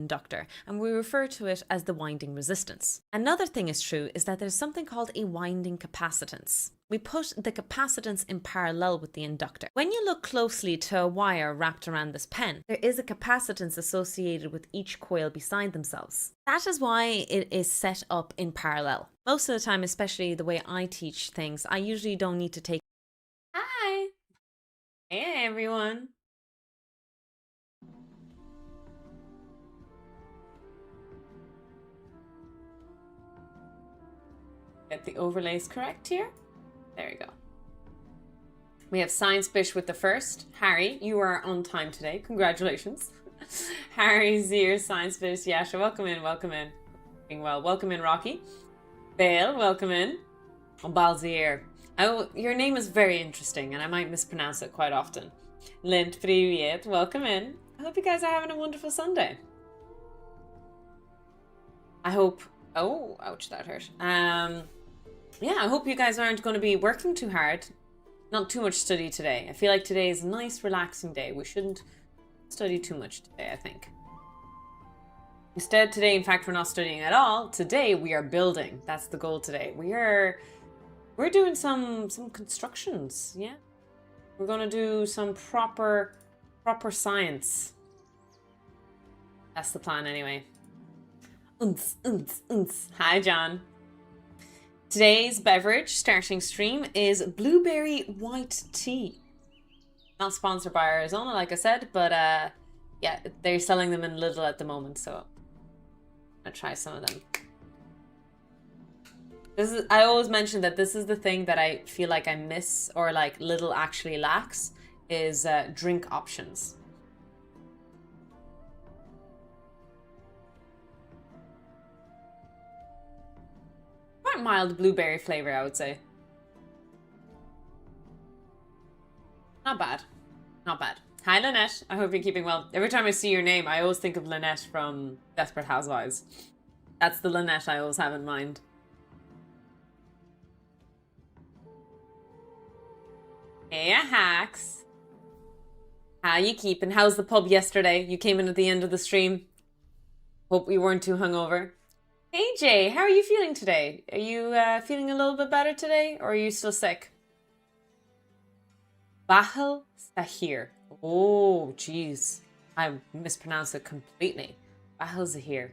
inductor, and we refer to it as the winding resistance. Another thing is true is that there's something called a winding capacitance. We put the capacitance in parallel with the inductor. When you look closely to a wire wrapped around this pen, there is a capacitance associated with each coil beside themselves. That is why it is set up in parallel. Most of the time, especially the way I teach things, I usually don't need to take... Hi! Hey everyone! Get the overlays correct here. There we go. We have Science Bish with the first. Harry, you are on time today. Congratulations. Harry, Zier, Science Bish, Yasha, welcome in, welcome in. Doing well. Welcome in, Rocky. Bale, welcome in. Balzier. Oh, your name is very interesting and I might mispronounce it quite often. Lint, привет, welcome in. I hope you guys are having a wonderful Sunday. I hope... Oh, ouch, that hurt. Yeah, I hope you guys aren't going to be working too hard. Not too much study today. I feel like today is a nice, relaxing day. We shouldn't study too much today, I think. Instead, today, in fact, we're not studying at all. Today, we are building. That's the goal today. We're doing some constructions, yeah? We're going to do some proper science. That's the plan, anyway. Hi, John. Today's beverage, starting stream, is blueberry white tea. Not sponsored by Arizona, like I said, but yeah, they're selling them in Lidl at the moment, so I'm gonna try some of them. I always mention that this is the thing that I feel like I miss, or like Lidl actually lacks, is drink options. Quite mild blueberry flavor, I would say. Not bad. Not bad. Hi, Lynette. I hope you're keeping well. Every time I see your name, I always think of Lynette from Desperate Housewives. That's the Lynette I always have in mind. Hey, Hacks. How you keeping? How's the pub yesterday? You came in at the end of the stream. Hope we weren't too hungover. Hey Jay, how are you feeling today? Are you feeling a little bit better today, or are you still sick? Bahal Sahir. Oh, jeez. I mispronounced it completely. Bahal Zahir.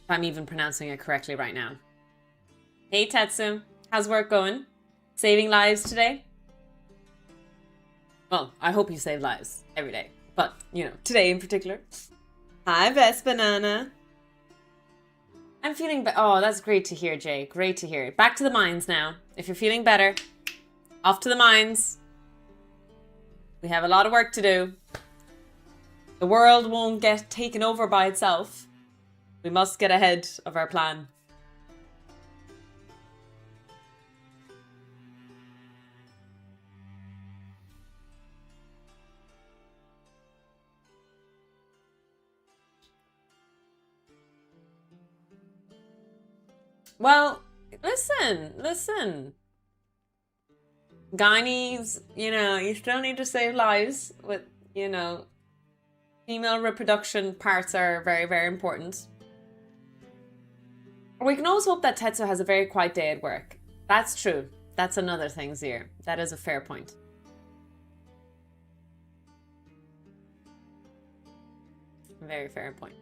If I'm even pronouncing it correctly right now. Hey Tetsu, how's work going? Saving lives today? Well, I hope you save lives every day, but, you know, today in particular. Hi, Best Banana. I'm feeling oh, that's great to hear, Jay. Great to hear. Back to the mines now. If you're feeling better, off to the mines. We have a lot of work to do. The world won't get taken over by itself. We must get ahead of our plan. Well, listen. Gynaes, you know, you still need to save lives with, you know, female reproduction parts are very, very important. We can always hope that Tetsu has a very quiet day at work. That's true. That's another thing, Zier. That is a fair point. Very fair point.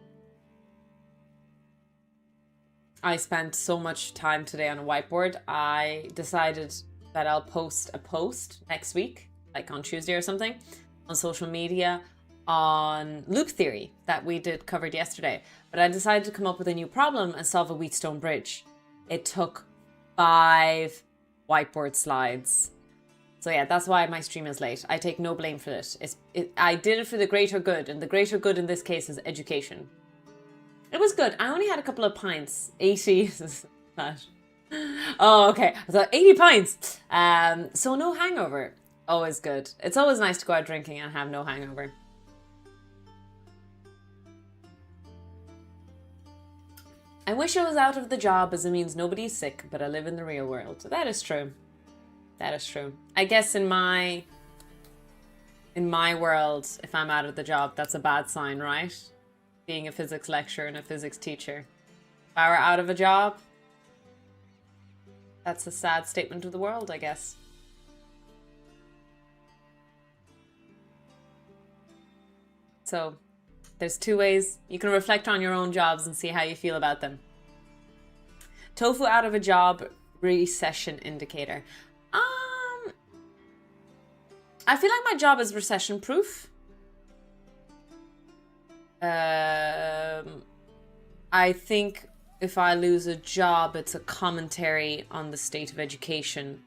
I spent so much time today on a whiteboard. I decided that I'll post a post next week, like on Tuesday or something, on social media on loop theory that we covered yesterday. But I decided to come up with a new problem and solve a Wheatstone bridge. It took 5 whiteboard slides. So yeah, that's why my stream is late. I take no blame for it. I did it for the greater good, and the greater good in this case is education. It was good. I only had a couple of pints. 80. Oh, okay. I thought 80 pints. So no hangover. Always good. It's always nice to go out drinking and have no hangover. I wish I was out of the job, as it means nobody's sick, but I live in the real world. That is true. That is true. I guess in my in my world, if I'm out of the job, that's a bad sign, right? Being a physics lecturer and a physics teacher. If I were out of a job, that's a sad statement of the world, I guess. So there's two ways you can reflect on your own jobs and see how you feel about them. Tofu out of a job, recession indicator. I feel like my job is recession proof. I think if I lose a job, it's a commentary on the state of education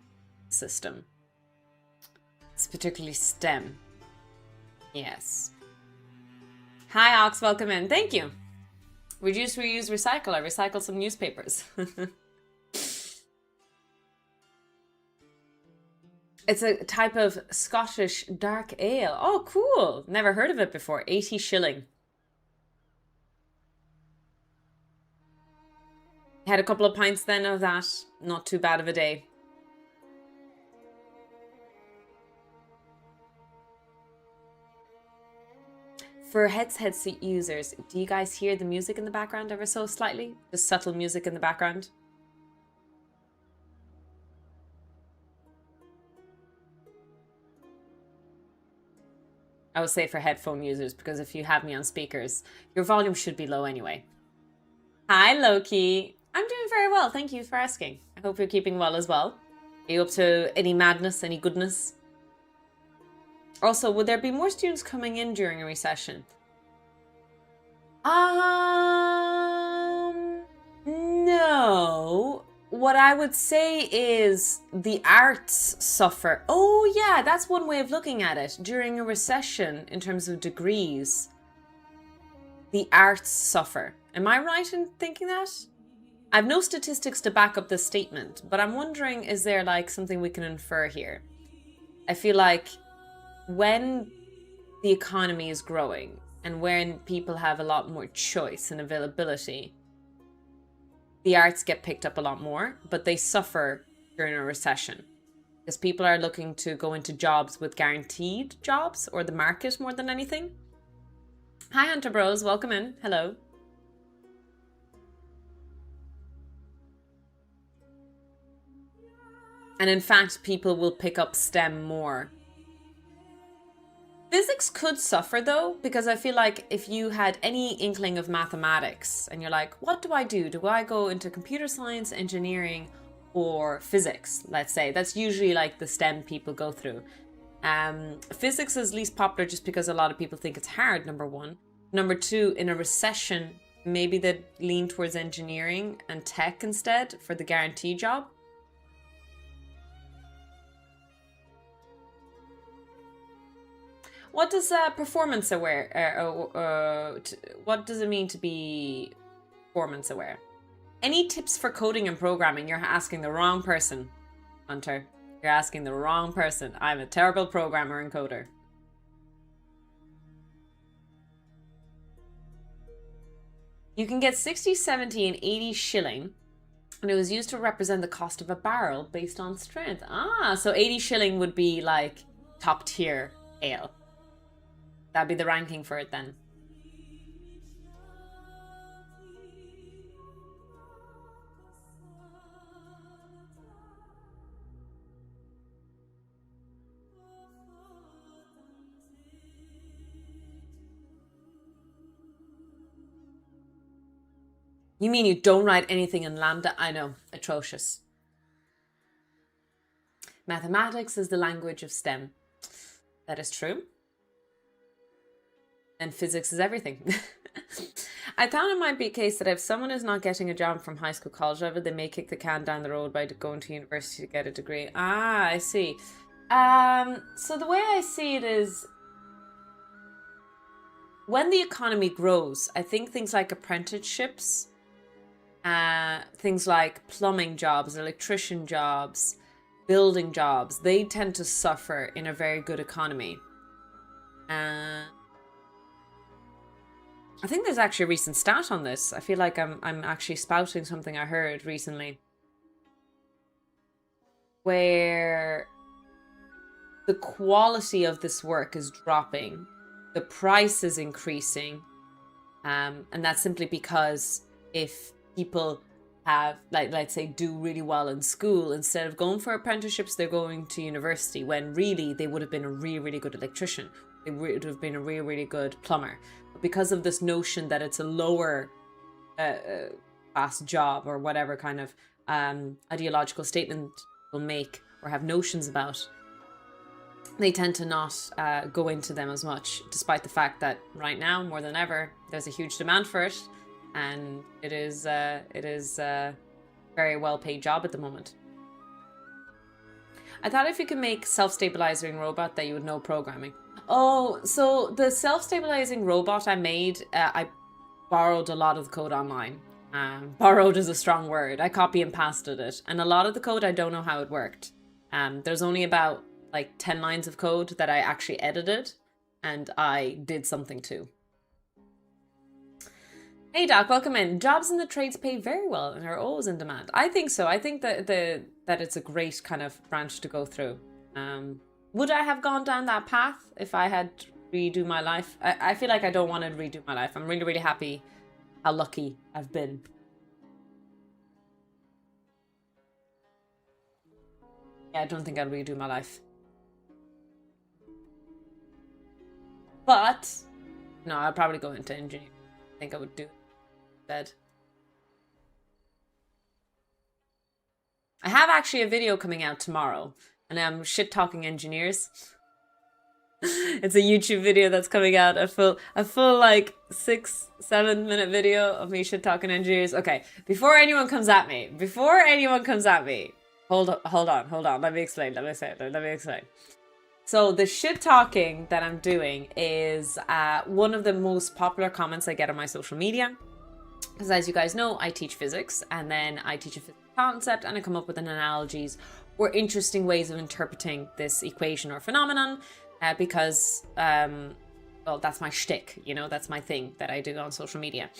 system. It's particularly STEM. Yes. Hi, Ox. Welcome in. Thank you. Reduce, reuse, recycle. I recycled some newspapers. It's a type of Scottish dark ale. Oh, cool. Never heard of it before. 80 shilling. Had a couple of pints then of that. Not too bad of a day. For headset users, do you guys hear the music in the background ever so slightly? The subtle music in the background? I would say for headphone users, because if you have me on speakers, your volume should be low anyway. Hi, Loki. I'm doing very well. Thank you for asking. I hope you're keeping well as well. Are you up to any madness, any goodness? Also, would there be more students coming in during a recession? No. What I would say is the arts suffer. Oh yeah, that's one way of looking at it. During a recession, in terms of degrees, the arts suffer. Am I right in thinking that? I have no statistics to back up this statement, but I'm wondering, is there like something we can infer here? I feel like when the economy is growing and when people have a lot more choice and availability, the arts get picked up a lot more, but they suffer during a recession because people are looking to go into jobs with guaranteed jobs or the market more than anything. Hi, Hunter Bros. Welcome in. Hello. And in fact, people will pick up STEM more. Physics could suffer though, because I feel like if you had any inkling of mathematics and you're like, what do I do? Do I go into computer science, engineering, or physics? Let's say that's usually like the STEM people go through. Physics is least popular just because a lot of people think it's hard, number one. Number two, in a recession, maybe they'd lean towards engineering and tech instead for the guarantee job. What does performance aware? What does it mean to be performance aware? Any tips for coding and programming? You're asking the wrong person, Hunter. You're asking the wrong person. I'm a terrible programmer and coder. You can get 60, 70, and 80 shilling, and it was used to represent the cost of a barrel based on strength. Ah, so 80 shilling would be like top tier ale. That'd be the ranking for it then. You mean you don't write anything in Lambda? I know, atrocious. Mathematics is the language of STEM. That is true. And physics is everything. I thought it might be a case that if someone is not getting a job from high school, college level, they may kick the can down the road by going to university to get a degree. Ah, I see. So the way I see it is, when the economy grows, I think things like apprenticeships, things like plumbing jobs, electrician jobs, building jobs, they tend to suffer in a very good economy. I think there's actually a recent stat on this. I feel like I'm actually spouting something I heard recently, where the quality of this work is dropping, the price is increasing, and that's simply because if people have, like, let's say, do really well in school, instead of going for apprenticeships, they're going to university, when really they would have been a really, really good electrician. They would have been a really, really good plumber. But because of this notion that it's a lower class job, or whatever kind of ideological statement will make or have notions about, they tend to not go into them as much, despite the fact that right now, more than ever, there's a huge demand for it, and it is a very well-paid job at the moment. I thought if you could make self-stabilizing robot that you would know programming. Oh, so the self-stabilizing robot I made, I borrowed a lot of the code online. Borrowed is a strong word. I copy and pasted it, and a lot of the code I don't know how it worked. There's only about like 10 lines of code that I actually edited and I did something to. Hey Doc, welcome in. Jobs in the trades pay very well and are always in demand. I think so. I think that that it's a great kind of branch to go through. Would I have gone down that path if I had to redo my life? I feel like I don't want to redo my life. I'm really, really happy how lucky I've been. Yeah, I don't think I'd redo my life. But no, I'd probably go into engineering. I think I would do that. I have actually a video coming out tomorrow, and I'm shit talking engineers. It's a YouTube video that's coming out, a full like 6-7 minute video of me shit talking engineers. Okay, before anyone comes at me, hold on. Let me explain. So the shit talking that I'm doing is one of the most popular comments I get on my social media. Because as you guys know, I teach physics, and then I teach a physics concept, and I come up with analogies or interesting ways of interpreting this equation or phenomenon, because, well, that's my shtick, you know, that's my thing that I do on social media.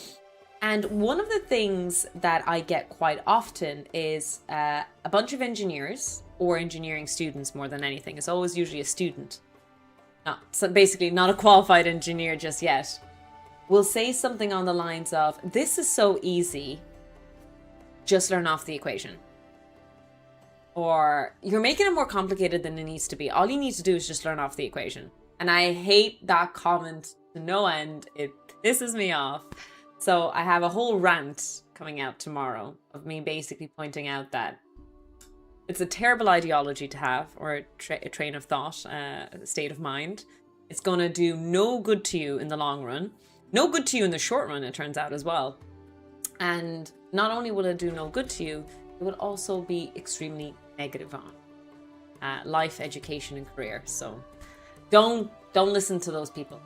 And one of the things that I get quite often is a bunch of engineers, or engineering students more than anything. It's always usually a student, so basically not a qualified engineer just yet, will say something on the lines of, this is so easy, just learn off the equation. Or, you're making it more complicated than it needs to be. All you need to do is just learn off the equation. And I hate that comment to no end. It pisses me off. So I have a whole rant coming out tomorrow of me basically pointing out that it's a terrible ideology to have, or a train of thought, a state of mind. It's going to do no good to you in the long run. No good to you in the short run, it turns out as well. And not only will it do no good to you, it will also be extremely negative on life, education, and career. So don't listen to those people.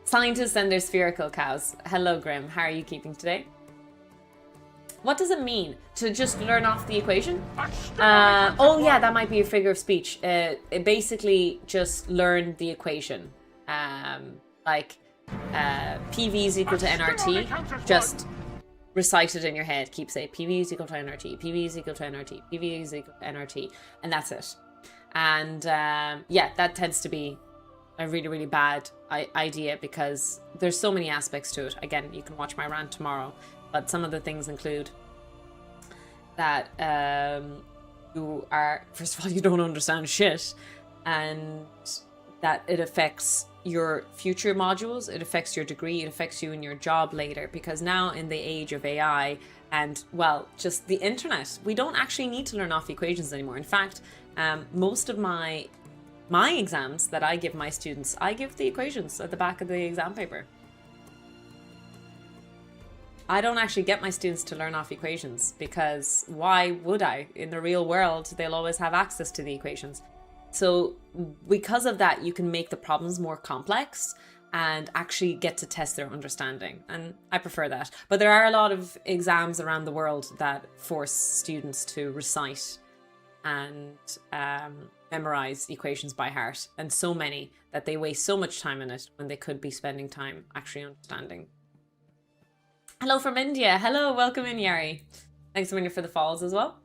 Scientists and their spherical cows. Hello, Grim. How are you keeping today? What does it mean to just learn off the equation? Oh yeah, that might be a figure of speech. It basically just learn the equation. Like PV is equal to nRT. Just recite it in your head. Keep saying PV is equal to nRT. PV is equal to nRT. PV is equal to nRT. And that's it. And yeah, that tends to be a really, really bad idea, because there's so many aspects to it. Again, you can watch my rant tomorrow. But some of the things include that you are, first of all, you don't understand shit, and that it affects your future modules, it affects your degree, it affects you in your job later, because now in the age of AI and, well, just the internet, we don't actually need to learn off equations anymore. In fact, most of my exams that I give my students, I give the equations at the back of the exam paper. I don't actually get my students to learn off equations, because why would I? In the real world, they'll always have access to the equations. So because of that, you can make the problems more complex and actually get to test their understanding. And I prefer that. But there are a lot of exams around the world that force students to recite and memorize equations by heart. And so many that they waste so much time in it when they could be spending time actually understanding. Hello from India. Hello, welcome in, Yari. Thanks a million for the follows as well.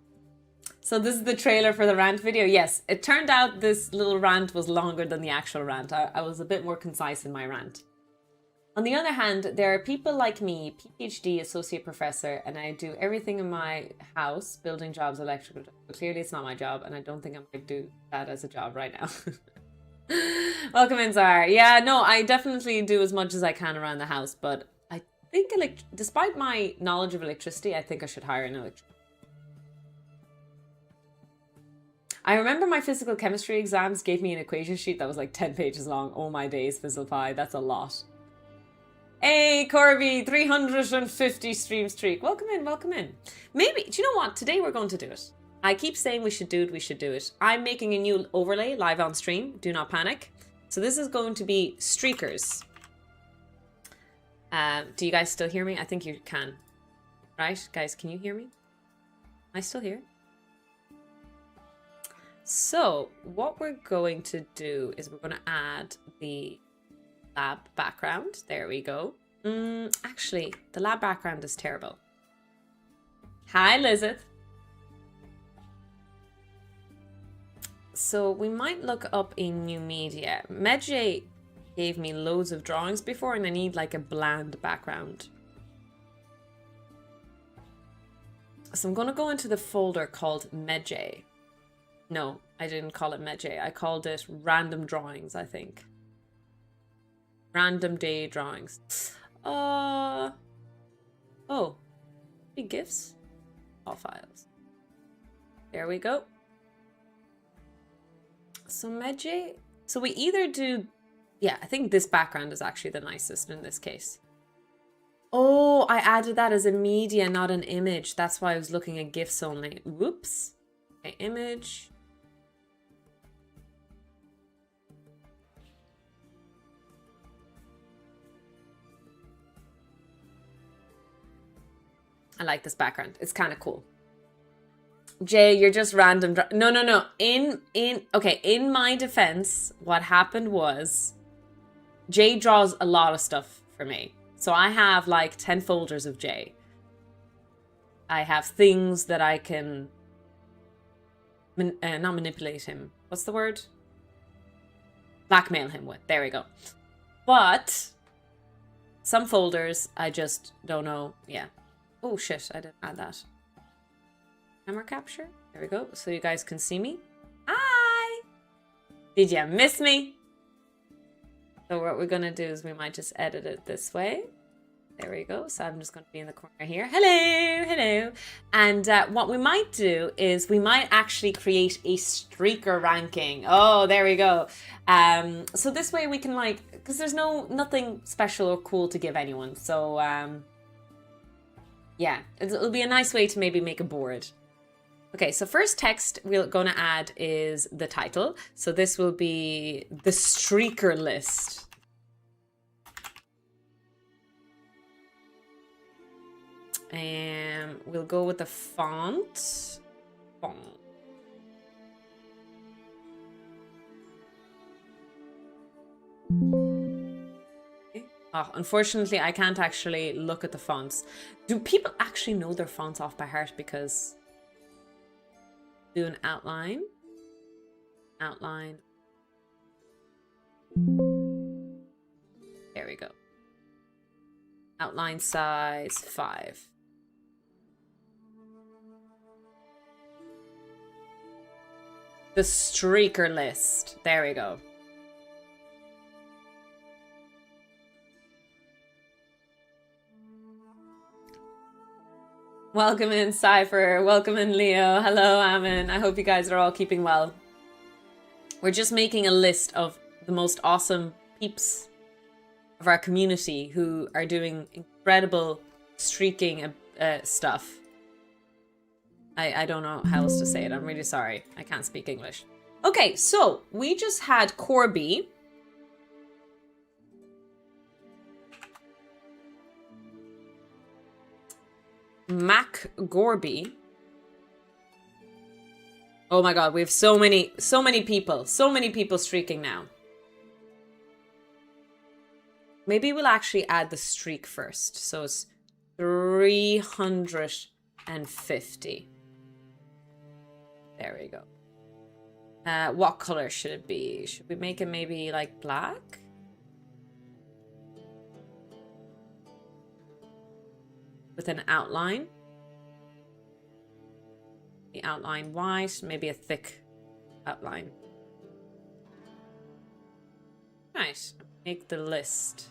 So this is the trailer for the rant video. Yes, it turned out this little rant was longer than the actual rant. I was a bit more concise in my rant. On the other hand, there are people like me, PhD, associate professor, and I do everything in my house, building jobs, electrical. Clearly it's not my job, and I don't think I might do that as a job right now. Welcome in, Zara. Yeah, no, I definitely do as much as I can around the house, but I think, despite my knowledge of electricity, I think I should hire an electrician. I remember my physical chemistry exams gave me an equation sheet that was like 10 pages long. Oh my days, Fizzle Pie, that's a lot. Hey, Corby, 350 stream streak. Welcome in, welcome in. Maybe, do you know what? Today we're going to do it. I keep saying we should do it, we should do it. I'm making a new overlay live on stream. Do not panic. So this is going to be streakers. Do you guys still hear me? I think you can. Right? Guys, can you hear me? Am I still here? So what we're going to do is we're going to add the lab background. There we go. Actually, the lab background is terrible. Hi, Lizeth. So we might look up a new media. Medjay gave me loads of drawings before and I need like a bland background. So I'm going to go into the folder called Medjay. No, I didn't call it Medjay. I called it random drawings, I think. Random day drawings. Oh, big GIFs. All files. There we go. So Medjay. So we either do, yeah, I think this background is actually the nicest in this case. Oh, I added that as a media, not an image. That's why I was looking at GIFs only. Whoops. Okay, image. I like this background. It's kind of cool. Jay, you're just random. No. Okay, in my defense, what happened was Jay draws a lot of stuff for me. So I have like 10 folders of Jay. I have things that I can not manipulate him. What's the word? Blackmail him with. There we go. But some folders, I just don't know. Yeah. Oh shit, I didn't add that. Camera capture. There we go. So you guys can see me. Hi! Did you miss me? So what we're gonna do is we might just edit it this way. There we go. So I'm just gonna be in the corner here. Hello, hello. And what we might do is we might actually create a streaker ranking. Oh, there we go. So this way we can like, because there's nothing special or cool to give anyone. So yeah, it'll be a nice way to maybe make a board. Okay, so first text we're going to add is the title. So this will be the streaker list. And we'll go with the font. Oh, unfortunately, I can't actually look at the fonts. Do people actually know their fonts off by heart? Because do an outline. Outline. There we go. Outline size 5. The streaker list. There we go. Welcome in, Cypher. Welcome in, Leo. Hello, Amin. I hope you guys are all keeping well. We're just making a list of the most awesome peeps of our community who are doing incredible streaking stuff. I don't know how else to say it. I'm really sorry. I can't speak English. Okay, so we just had Corby. Mac Gorby. Oh my god, we have so many people streaking now. Maybe we'll actually add the streak first. So it's 350. There we go. What color should it be? Should we make it maybe like black? With an outline. The outline white, maybe a thick outline. Right, make the list.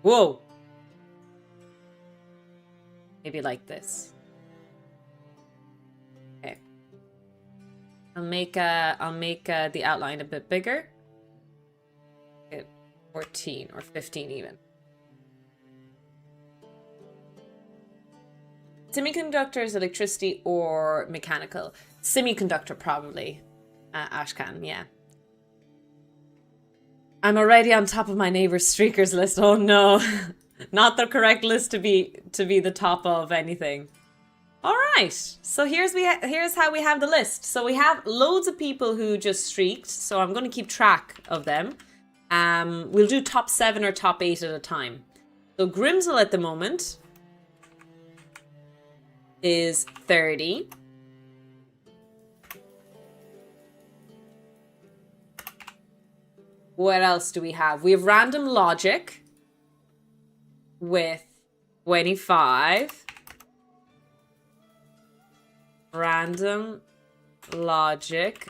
Whoa! Maybe like this. Okay. I'll make the outline a bit bigger. 14 or 15 even. Semiconductors, electricity, or mechanical? Semiconductor, probably. Ashkan, yeah. I'm already on top of my neighbor's streakers list. Oh no. Not the correct list to be the top of anything. All right. So here's how we have the list. So we have loads of people who just streaked. So I'm going to keep track of them. We'll do top 7 or top 8 at a time. So Grimsel at the moment is 30. What else do we have? We have Random Logic with 25. Random Logic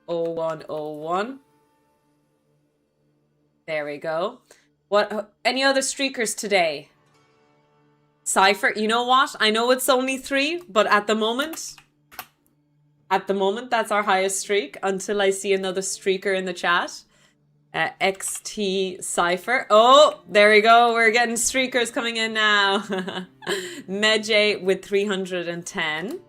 0101. There we go. What? Any other streakers today? Cypher, you know what? I know it's only 3, but at the moment, that's our highest streak until I see another streaker in the chat. XT Cypher. Oh, there we go. We're getting streakers coming in now. Medjay with 310.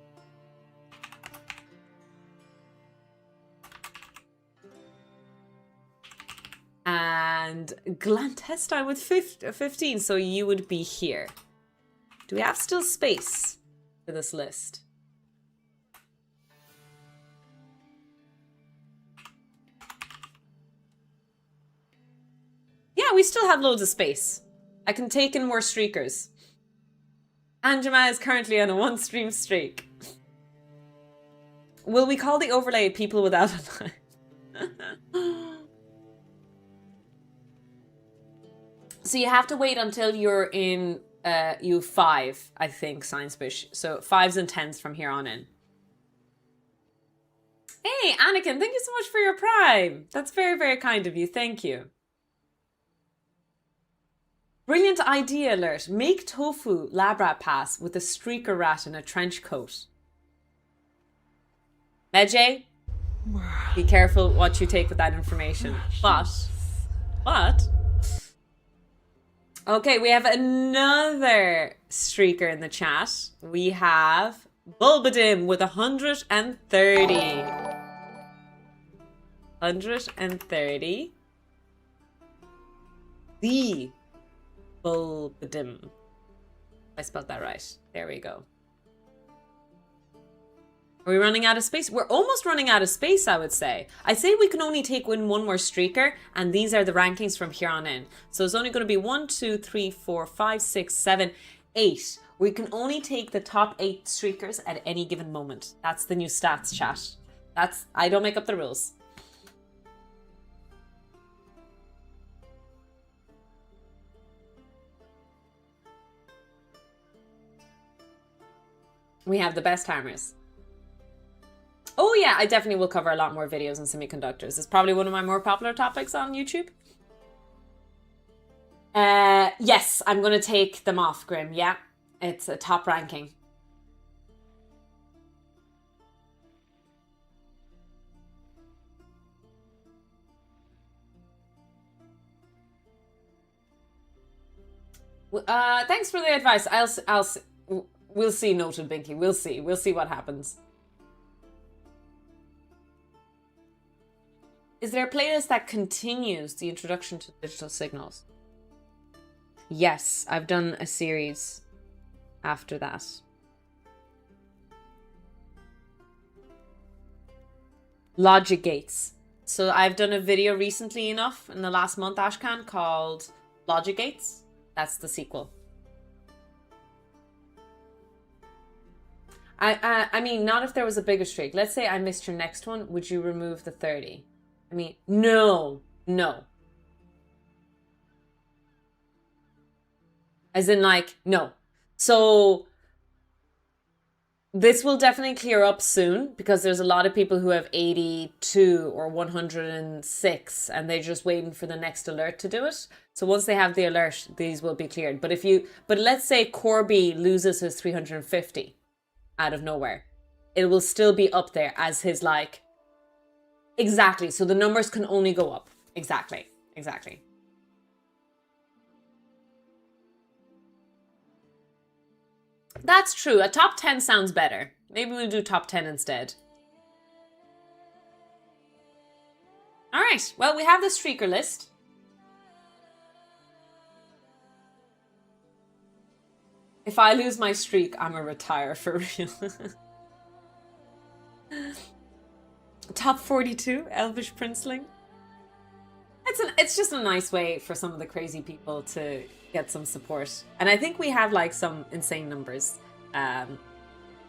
And Glantesta with 15. So you would be here. Do we have still space for this list? Yeah, we still have loads of space. I can take in more streakers. Anjama is currently on a 1-stream streak. Will we call the overlay people without a line? So you have to wait until you're in you 5, I think, Science Bush. So 5s and 10s from here on in. Hey, Anakin, thank you so much for your Prime. That's very, very kind of you. Thank you. Brilliant idea alert. Make tofu lab rat pass with a streaker rat in a trench coat. Medjay, be careful what you take with that information. But... Okay, we have another streaker in the chat. We have Bulbadim with 130. 130. The Bulbadim. I spelled that right. There we go. Are we running out of space? We're almost running out of space, I would say. I'd say we can only take in one more streaker, and these are the rankings from here on in. So it's only going to be 1, 2, 3, 4, 5, 6, 7, 8. We can only take the top 8 streakers at any given moment. That's the new stats, chat. I don't make up the rules. We have the best timers. Oh yeah, I definitely will cover a lot more videos on semiconductors. It's probably one of my more popular topics on YouTube. Yes, I'm going to take them off, Grim. Yeah, it's a top ranking. Thanks for the advice. We'll see, Noted Binky. We'll see what happens. Is there a playlist that continues the introduction to digital signals? Yes, I've done a series after that. Logic gates. So I've done a video recently enough in the last month, Ashkan, called Logic Gates. That's the sequel. I mean, not if there was a bigger streak. Let's say I missed your next one. Would you remove the 30? I mean, no, no. As in, like, no. So this will definitely clear up soon because there's a lot of people who have 82 or 106 and they're just waiting for the next alert to do it. So once they have the alert, these will be cleared. But let's say Corby loses his 350 out of nowhere. It will still be up there as his like, exactly. So the numbers can only go up. Exactly. Exactly. That's true. A top 10 sounds better. Maybe we'll do top 10 instead. All right. Well, we have the streaker list. If I lose my streak, I'm a retire for real. Top 42, Elvish Princeling. It's just a nice way for some of the crazy people to get some support. And I think we have like some insane numbers.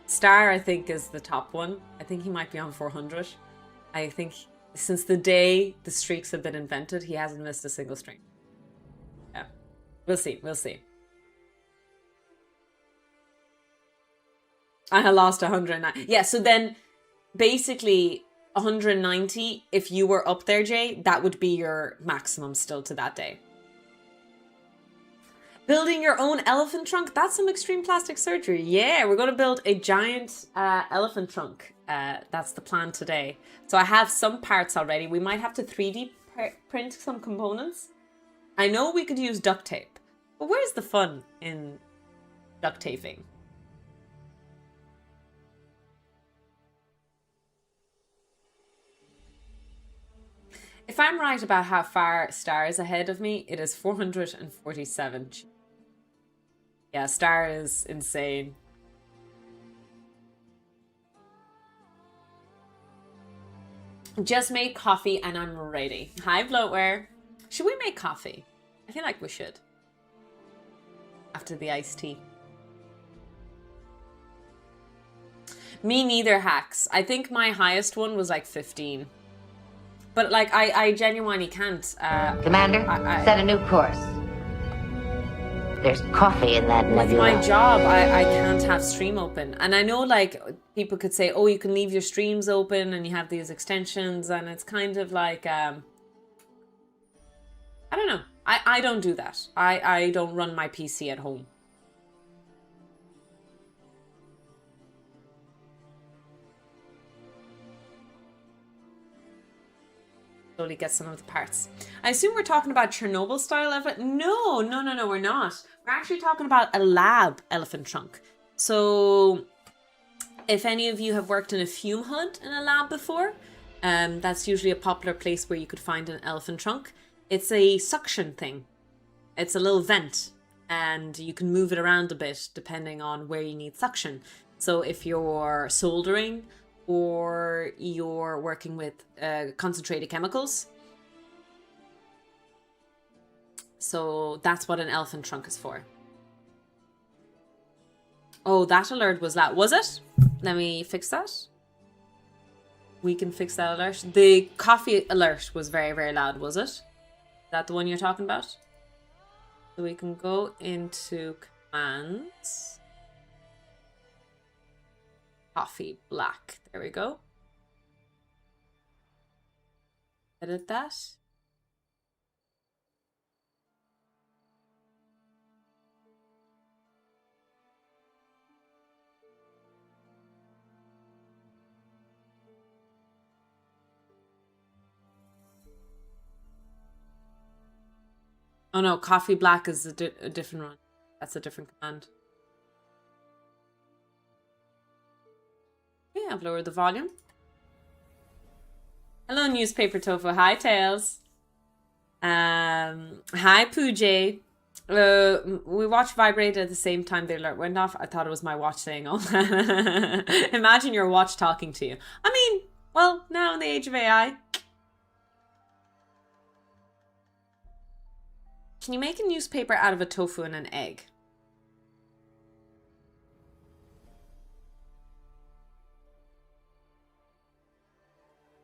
Star, I think, is the top one. I think he might be on 400. I think since the day the streaks have been invented, he hasn't missed a single streak. Yeah. We'll see. We'll see. I had lost 109. Yeah, so then basically 190, if you were up there, Jay, that would be your maximum still to that day. Building your own elephant trunk, that's some extreme plastic surgery. Yeah, we're going to build a giant elephant trunk. That's the plan today. So I have some parts already. We might have to 3D print some components. I know we could use duct tape, but where's the fun in duct taping? If I'm right about how far Star is ahead of me, it is 447. Yeah, Star is insane. Just made coffee and I'm ready. Hi, Bloatware. Should we make coffee? I feel like we should. After the iced tea. Me neither, Hacks. I think my highest one was like 15. But like, I genuinely can't. Commander, set a new course. There's coffee in that nebula. With my job, I can't have stream open. And I know like people could say, oh, you can leave your streams open and you have these extensions. And it's kind of like, I don't know. I don't do that. I don't run my PC at home. Slowly get some of the parts. I assume we're talking about Chernobyl style elephant. No, we're not. We're actually talking about a lab elephant trunk. So if any of you have worked in a fume hood in a lab before, that's usually a popular place where you could find an elephant trunk. It's a suction thing. It's a little vent and you can move it around a bit depending on where you need suction. So if you're soldering or you're working with concentrated chemicals. So that's what an elephant trunk is for. Oh, that alert was loud. Was it? Let me fix that. We can fix that alert. The coffee alert was very, very loud, was it? Is that the one you're talking about? So we can go into commands. Coffee black. There we go. Edit that. Oh no, coffee black is a different one. That's a different command. Okay, I've lowered the volume. Hello, Newspaper Tofu. Hi, Tails. Hi, Pooja. We watched Vibrate at the same time the alert went off. I thought it was my watch saying, oh. Imagine your watch talking to you. I mean, well, now in the age of AI. Can you make a newspaper out of a tofu and an egg?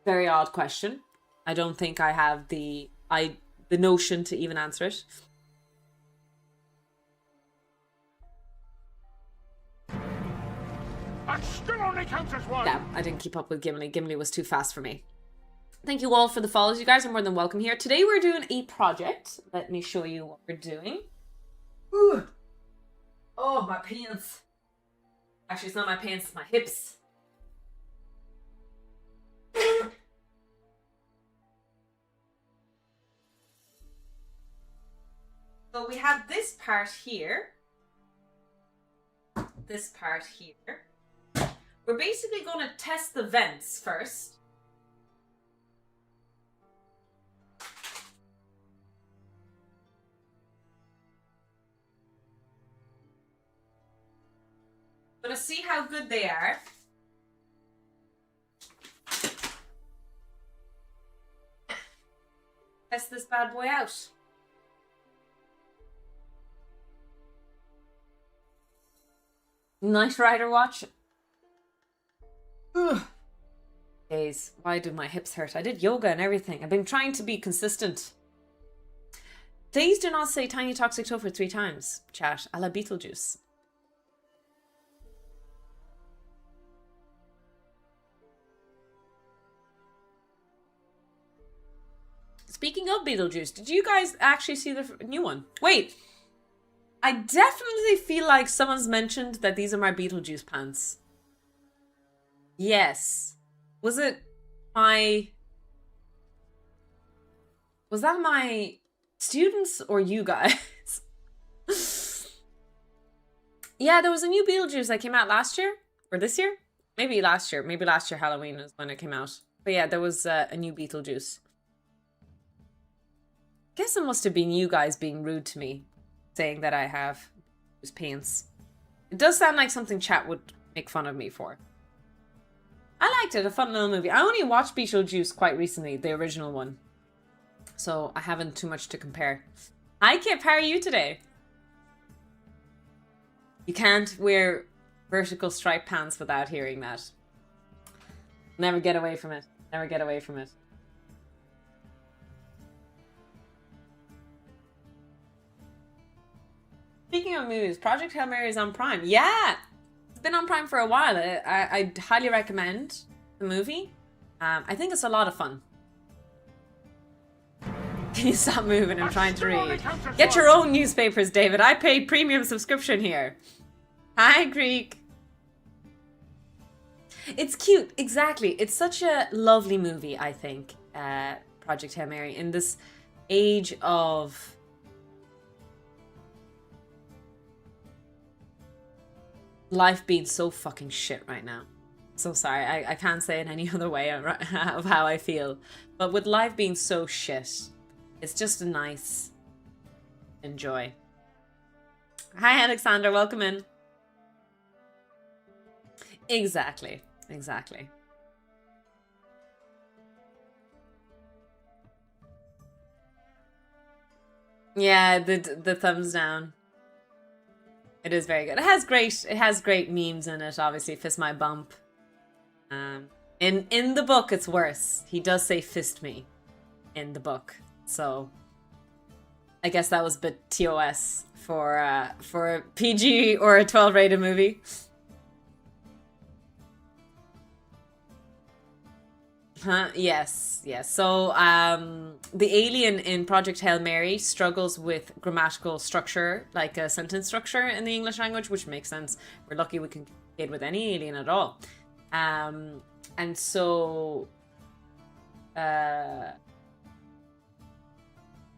Very odd question. I don't think I have the notion to even answer it. That still only counts as one. Yeah, I didn't keep up with Gimli. Gimli was too fast for me. Thank you all for the follows. You guys are more than welcome here. Today we're doing a project. Let me show you what we're doing. Ooh. Oh, my pants. Actually, it's not my pants, it's my hips. So we have this part here. This part here. We're basically going to test the vents first. Going to see how good they are. Test this bad boy out. Knight Rider watch. Ugh. Days, why do my hips hurt? I did yoga and everything. I've been trying to be consistent. Please do not say Tiny Toxic Topher 3 times, chat. A la Beetlejuice. Speaking of Beetlejuice, did you guys actually see the new one? Wait, I definitely feel like someone's mentioned that these are my Beetlejuice pants. Yes. Was it my... Was that my students or you guys? Yeah, there was a new Beetlejuice that came out last year. Or this year? Maybe last year. Maybe last year Halloween is when it came out. But yeah, there was a new Beetlejuice. Guess it must have been you guys being rude to me, saying that I have those pants. It does sound like something chat would make fun of me for. I liked it, a fun little movie. I only watched Beetlejuice quite recently, the original one. So I haven't too much to compare. Hi Kip, how are you today? You can't wear vertical striped pants without hearing that. Never get away from it. Never get away from it. Speaking of movies, Project Hail Mary is on Prime. Yeah! It's been on Prime for a while. I highly recommend the movie. I think it's a lot of fun. Can you stop moving? I'm trying to read. Get your own newspapers, David. I pay premium subscription here. Hi, Greek. It's cute. Exactly. It's such a lovely movie, I think. Project Hail Mary. In this age of... life being so fucking shit right now. So sorry, I can't say it any other way of how I feel. But with life being so shit, it's just a nice enjoy. Hi Alexander, welcome in. Exactly, exactly. Yeah, the thumbs down. It is very good. It has great memes in it, obviously. Fist my bump. In the book it's worse. He does say fist me in the book. So I guess that was a bit TOS for a PG or a 12 rated movie. Yes. So the alien in Project Hail Mary struggles with grammatical structure, like a sentence structure in the English language, which makes sense. We're lucky we can communicate with any alien at all. And so... but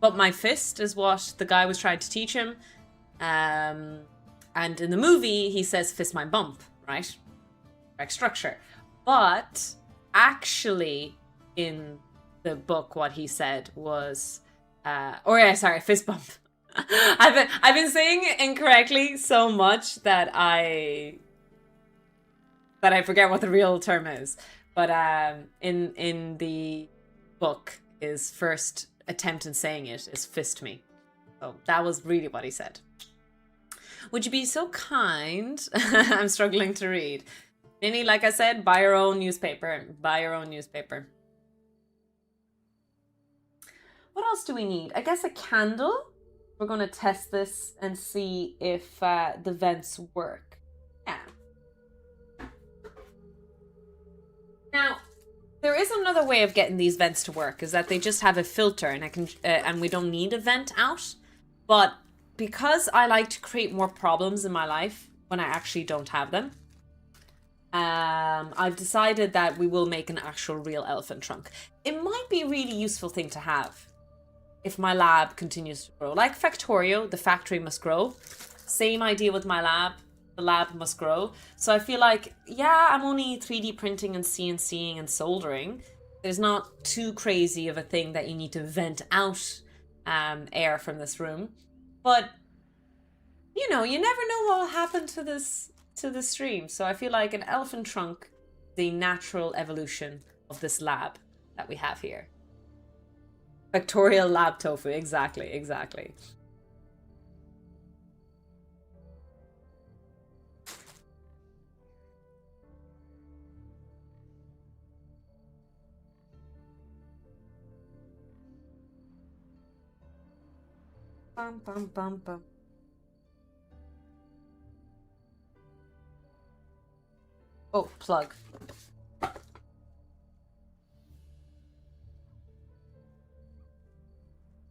my fist is what the guy was trying to teach him. And in the movie, he says fist my bump, right? Correct structure. But... actually, in the book, what he said was, fist bump. I've been saying it incorrectly so much that I forget what the real term is. But in the book, his first attempt in saying it is fist me. So that was really what he said. Would you be so kind? I'm struggling to read. Minnie, like I said, buy your own newspaper. Buy your own newspaper. What else do we need? I guess a candle. We're going to test this and see if the vents work. Yeah. Now, there is another way of getting these vents to work, is that they just have a filter, and I can and we don't need a vent out. But because I like to create more problems in my life when I actually don't have them, I've decided that we will make an actual real elephant trunk. It might be a really useful thing to have if my lab continues to grow. Like Factorio, the factory must grow. Same idea with my lab. The lab must grow. So I feel like, yeah, I'm only 3D printing and CNCing and soldering. There's not too crazy of a thing that you need to vent out air from this room. But, you know, you never know what will happen to the stream. So I feel like an elephant trunk, the natural evolution of this lab that we have here. Factorial lab tofu, exactly. Bum, bum, bum, bum. Oh, plug.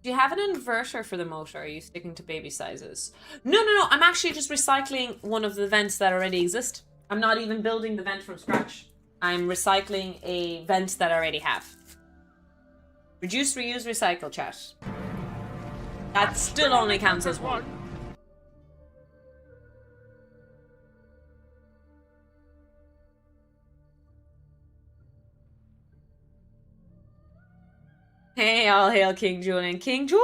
Do you have an inverter for the motor? Are you sticking to baby sizes? No. I'm actually just recycling one of the vents that already exist. I'm not even building the vent from scratch. I'm recycling a vent that I already have. Reduce, reuse, recycle, chat. That still only counts as one. Hey, all hail King Julian. King Julian!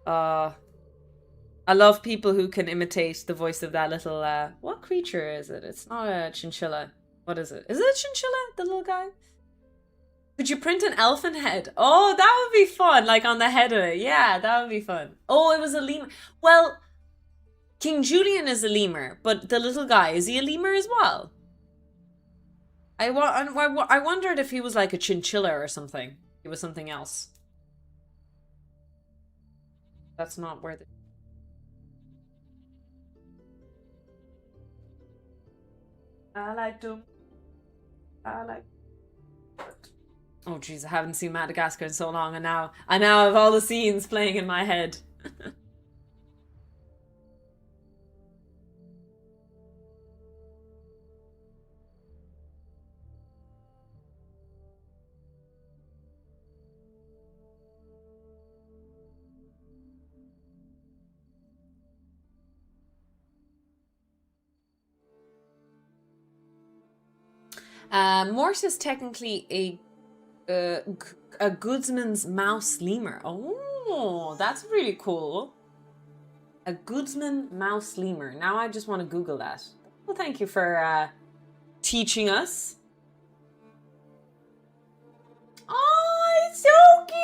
I love people who can imitate the voice of that little, what creature is it? It's not a chinchilla. What is it? Is it a chinchilla, the little guy? Could you print an elephant head? Oh, that would be fun, like on the head of it. Yeah, that would be fun. Oh, it was a lemur. Well, King Julian is a lemur, but the little guy, is he a lemur as well? I wondered if he was like a chinchilla or something. He was something else. That's not where the... I like... Oh jeez, I haven't seen Madagascar in so long, and now I have all the scenes playing in my head. Morse is technically a Goodsman's mouse lemur. Oh, that's really cool. A Goodsman mouse lemur. Now I just want to Google that. Well, thank you for teaching us. Oh, it's so cute!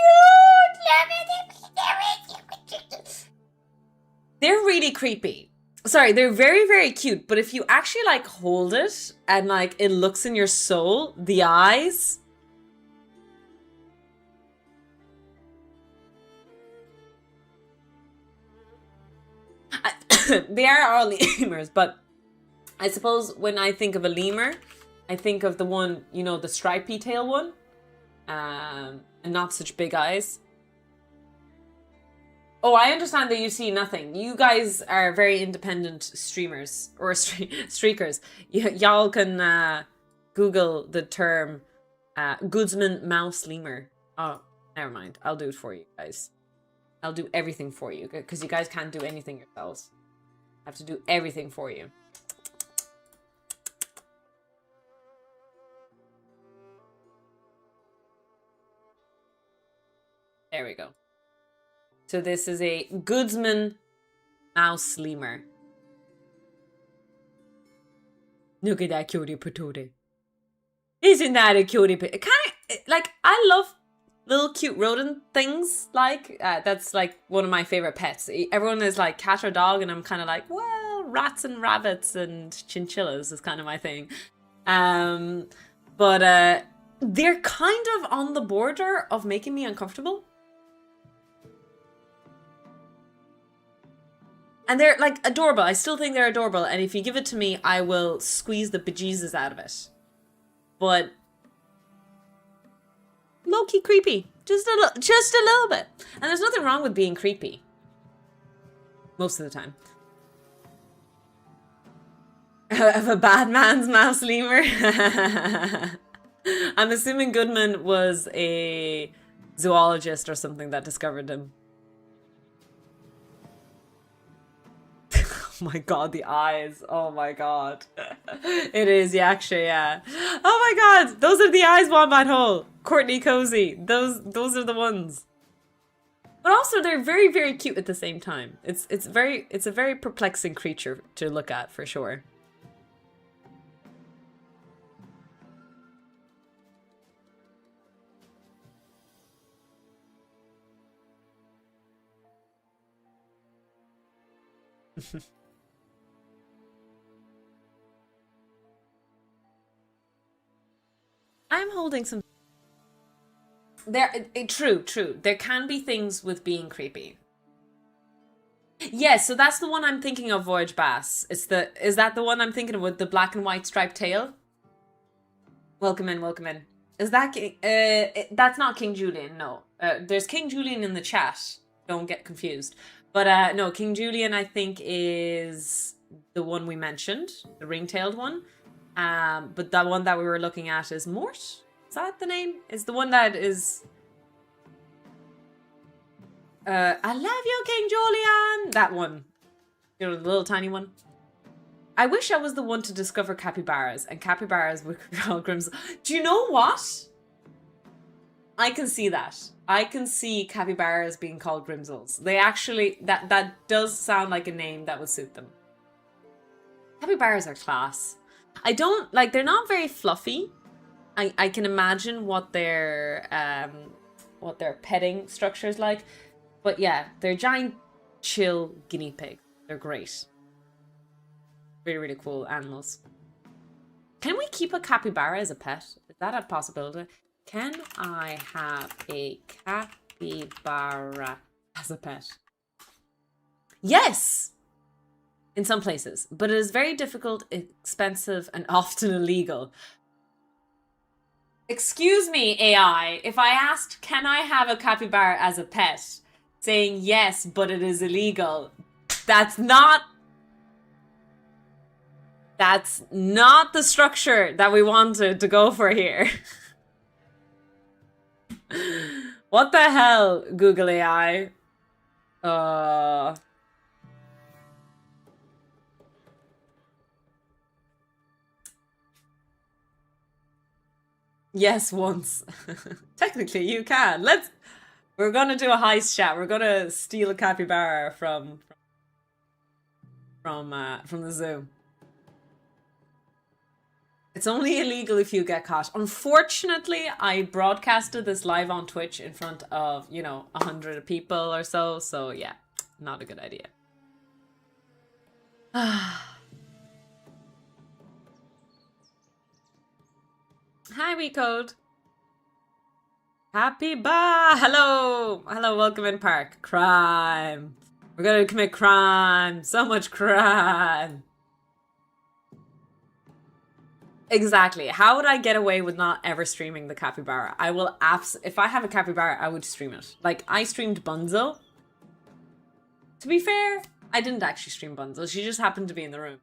They're really creepy. Sorry, they're very, very cute, but if you actually like hold it and like it looks in your soul, the eyes... They are all lemurs, but I suppose when I think of a lemur, I think of the one, you know, the stripy tail one, and not such big eyes. Oh, I understand that you see nothing. You guys are very independent streamers, or streakers. Y'all can Google the term Goodsman mouse lemur. Oh, never mind. I'll do it for you guys. I'll do everything for you, because you guys can't do anything yourselves. I have to do everything for you. There we go. So this is a Goodsman mouse lemur. Look at that cutie patootie. Isn't that a cutie patootie? Kind of, like, I love little cute rodent things. Like, that's like one of my favorite pets. Everyone is like cat or dog, and I'm kind of like, well, rats and rabbits and chinchillas is kind of my thing. But they're kind of on the border of making me uncomfortable. And they're like adorable. I still think they're adorable. And if you give it to me, I will squeeze the bejesus out of it. But low-key creepy. Just a little bit. And there's nothing wrong with being creepy. Most of the time. Of a bad man's mouse lemur. I'm assuming Goodman was a zoologist or something that discovered him. Oh my god, the eyes. Oh my god. It is, yeah, actually, yeah. Oh my god, those are the eyes, Wombat Hole. Courtney Cozy. Those are the ones. But also they're very, very cute at the same time. It's a very perplexing creature to look at for sure. I'm holding some. True. There can be things with being creepy. Yes, so that's the one I'm thinking of, Voyage Bass. Is that the one I'm thinking of with the black and white striped tail? Welcome in. Is that that's not King Julian? No. There's King Julian in the chat. Don't get confused. But no, King Julian I think is the one we mentioned, the ring-tailed one. But the one that we were looking at is Mort. Is that the name? Is the one that is... I love you, King Julian! That one. You know, the little tiny one. I wish I was the one to discover capybaras, and capybaras would call Grimsel. Do you know what? I can see that. I can see capybaras being called Grimsels. They actually... That does sound like a name that would suit them. Capybaras are class. I don't... Like, they're not very fluffy. I can imagine what their petting structure is like. But yeah, they're giant, chill guinea pigs. They're great. Really, really cool animals. Can we keep a capybara as a pet? Is that a possibility? Can I have a capybara as a pet? Yes! In some places. But it is very difficult, expensive, and often illegal. Excuse me, AI. If I asked, can I have a capybara as a pet? Saying yes, but it is illegal. That's not the structure that we wanted to go for here. What the hell, Google AI? Yes, once. Technically, you can. We're gonna do a heist chat. We're gonna steal a capybara from the zoo. It's only illegal if you get caught. Unfortunately, I broadcasted this live on Twitch in front of, 100 people or so. So yeah, not a good idea. Hi, WeCode. Happy hello, welcome in Park. Crime. We're gonna commit crime. So much crime. Exactly. How would I get away with not ever streaming the capybara? I will if I have a capybara, I would stream it. Like, I streamed Bunzo. To be fair, I didn't actually stream Bunzo. She just happened to be in the room.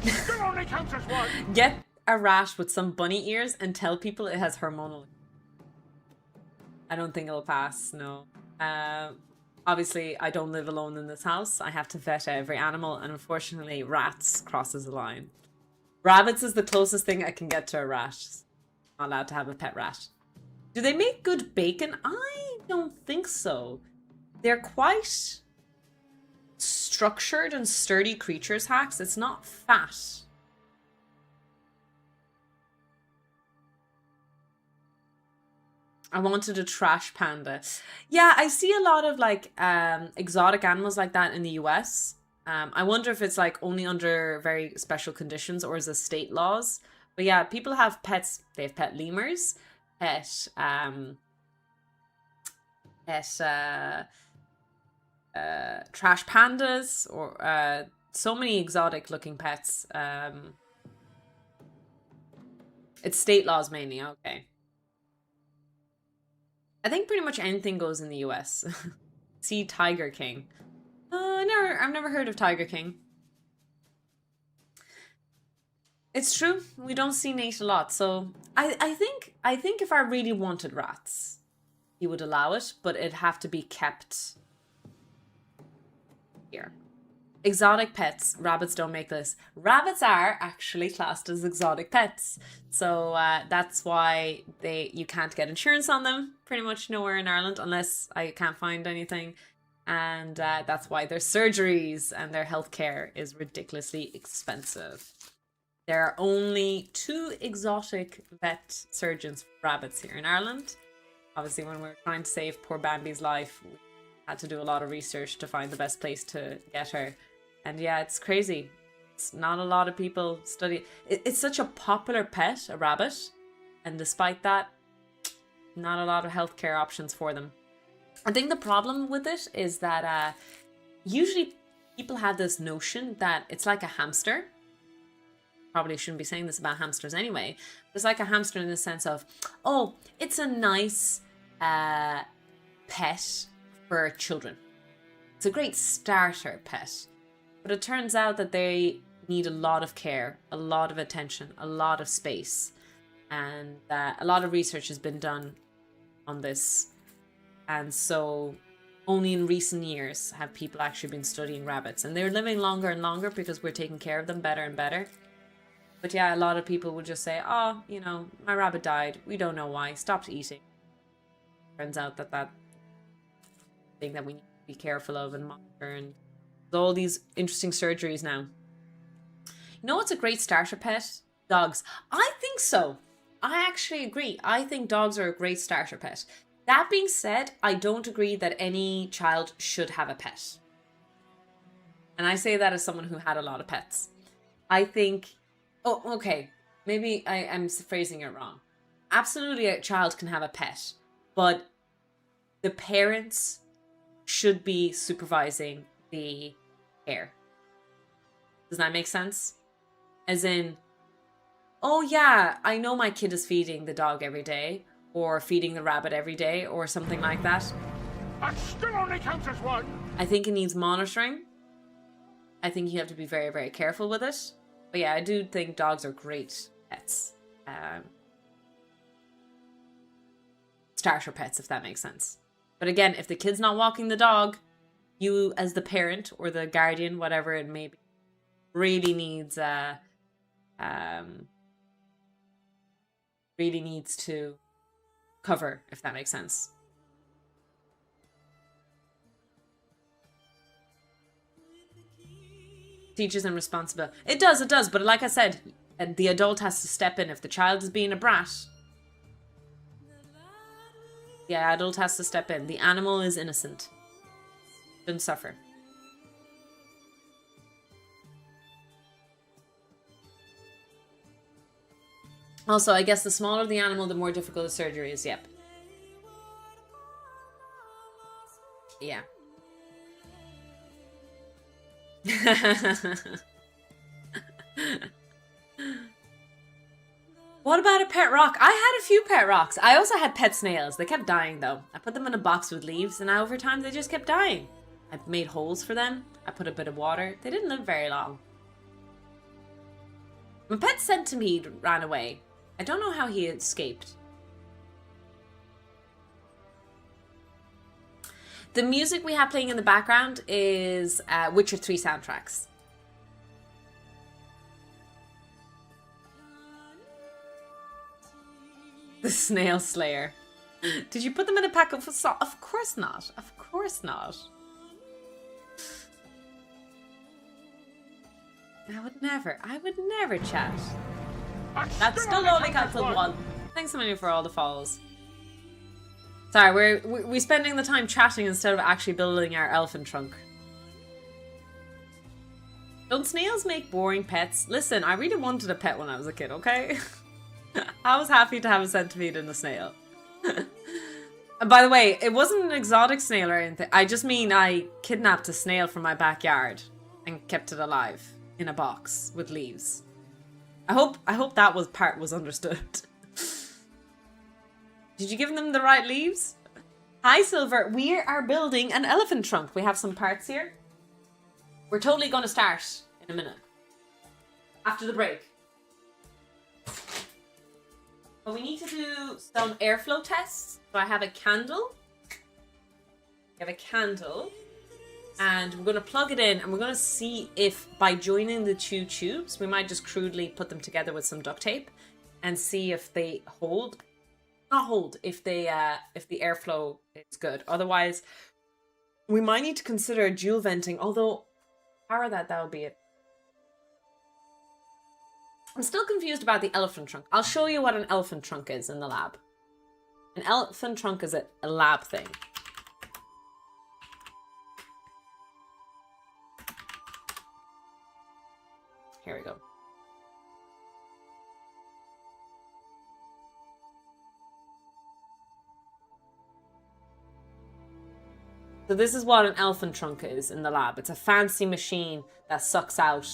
Still only counts as one. Get a rat with some bunny ears and tell people it has hormonal. I don't think it'll pass, no. Obviously, I don't live alone in this house. I have to vet every animal, and unfortunately, rats crosses the line. Rabbits is the closest thing I can get to a rat. I'm not allowed to have a pet rat. Do they make good bacon? I don't think so. They're quite structured and sturdy creatures, Hacks. It's not fat. I wanted a trash panda. Yeah, I see a lot of like exotic animals like that in the US. I wonder if it's like only under very special conditions or is it state laws. But yeah, people have pets. They have pet lemurs, pet trash pandas, or so many exotic looking pets. It's state laws mainly. Okay. I think pretty much anything goes in the US. See Tiger King. I've never heard of Tiger King. It's true, we don't see Nate a lot, so I think if I really wanted rats, he would allow it, but it'd have to be kept here. Exotic pets. Rabbits don't make this. Rabbits are actually classed as exotic pets. So that's why you can't get insurance on them pretty much nowhere in Ireland unless I can't find anything. And that's why their surgeries and their healthcare is ridiculously expensive. There are only 2 exotic vet surgeons for rabbits here in Ireland. Obviously, when we were trying to save poor Bambi's life, we had to do a lot of research to find the best place to get her. And yeah, it's crazy. It's not a lot of people study. It's such a popular pet, a rabbit. And despite that, not a lot of healthcare options for them. I think the problem with it is that usually people have this notion that it's like a hamster. Probably shouldn't be saying this about hamsters anyway. But it's like a hamster in the sense of, oh, it's a nice pet for children. It's a great starter pet. But it turns out that they need a lot of care, a lot of attention, a lot of space. And a lot of research has been done on this. And so only in recent years have people actually been studying rabbits. And they're living longer and longer because we're taking care of them better and better. But yeah, a lot of people would just say, oh, you know, my rabbit died. We don't know why. Stopped eating. Turns out that thing that we need to be careful of and monitor, and all these interesting surgeries now. You know what's a great starter pet? Dogs. I think so. I actually agree. I think dogs are a great starter pet. That being said, I don't agree that any child should have a pet. And I say that as someone who had a lot of pets. I think... Oh, okay. Maybe I'm phrasing it wrong. Absolutely, a child can have a pet. But the parents should be supervising the care. Does that make sense? As in, oh yeah, I know my kid is feeding the dog every day, or feeding the rabbit every day, or something like that. That still only counts as one. I think it needs monitoring. I think you have to be very, very careful with it. But yeah, I do think dogs are great pets. Starter pets, if that makes sense. But again, if the kid's not walking the dog, you as the parent or the guardian, whatever it may be, really needs to cover, if that makes sense. Teaches them responsibility. It does. But like I said, the adult has to step in. If the child is being a brat, the adult has to step in. The animal is innocent. Shouldn't suffer. Also, I guess the smaller the animal, the more difficult the surgery is. Yep. Yeah. What about a pet rock? I had a few pet rocks. I also had pet snails. They kept dying though. I put them in a box with leaves and over time they just kept dying. I made holes for them. I put a bit of water. They didn't live very long. My pet centipede ran away. I don't know how he escaped. The music we have playing in the background is Witcher 3 soundtracks. The Snail Slayer. Did you put them in a pack of salt? Of course not. Of course not. I would never chat. That's still only cancelled one. Thanks so many for all the follows. Sorry, we're spending the time chatting instead of actually building our elephant trunk. Don't snails make boring pets? Listen, I really wanted a pet when I was a kid, okay? I was happy to have a centipede and a snail. And by the way, it wasn't an exotic snail or anything. I just mean I kidnapped a snail from my backyard and kept it alive in a box with leaves. I hope that was understood. Did you give them the right leaves? Hi, Silver. We are building an elephant trunk. We have some parts here. We're totally going to start in a minute. After the break. But we need to do some airflow tests. So I have a candle. I have a candle. And we're going to plug it in and we're going to see if by joining the two tubes, we might just crudely put them together with some duct tape and see if they hold. Not hold, if the airflow is good. Otherwise, we might need to consider dual venting, although power that would be it. I'm still confused about the elephant trunk. I'll show you what an elephant trunk is in the lab. An elephant trunk is a lab thing. Here we go. So this is what an elephant trunk is in the lab. It's a fancy machine that sucks out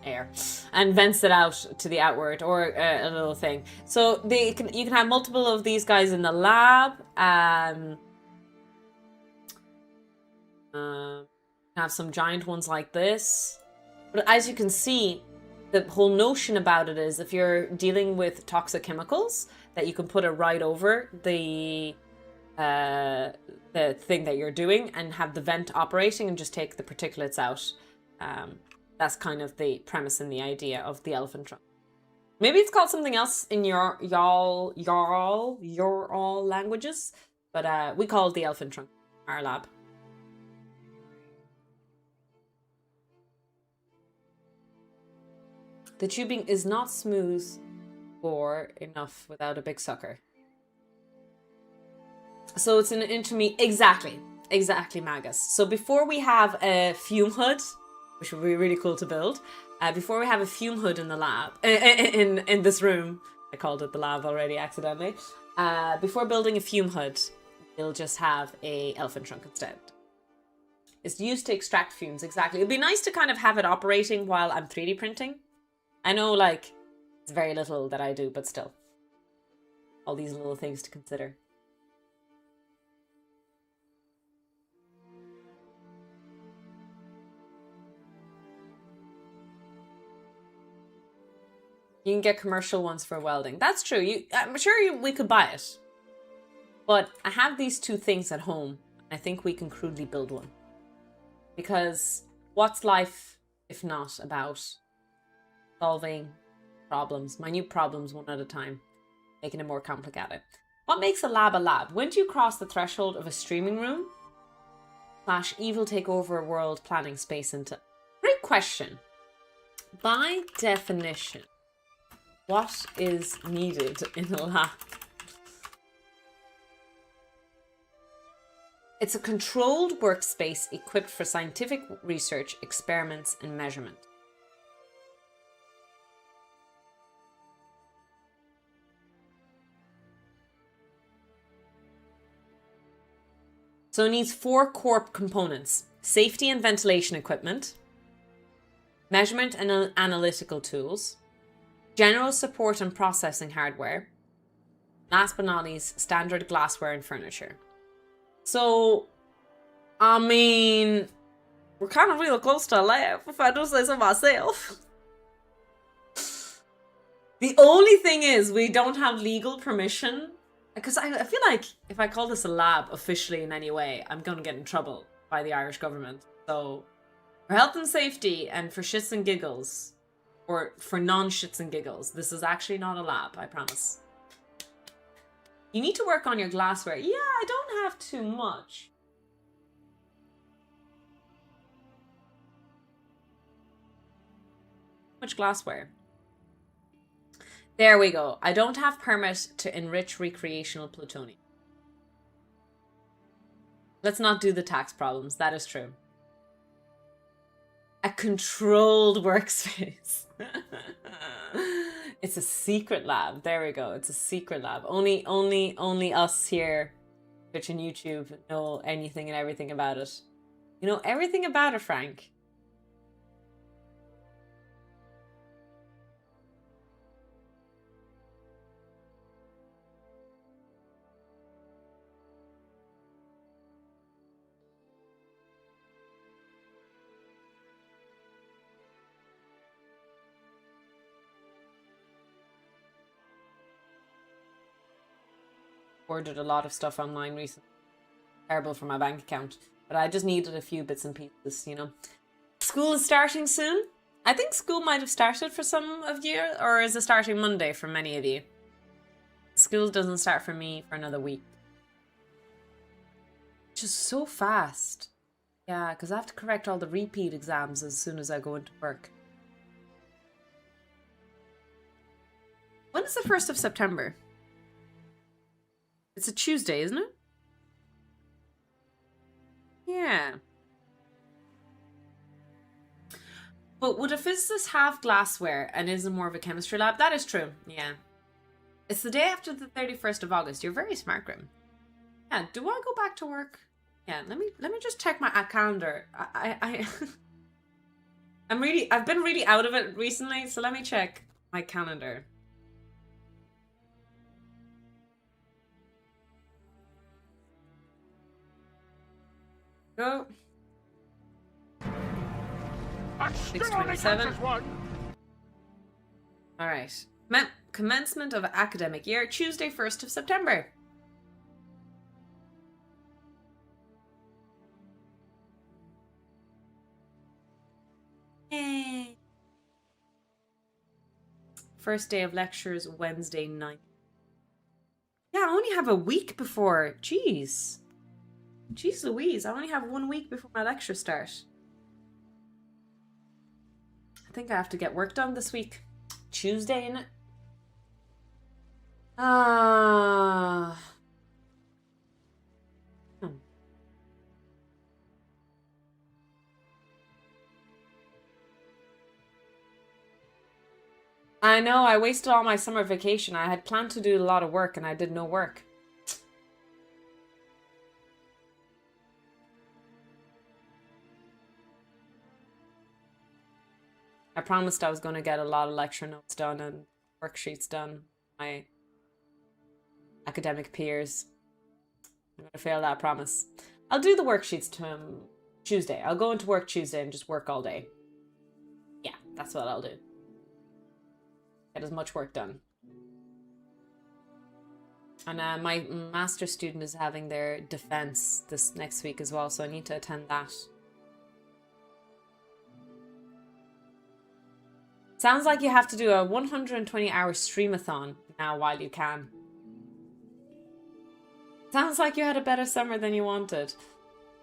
air and vents it out to the outward, or a little thing. So you can have multiple of these guys in the lab. Have some giant ones like this. But as you can see, the whole notion about it is if you're dealing with toxic chemicals, that you can put it right over the thing that you're doing and have the vent operating and just take the particulates out. That's kind of the premise and the idea of the elephant trunk. Maybe it's called something else in your all languages, but we call it the elephant trunk, our lab. The tubing is not smooth or enough without a big sucker. So it's an intermediate. Exactly, Magus. So before we have a fume hood, which would be really cool to build, before we have a fume hood in the lab, in this room, I called it the lab already accidentally. Before building a fume hood, we'll just have a elephant trunk instead. It's used to extract fumes, exactly. It'd be nice to kind of have it operating while I'm 3D printing. I know, like, it's very little that I do, but still. All these little things to consider. You can get commercial ones for welding. That's true. I'm sure we could buy it. But I have these two things at home. I think we can crudely build one. Because what's life if not about solving problems, minute problems one at a time, making it more complicated? What makes a lab a lab? When do you cross the threshold of a streaming room / evil take over a world planning space into? Great question. By definition, what is needed in a lab? It's a controlled workspace equipped for scientific research, experiments, and measurement. So it needs 4 core components: safety and ventilation equipment, measurement and analytical tools, general support and processing hardware, last but not least, standard glassware and furniture. So, I mean, we're kind of real close to a lab, if I do say so myself. The only thing is we don't have legal permission, because I feel like if I call this a lab officially in any way, I'm going to get in trouble by the Irish government. So, for health and safety and for shits and giggles, or for non-shits and giggles, this is actually not a lab, I promise. You need to work on your glassware. Yeah, I don't have too much. Much glassware. There we go. I don't have permit to enrich recreational plutonium. Let's not do the tax problems. That is true. A controlled workspace. It's a secret lab. There we go. It's a secret lab. Only us here, Twitch and YouTube, know anything and everything about it. You know everything about it, Frank. Ordered a lot of stuff online recently. Terrible for my bank account. But I just needed a few bits and pieces, you know. School is starting soon. I think school might have started for some of you, or is it starting Monday for many of you? School doesn't start for me for another week. Just so fast. Yeah, because I have to correct all the repeat exams as soon as I go into work. When is the 1st of September? It's a Tuesday, isn't it? Yeah. But would a physicist have glassware and isn't more of a chemistry lab? That is true, yeah. It's the day after the 31st of August. You're very smart, Grim. Yeah, do I go back to work? Yeah, let me just check my calendar. I've been really out of it recently, so let me check my calendar. Go. 6:27. All right. Commencement of academic year, Tuesday, 1st of September. Yay. First day of lectures, Wednesday night. Yeah, I only have a week before. Jeez. Jeez Louise, I only have 1 week before my lectures start. I think I have to get work done this week. Tuesday, innit? Ah. I know, I wasted all my summer vacation. I had planned to do a lot of work and I did no work. I promised I was going to get a lot of lecture notes done and worksheets done. My academic peers. I'm going to fail that promise. I'll do the worksheets Tuesday. I'll go into work Tuesday and just work all day. Yeah, that's what I'll do. Get as much work done. And my master's student is having their defense this next week as well, so I need to attend that. Sounds like you have to do a 120-hour streamathon now while you can. Sounds like you had a better summer than you wanted.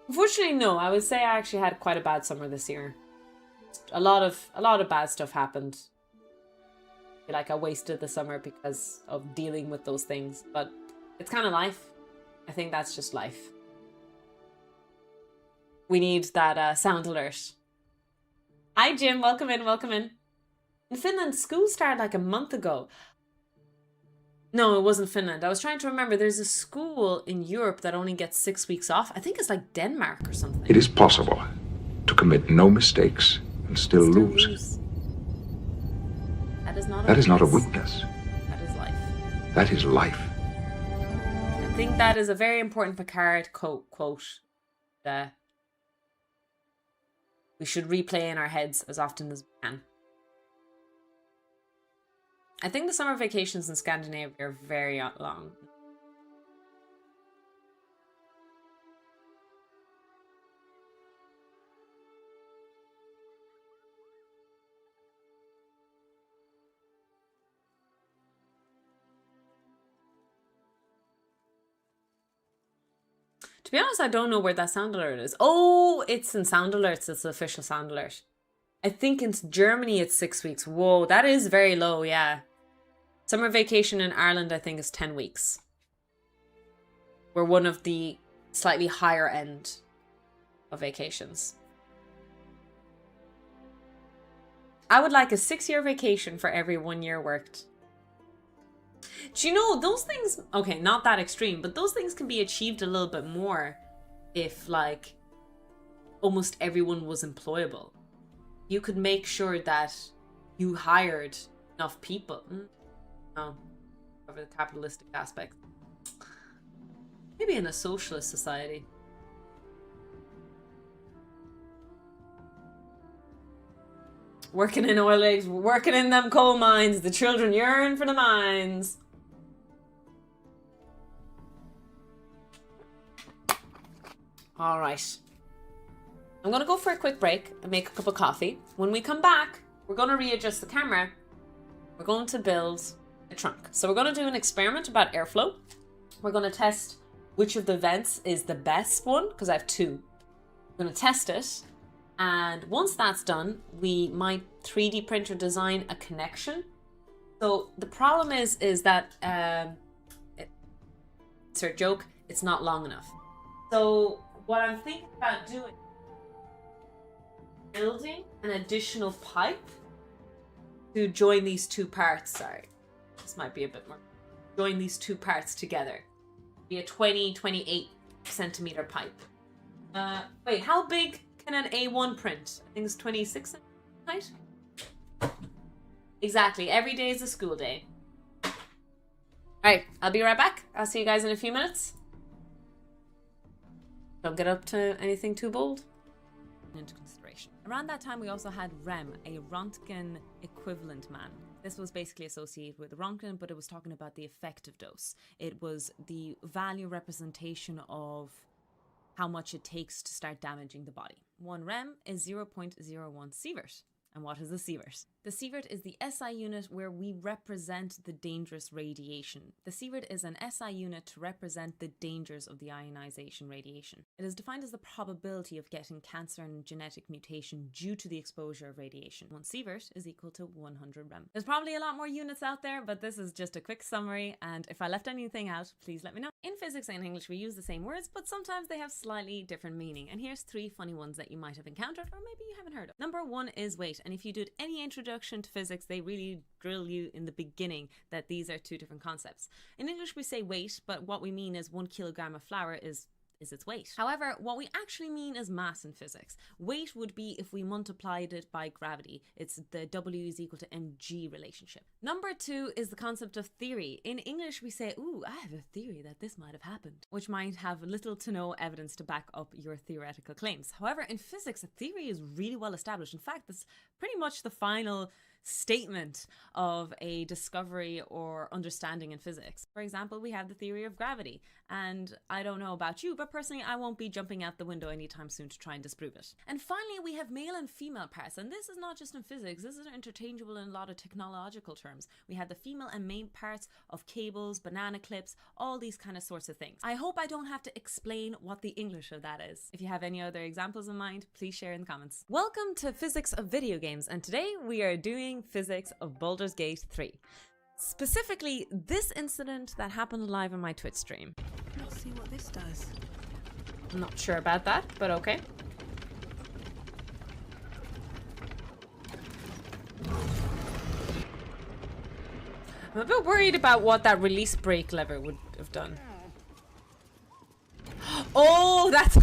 Unfortunately, no. I would say I actually had quite a bad summer this year. A lot of bad stuff happened. I feel like I wasted the summer because of dealing with those things, but it's kind of life. I think that's just life. We need that sound alert. Hi, Jim. Welcome in. Welcome in. In Finland, school started like a month ago. No, it wasn't Finland. I was trying to remember. There's a school in Europe that only gets 6 weeks off. I think it's like Denmark or something. It is possible to commit no mistakes and still lose. That is not a weakness. That is life. That is life. I think that is a very important Picard quote that we should replay in our heads as often as we can. I think the summer vacations in Scandinavia are very long. To be honest, I don't know where that sound alert is. Oh, it's in sound alerts. It's the official sound alert. I think in Germany it's 6 weeks. Whoa, that is very low, yeah. Summer vacation in Ireland, I think, is 10 weeks. We're one of the slightly higher end of vacations. I would like a 6-year vacation for every 1 year worked. Do you know, those things, okay, not that extreme, but those things can be achieved a little bit more if, like, almost everyone was employable. You could make sure that you hired enough people. Oh, over the capitalistic aspect. Maybe in a socialist society. Working in oil rigs, working in them coal mines. The children yearn for the mines. All right. I'm going to go for a quick break and make a cup of coffee. When we come back, we're going to readjust the camera. We're going to build a trunk. So we're going to do an experiment about airflow. We're going to test which of the vents is the best one, because I have 2. I'm going to test it. And once that's done, we might 3D print or design a connection. So the problem is that, insert joke, it's not long enough. So what I'm thinking about doing, building an additional pipe to join these 2 parts. Sorry, this might be a bit more. Join these 2 parts together. Be a 28 centimeter pipe. Wait, how big can an A1 print? I think it's 26 centimeters height. Exactly. Every day is a school day. All right, I'll be right back. I'll see you guys in a few minutes. Don't get up to anything too bold. Into consideration. Around that time, we also had REM, a Röntgen equivalent man. This was basically associated with Röntgen, but it was talking about the effective dose. It was the value representation of how much it takes to start damaging the body. 1 rem is 0.01 sievert. And what is a sievert? The sievert is the SI unit where we represent the dangerous radiation. The sievert is an SI unit to represent the dangers of the ionization radiation. It is defined as the probability of getting cancer and genetic mutation due to the exposure of radiation. 1 sievert is equal to 100 rem. There's probably a lot more units out there, but this is just a quick summary, and if I left anything out, please let me know. In physics and English, we use the same words, but sometimes they have slightly different meaning, and here's 3 funny ones that you might have encountered, or maybe you haven't heard of. Number 1 is weight, and if you did any introduction to physics, they really drill you in the beginning that these are 2 different concepts. In English, we say weight, but what we mean is 1 kilogram of flour is its weight. However, what we actually mean is mass in physics. Weight would be if we multiplied it by gravity. It's the W is equal to mg relationship. Number 2 is the concept of theory. In English, we say, ooh, I have a theory that this might have happened, which might have little to no evidence to back up your theoretical claims. However, in physics, a theory is really well established. In fact, it's pretty much the final statement of a discovery or understanding in physics. For example, we have the theory of gravity, and I don't know about you, but personally I won't be jumping out the window anytime soon to try and disprove it. And finally, we have male and female parts, and this is not just in physics, this is interchangeable in a lot of technological terms. We have the female and male parts of cables, banana clips, all these kind of sorts of things. I hope I don't have to explain what the English of that is. If you have any other examples in mind, please share in the comments. Welcome to Physics of Video Games, and today we are doing physics of Baldur's Gate 3. Specifically, this incident that happened live on my Twitch stream. Let's see what this does. I'm not sure about that, but okay. I'm a bit worried about what that release brake lever would have done. Oh, that's...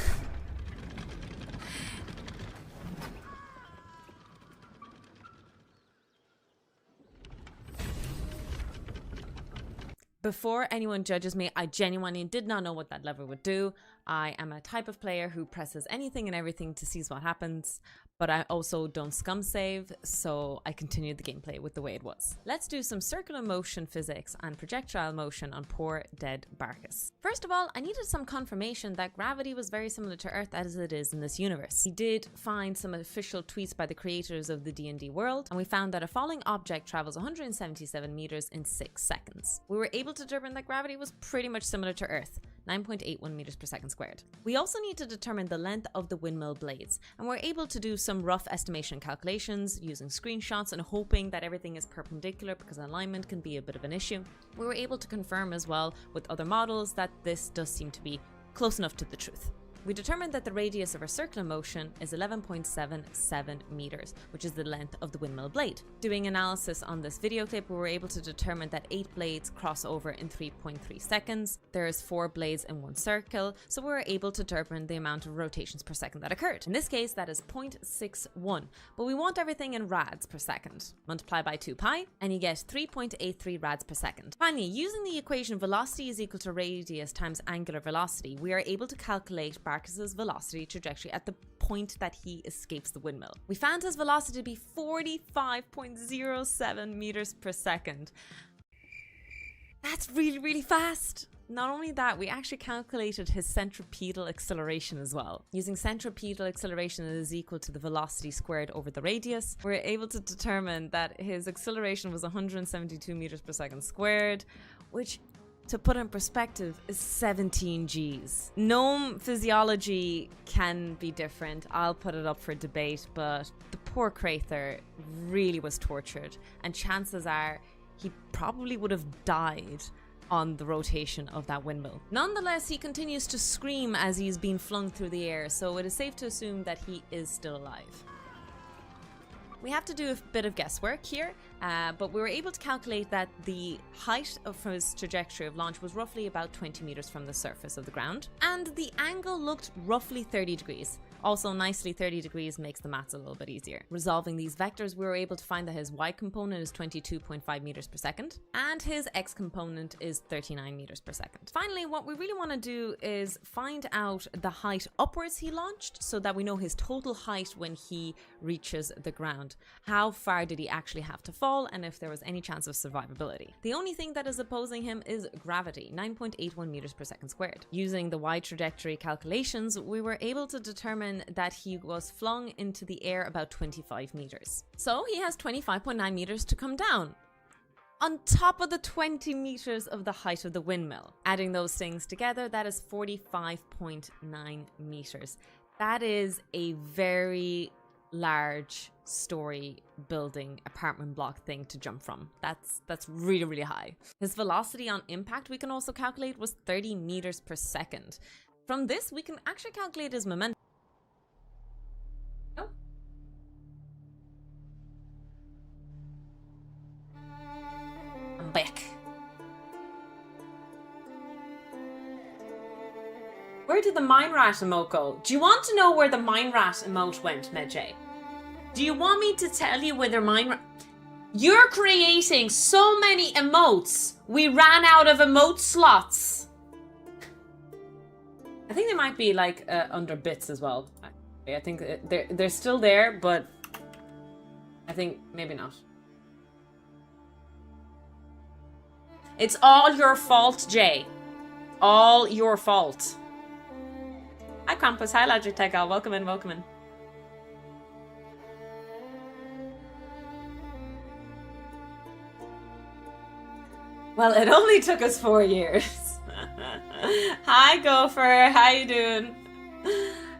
Before anyone judges me, I genuinely did not know what that lever would do. I am a type of player who presses anything and everything to see what happens, but I also don't scum save, so I continued the gameplay with the way it was. Let's do some circular motion physics and projectile motion on poor dead Barcus. First of all, I needed some confirmation that gravity was very similar to Earth as it is in this universe. We did find some official tweets by the creators of the D&D world, and we found that a falling object travels 177 meters in 6 seconds. We were able to determine that gravity was pretty much similar to Earth, 9.81 meters per second squared. We also need to determine the length of the windmill blades, and we're able to do some rough estimation calculations using screenshots and hoping that everything is perpendicular because alignment can be a bit of an issue. We were able to confirm as well with other models that this does seem to be close enough to the truth. We determined that the radius of our circular motion is 11.77 meters, which is the length of the windmill blade. Doing analysis on this video clip, we were able to determine that 8 blades cross over in 3.3 seconds. There's 4 blades in one circle, so we were able to determine the amount of rotations per second that occurred. In this case, that is 0.61, but we want everything in rads per second. Multiply by 2 pi, and you get 3.83 rads per second. Finally, using the equation velocity is equal to radius times angular velocity, we are able to calculate Barkus's velocity trajectory at the point that he escapes the windmill. We found his velocity to be 45.07 meters per second. That's really, really fast. Not only that, we actually calculated his centripetal acceleration as well. Using centripetal acceleration is equal to the velocity squared over the radius, we're able to determine that his acceleration was 172 meters per second squared, which, to put in perspective, is 17 Gs. Gnome physiology can be different. I'll put it up for debate, but the poor Crather really was tortured, and chances are he probably would have died on the rotation of that windmill. Nonetheless, he continues to scream as he's being flung through the air, so it is safe to assume that he is still alive. We have to do a bit of guesswork here, but we were able to calculate that the height of his trajectory of launch was roughly about 20 meters from the surface of the ground, and the angle looked roughly 30 degrees. Also, nicely, 30 degrees makes the maths a little bit easier. Resolving these vectors, we were able to find that his y component is 22.5 meters per second, and his x component is 39 meters per second. Finally, what we really want to do is find out the height upwards he launched, so that we know his total height when he reaches the ground. How far did he actually have to fall, and if there was any chance of survivability. The only thing that is opposing him is gravity, 9.81 meters per second squared. Using the y trajectory calculations, we were able to determine that he was flung into the air about 25 meters. So he has 25.9 meters to come down, on top of the 20 meters of the height of the windmill. Adding those things together, that is 45.9 meters. That is a very large story building apartment block thing to jump from. That's really, really high. His velocity on impact, we can also calculate, was 30 meters per second. From this, we can actually calculate his momentum. I'm back. Where did the mine rat emote go? Do you want to know where the mine rat emote went, Medjay? Do you want me to tell you where the mine rat... You're creating so many emotes. We ran out of emote slots. I think they might be like under bits as well. I think they're still there, but I think maybe not. It's all your fault, Jay. All your fault. Hi, Krampus. Hi, Logitech. Welcome in, welcome in. Well, it only took us 4 years. Hi, Gopher. How you doing?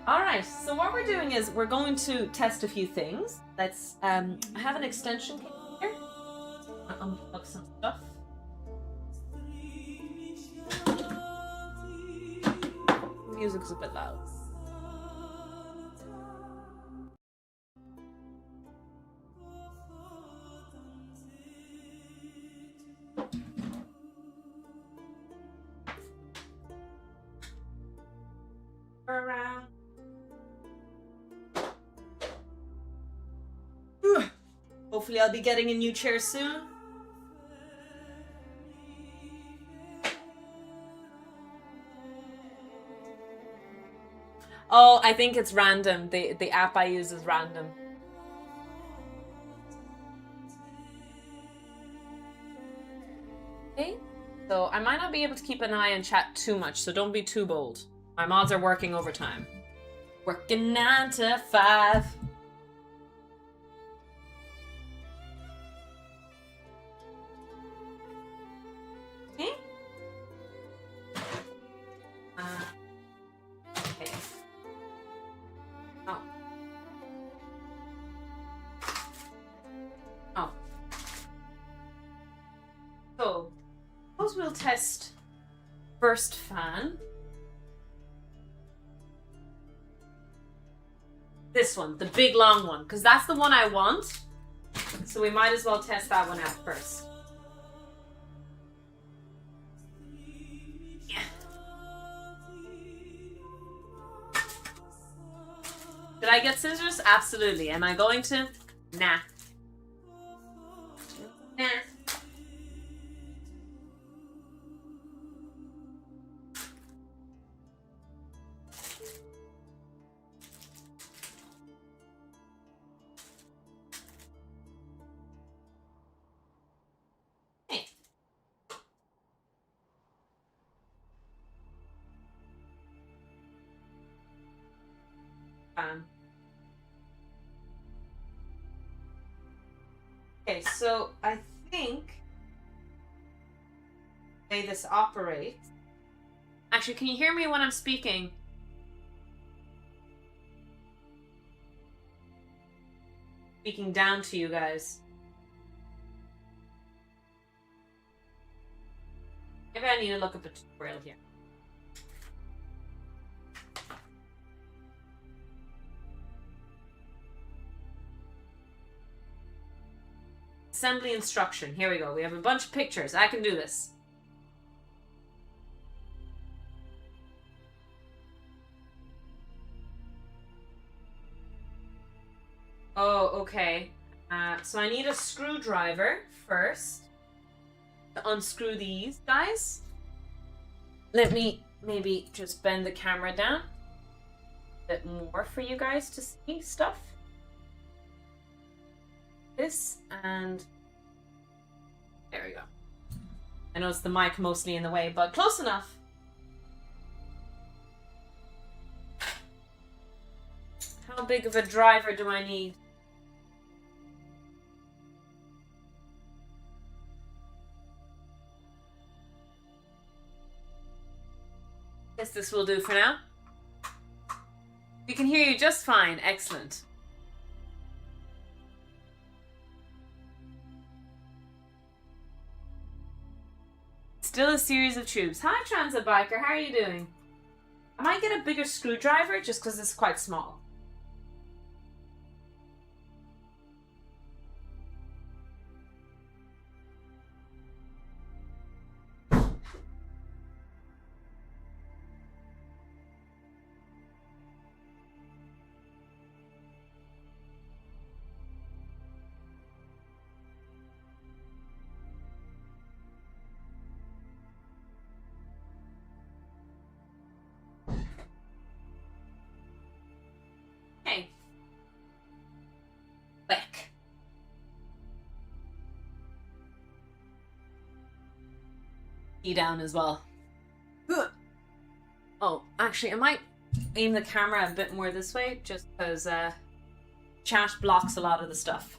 All right. So what we're doing is we're going to test a few things. Let's I have an extension cable here. I'll unplug some stuff. Music's a bit loud. Around. Hopefully I'll be getting a new chair soon. Oh, I think it's random. The app I use is random. Okay. So I might not be able to keep an eye on chat too much, so don't be too bold. My mods are working overtime. Working 9 to 5. Okay. Okay. Oh. Oh. So, suppose we'll test burst fan. this one, the big long one, because that's the one I want. So we might as well test that one out first. Yeah. Did I get scissors? Absolutely. Am I going to? Nah. Nah. Okay, so I think the way this operates. Actually, can you hear me when I'm speaking? Speaking down to you guys. Maybe I need to look up a tutorial here. Assembly instruction. Here we go. We have a bunch of pictures. I can do this. Oh, okay. So I need a screwdriver first to unscrew these guys. Let me maybe just bend the camera down a bit more for you guys to see stuff. This and there we go. I know it's the mic mostly in the way, but close enough. How big of a driver do I need? Guess this will do for now. We can hear you just fine. Excellent. Still a series of tubes. Hi, Transit Biker. How are you doing? I might get a bigger screwdriver just because it's quite small. Back. Key down as well. Oh, actually, I might aim the camera a bit more this way, just because chat blocks a lot of the stuff.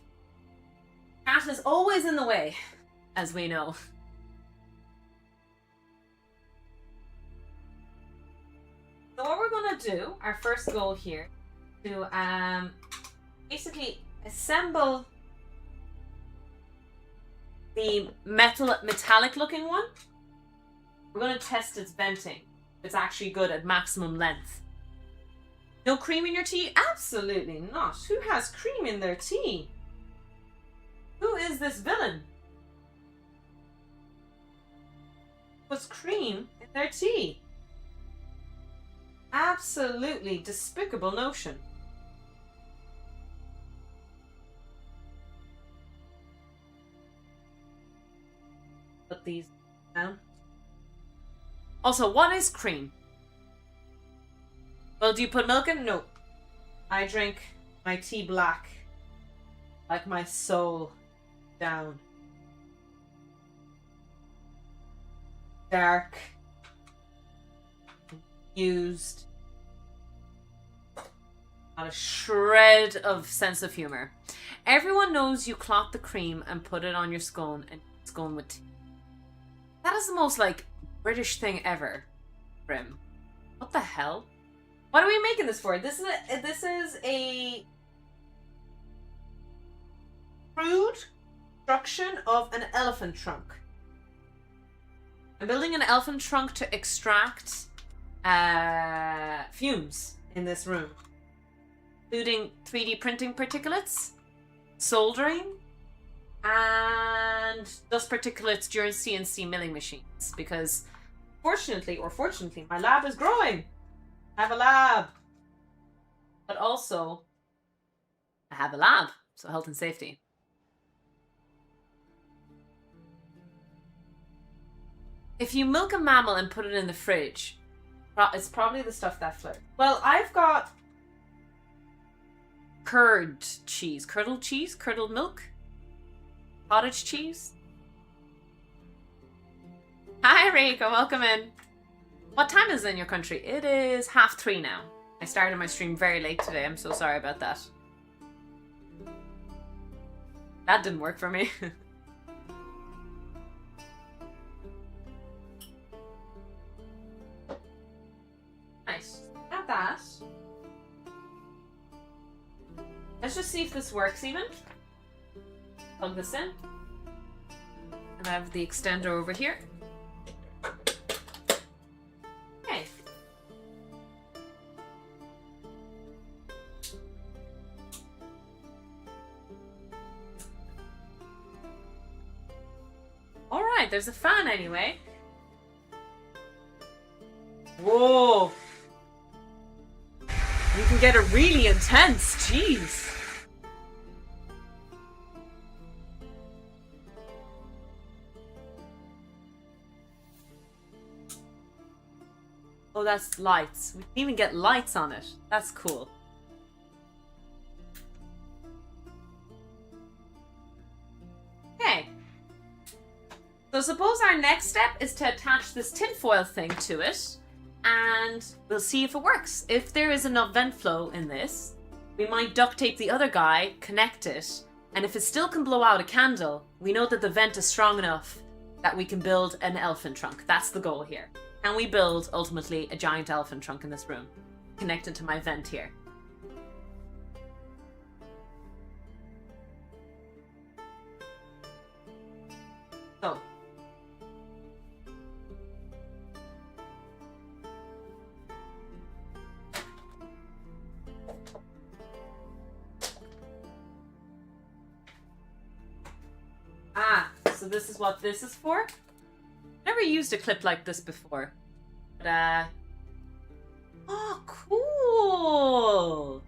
Chat is always in the way, as we know. So what we're gonna do, our first goal here, to basically assemble the metallic looking one. We're going to test its venting. It's actually good at maximum length. No cream in your tea? Absolutely not. Who has cream in their tea? Who is this villain? Puts cream in their tea? Absolutely despicable notion. Put these down. Also, what is cream? Well, do you put milk in? No. I drink my tea black, like my soul down. Dark. Used. Not a shred of sense of humor. Everyone knows you clot the cream and put it on your scone and scone with tea. That is the most, like, British thing ever, Grim. What the hell? What are we making this for? This is a crude construction of an elephant trunk. I'm building an elephant trunk to extract fumes in this room. including 3D printing particulates, soldering, and dust particulates during CNC milling machines. Because fortunately, my lab is growing. I have a lab. But also, I have a lab, so health and safety. If you milk a mammal and put it in the fridge, it's probably the stuff that floats. Well, I've got curdled cheese, curdled milk, cottage cheese. Hi, Rico, welcome in. What time is it in your country? It is 3:30 now. I started my stream very late today. I'm so sorry about that. That didn't work for me. Nice. Got that. Let's just see if this works even. Plug this in. And I have the extender over here. Okay. Alright, there's a fan anyway. Whoa! You can get it really intense, jeez. Oh, that's lights. We can even get lights on it. That's cool. Okay. So suppose our next step is to attach this tinfoil thing to it, and we'll see if it works. If there is enough vent flow in this, we might duct tape the other guy, connect it, and if it still can blow out a candle, we know that the vent is strong enough that we can build an elephant trunk. That's the goal here. Can we build, ultimately, a giant elephant trunk in this room, connected to my vent here? So. So this is what this is for? Never used a clip like this before. But, oh, cool!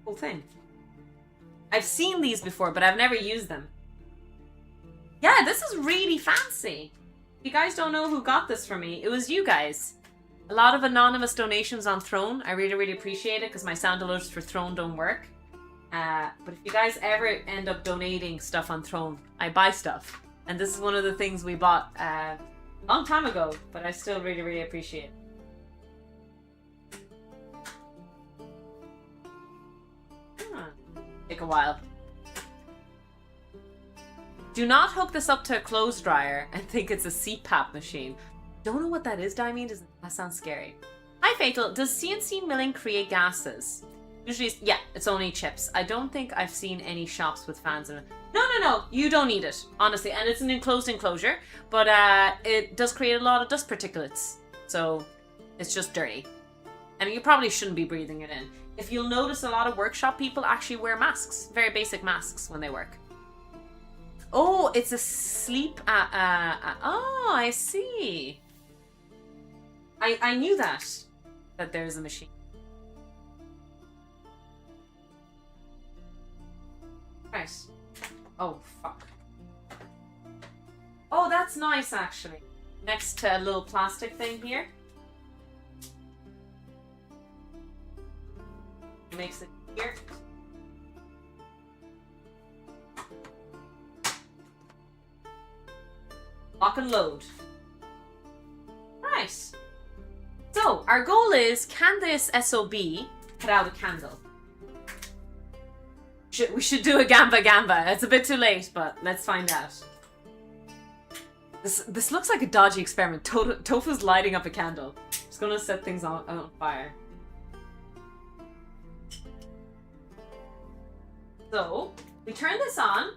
Cool thing. I've seen these before, but I've never used them. Yeah, this is really fancy. If you guys don't know who got this for me, it was you guys. A lot of anonymous donations on Throne. I really, really appreciate it because my sound alerts for Throne don't work. But if you guys ever end up donating stuff on Throne, I buy stuff. And this is one of the things we bought a long time ago, but I still really, really appreciate it. Take a while. Do not hook this up to a clothes dryer and think it's a CPAP machine. Don't know what that is, Diamond. That sounds scary. Hi, Fatal. Does CNC milling create gases? Usually, yeah, it's only chips. I don't think I've seen any shops with fans in it. No, you don't need it, honestly. And it's an enclosed enclosure, but it does create a lot of dust particulates. So it's just dirty. I mean, you probably shouldn't be breathing it in. If you'll notice, a lot of workshop people actually wear masks, very basic masks when they work. Oh, it's a sleep. Oh, I see. I knew that there's a machine. Right. Oh, fuck. Oh, that's nice, actually. Next to a little plastic thing here. Makes it here. Lock and load. Right. So, our goal is, can this SOB put out a candle? We should do a Gamba Gamba. It's a bit too late, but let's find out. This looks like a dodgy experiment. Tofu's lighting up a candle. Just gonna set things on fire. So, we turn this on.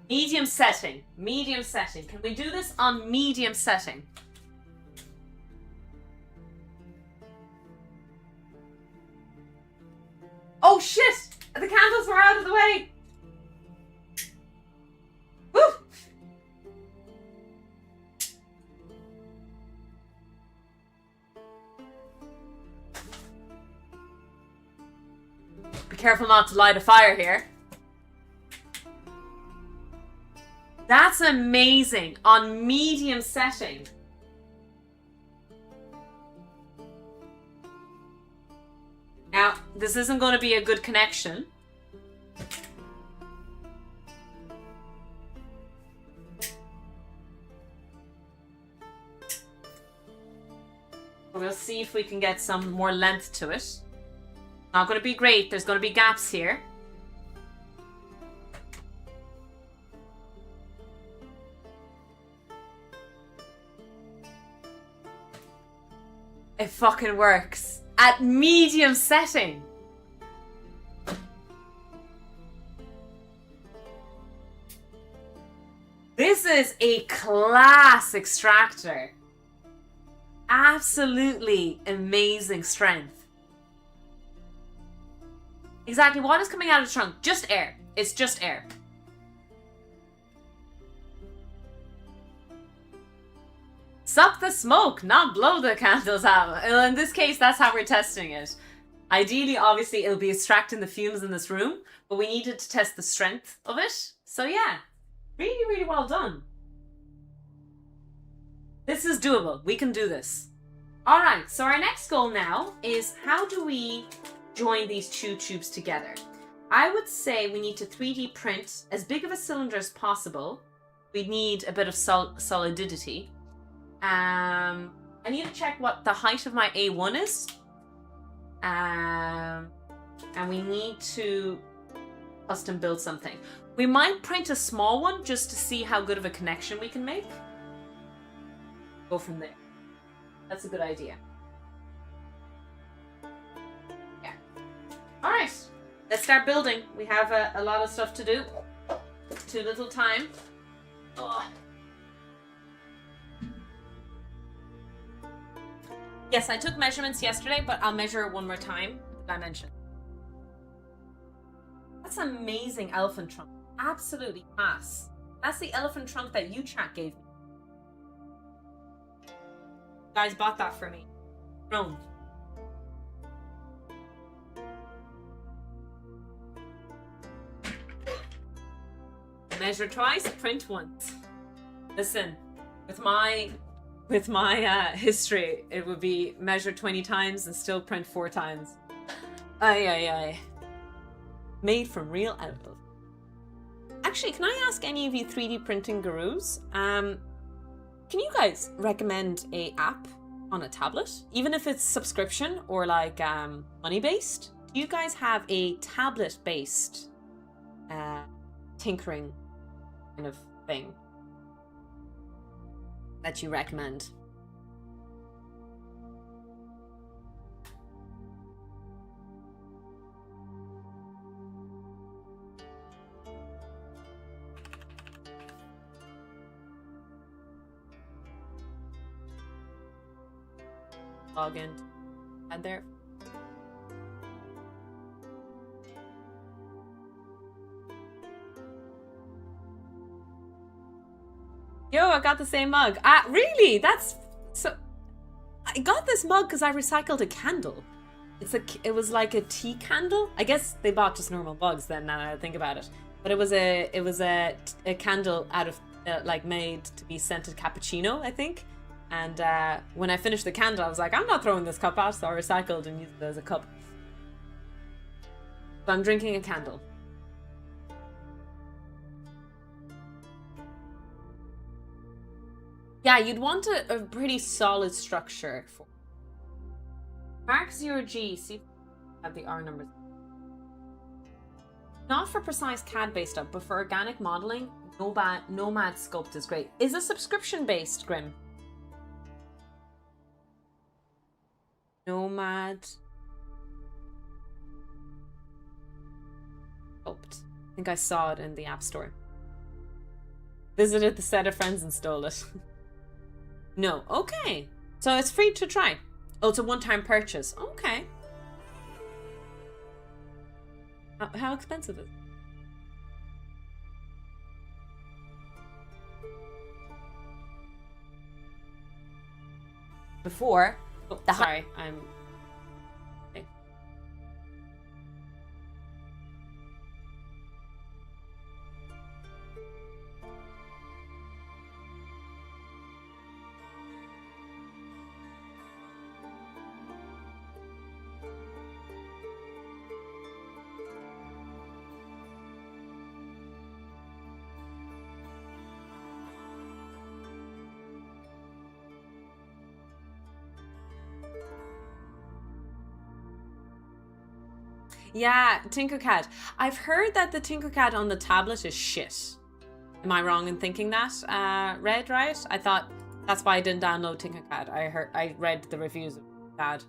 Medium setting. Medium setting. Can we do this on medium setting? careful not to light a fire here. That's amazing. On medium setting. Now, this isn't going to be a good connection. We'll see if we can get some more length to it. Not going to be great. There's going to be gaps here. It fucking works. At medium setting. This is a class extractor. Absolutely amazing strength. Exactly. What is coming out of the trunk? Just air. It's just air. Suck the smoke, not blow the candles out. In this case, that's how we're testing it. Ideally, obviously, it'll be extracting the fumes in this room, but we needed to test the strength of it. So yeah, really, really well done. This is doable. We can do this. All right, so our next goal now is how do we join these two tubes together? I would say we need to 3D print as big of a cylinder as possible. We need a bit of solidity. I need to check what the height of my A1 is. And we need to custom build something. We might print a small one just to see how good of a connection we can make. Go from there. That's a good idea. Yeah. All right. Let's start building. We have a lot of stuff to do. Too little time. Oh. Yes, I took measurements yesterday, but I'll measure one more time the dimension. That's an amazing elephant trunk. Absolutely class. That's the elephant trunk that UChat gave me. You guys bought that for me. Drone. Measure twice, print once. Listen, with my history, it would be measure 20 times and still print 4 times. Ay, ay, ay. Made from real output. Actually, can I ask any of you 3D printing gurus? Can you guys recommend a app on a tablet? Even if it's subscription or like money-based? Do you guys have a tablet-based tinkering kind of thing that you recommend? Log in. Add there. Yo, I got the same mug. Really? That's so. I got this mug because I recycled a candle. It was like a tea candle. I guess they bought just normal mugs then. Now that I think about it, but it was a candle out of like made to be scented cappuccino, I think. And when I finished the candle, I was like, I'm not throwing this cup out, so I recycled and used it as a cup. So I'm drinking a candle. Yeah, you'd want a pretty solid structure for Mark 0G, see if I have the R numbers. Not for precise CAD-based stuff, but for organic modeling, Nomad Sculpt is great. Is a subscription-based, Grim? Nomad Sculpt. I think I saw it in the App Store. Visited the set of friends and stole it. No, okay. So it's free to try. Oh, it's a one-time purchase. Okay. How expensive is it? Before. Oh, sorry, I'm. Okay. Yeah, Tinkercad. I've heard that the Tinkercad on the tablet is shit. Am I wrong in thinking that? Red, right? I thought that's why I didn't download Tinkercad. I read the reviews of bad.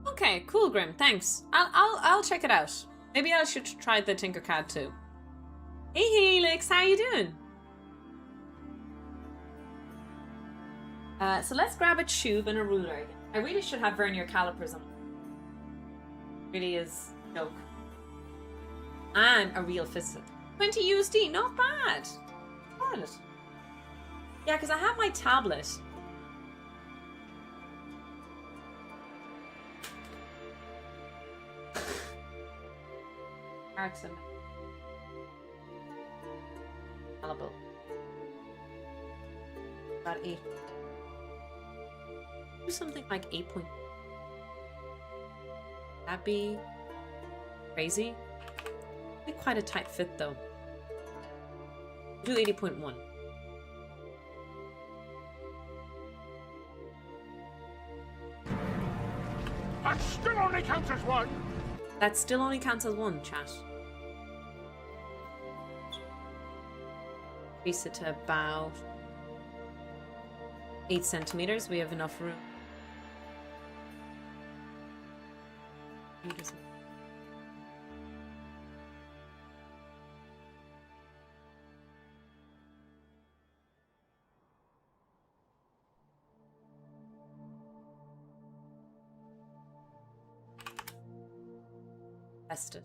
Okay, cool, Grim. Thanks. I'll check it out. Maybe I should try the Tinkercad too. Hey, Helix, how you doing? So let's grab a tube and a ruler again. I really should have vernier calipers on. Really is a joke. And a real physicist. 20 USD, not bad. Bad. Yeah, because I have my tablet. Arts and Malibu. About 8. Do something like 8 point. That'd be crazy. Be quite a tight fit though. Do 80.1. That still only counts as one. That still only counts as 1, chat. Increase it to about 8 centimeters. We have enough room. Test it.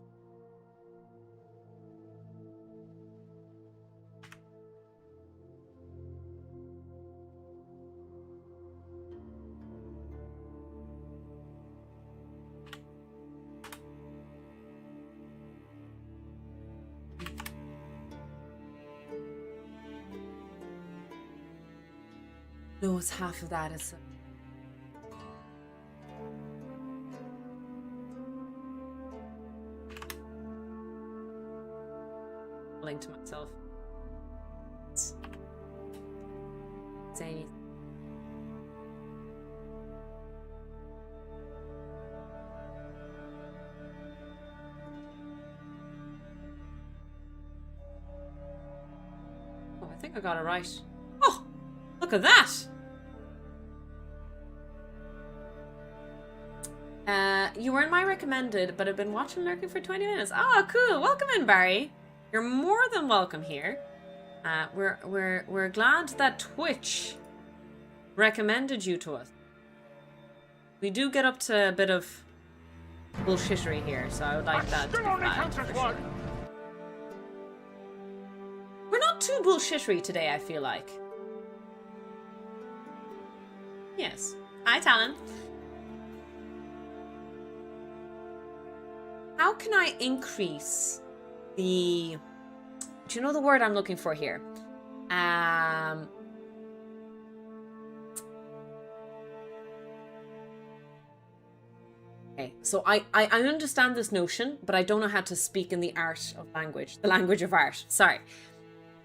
No, it's half of that. It's link to myself. Say oh, I think I got it right. Oh, look at that. You weren't my recommended, but I've been watching Lurking for 20 minutes. Oh, cool. Welcome in, Barry. You're more than welcome here. We're glad that Twitch recommended you to us. We do get up to a bit of bullshittery here, so I would like that to be flagged for sure. We're not too bullshittery today, I feel like. Yes. Hi, Talon. How can I increase the... Do you know the word I'm looking for here? Okay, so I understand this notion, but I don't know how to speak in the art of language, the language of art. Sorry.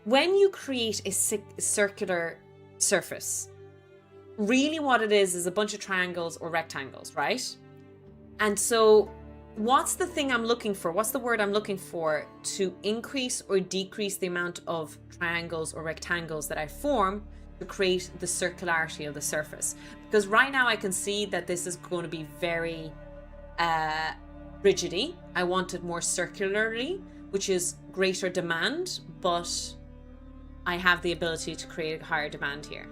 When you create a circular surface, really what it is a bunch of triangles or rectangles, right? And so what's the thing I'm looking for? What's the word I'm looking for to increase or decrease the amount of triangles or rectangles that I form to create the circularity of the surface? Because right now I can see that this is going to be very rigidy. I want it more circularly, which is greater demand, but I have the ability to create a higher demand here.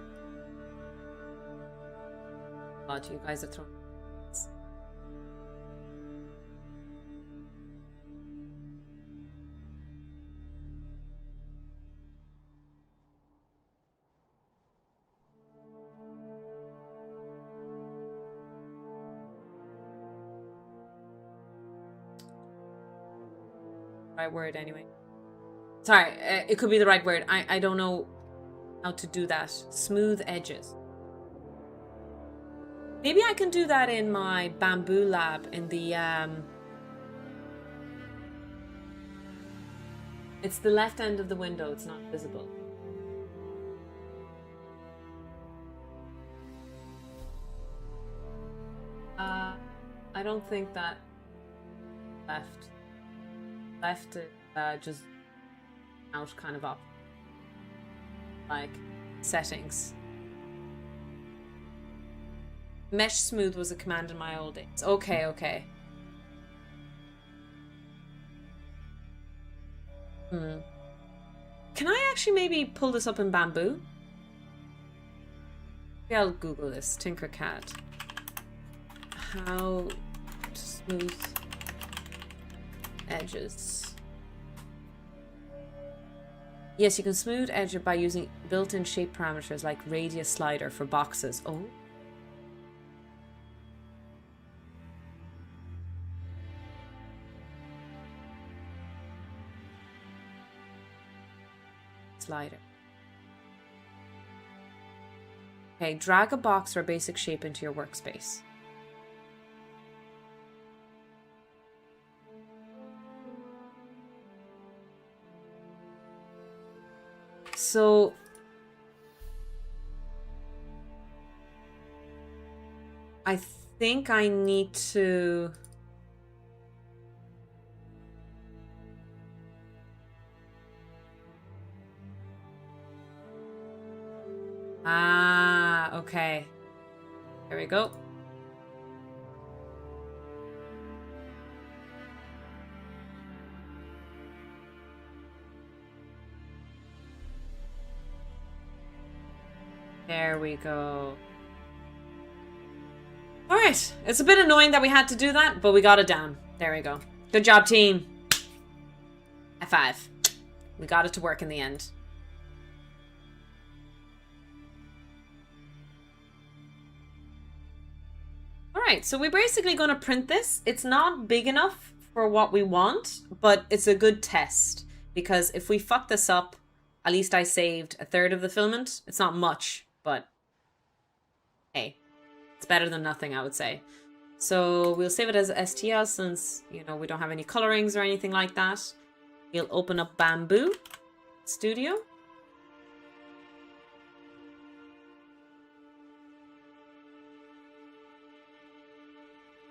God, you guys are throwing... right word anyway. Sorry, it could be the right word. I don't know how to do that. Smooth edges. Maybe I can do that in my bamboo lab in the it's the left end of the window, it's not visible. I don't think that left just out kind of up. Like settings. Mesh smooth was a command in my old days. Okay, okay. Can I actually maybe pull this up in Bamboo? Maybe I'll Google this. Tinkercad. How to smooth edges. Yes, you can smooth edge by using built-in shape parameters like radius slider for boxes. Oh. Slider. Okay, drag a box or a basic shape into your workspace. So I think I need to okay. There we go. There we go. Alright, it's a bit annoying that we had to do that, but we got it down. There we go. Good job, team. High five. We got it to work in the end. Alright, so we're basically going to print this. It's not big enough for what we want, but it's a good test. Because if we fuck this up, at least I saved a third of the filament. It's not much, but hey, it's better than nothing, I would say. So we'll save it as STL since, you know, we don't have any colorings or anything like that. We'll open up Bamboo Studio.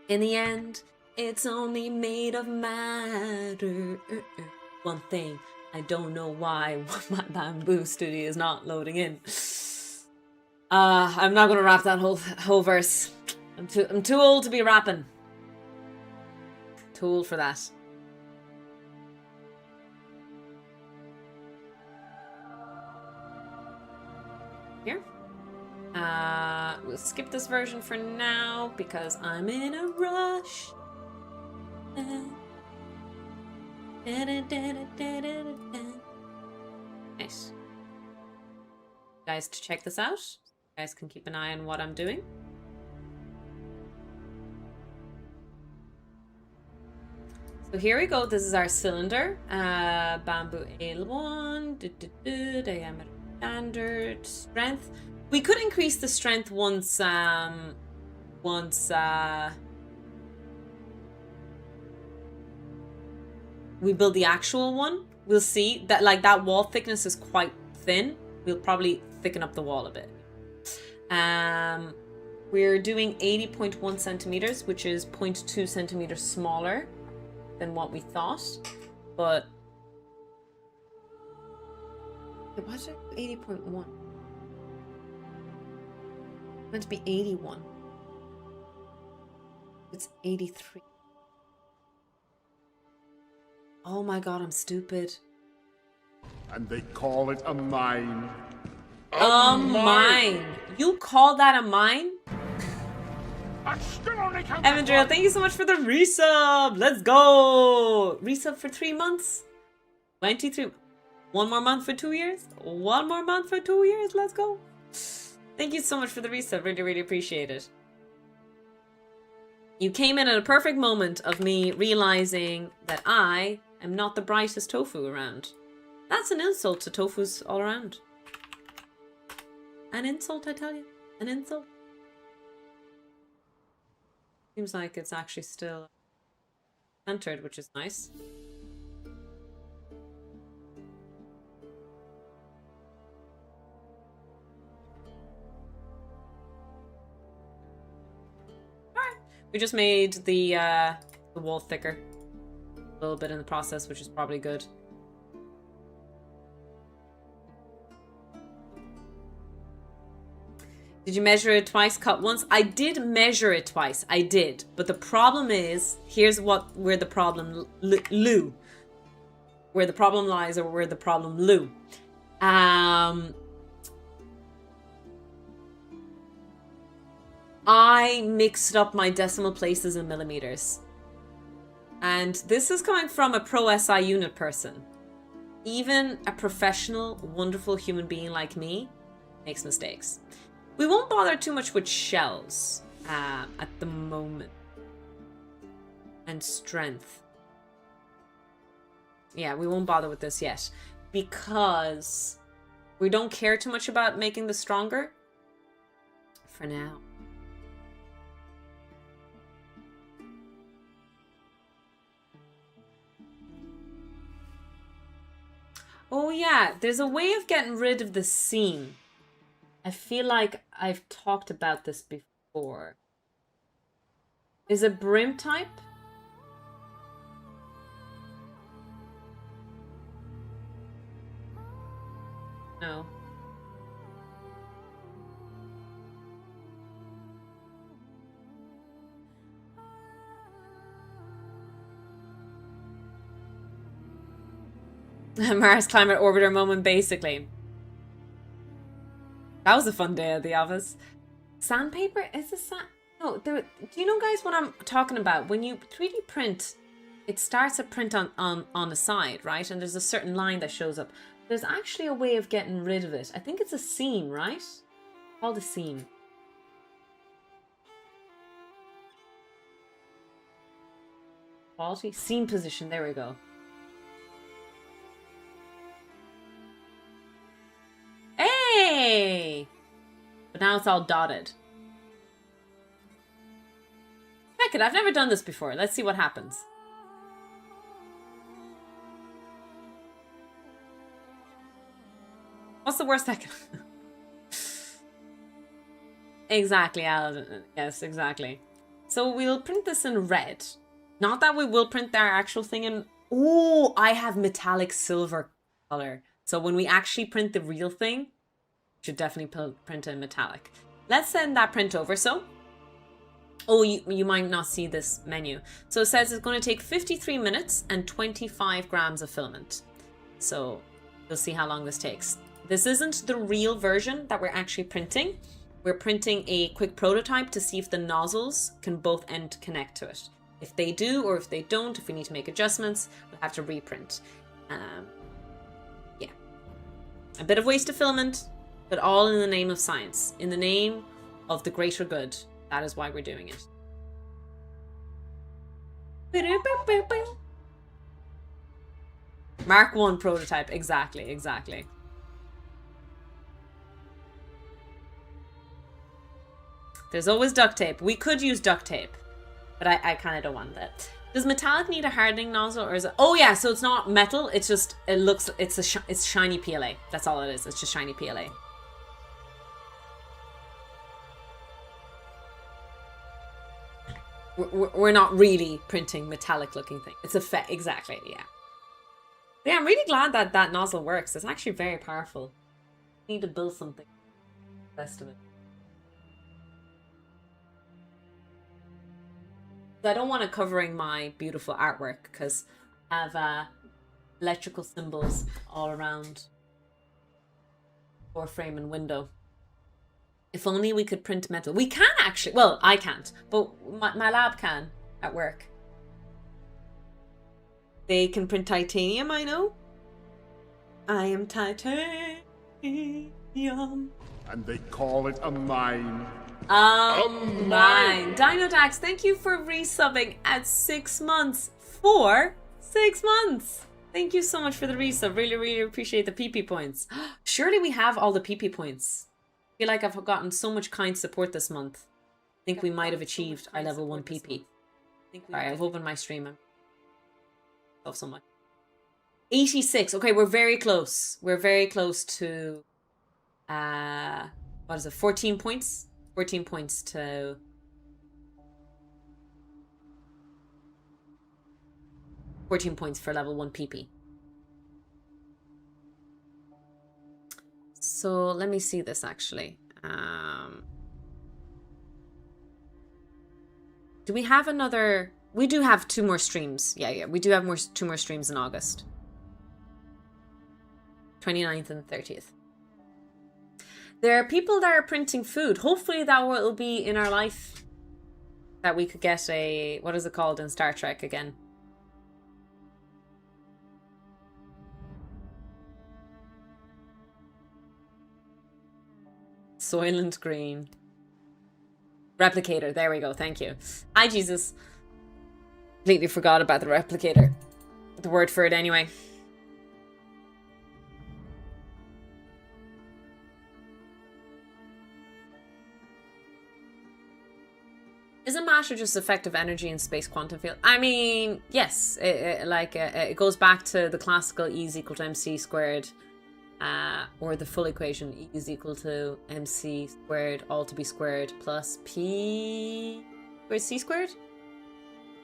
In the end, it's only made of matter. One thing, I don't know why my Bamboo Studio is not loading in. I'm not gonna rap that whole verse. I'm too old to be rapping. Too old for that. Here. We'll skip this version for now because I'm in a rush. Nice. Guys, to check this out, you guys can keep an eye on what I'm doing. So here we go. This is our cylinder. Bamboo Ale1. Diameter standard. Strength. We could increase the strength once we build the actual one. We'll see that like that wall thickness is quite thin. We'll probably thicken up the wall a bit. We're doing 80.1 centimeters, which is 0.2 centimeters smaller than what we thought. But why did I do 80.1? Meant to be 81. It's 83. Oh my god, I'm stupid. And they call it a mine. A mine. You call that a mine? That still only counts Evan as Drill, one. thank you so much for the resub. Let's go. Resub for 3 months. 23. One more month for 2 years. One more month for 2 years. Let's go. Thank you so much for the resub. Really, really appreciate it. You came in at a perfect moment of me realizing that I am not the brightest tofu around. That's an insult to tofus all around. An insult, I tell you. An insult. Seems like it's actually still centered, which is nice. We just made the wall thicker a little bit in the process, which is probably good. Did you measure it twice, cut once? I did measure it twice. I did. But the problem is, here's where the problem where the problem lies, or where the problem I mixed up my decimal places in millimeters. And this is coming from a pro SI unit person. Even a professional, wonderful human being like me makes mistakes. We won't bother too much with shells at the moment. And strength. Yeah, we won't bother with this yet. Because we don't care too much about making this stronger. For now. Oh yeah, there's a way of getting rid of the seam. I feel like I've talked about this before. Is it brim type? No. Mars climate orbiter moment, basically. That was a fun day at the office. Sandpaper? Is this sand? No, do you know, guys, what I'm talking about? When you 3D print, it starts a print on the side, right? And there's a certain line that shows up. There's actually a way of getting rid of it. I think it's a seam, right? Called a seam. Quality? Seam position. There we go. Hey! But now it's all dotted. Heck it, I've never done this before. Let's see what happens. What's the worst that can... Exactly, Alan. Yes, exactly. So we'll print this in red. Not that we will print our actual thing in... Oh, I have metallic silver color. So when we actually print the real thing, we should definitely print in metallic. Let's send that print over. So, oh, you might not see this menu. So it says it's going to take 53 minutes and 25 grams of filament. So you'll see how long this takes. This isn't the real version that we're actually printing. We're printing a quick prototype to see if the nozzles can both end connect to it. If they do, or if they don't, if we need to make adjustments, we'll have to reprint. Yeah. A bit of waste of filament, but all in the name of science. In the name of the greater good. That is why we're doing it. Mark 1 prototype. Exactly, exactly. There's always duct tape. We could use duct tape, but I kind of don't want that. Does metallic need a hardening nozzle, or is it? Oh yeah, so it's not metal. It's just it's shiny PLA. That's all it is. It's just shiny PLA. We're not really printing metallic looking thing. It's exactly, yeah. But yeah, I'm really glad that that nozzle works. It's actually very powerful. I need to build something. The rest of it. I don't want it covering my beautiful artwork because I have electrical symbols all around door frame and window. If only we could print metal. We can actually. Well, I can't, but my lab can at work. They can print titanium, I know. I am titanium. And they call it a mine. Mine. Dinodax, thank you for resubbing at 6 months. For 6 months. Thank you so much for the resub. Really, really appreciate the PP points. Surely we have all the PP points. I feel like I've gotten so much kind support this month. I think we might have achieved our level 1 PP. Alright, I've opened my stream. I'm so much. 86. Okay, we're very close. We're very close to what is it? 14 points? 14 points to 14 points for level 1 PP. So let me see this actually. Do we have another? We do have 2 more streams. Yeah, we do have 2 more streams in August. 29th and 30th. There are people that are printing food. Hopefully that will be in our life. That we could get a... What is it called in Star Trek again? Soylent Green. Replicator. There we go. Thank you. Hi, Jesus. Completely forgot about the replicator. The word for it anyway. Isn't matter just effective energy in space quantum field? I mean, yes. It goes back to the classical E is equal to mc squared. Or the full equation, E is equal to mc squared, all to be squared, plus p squared c squared?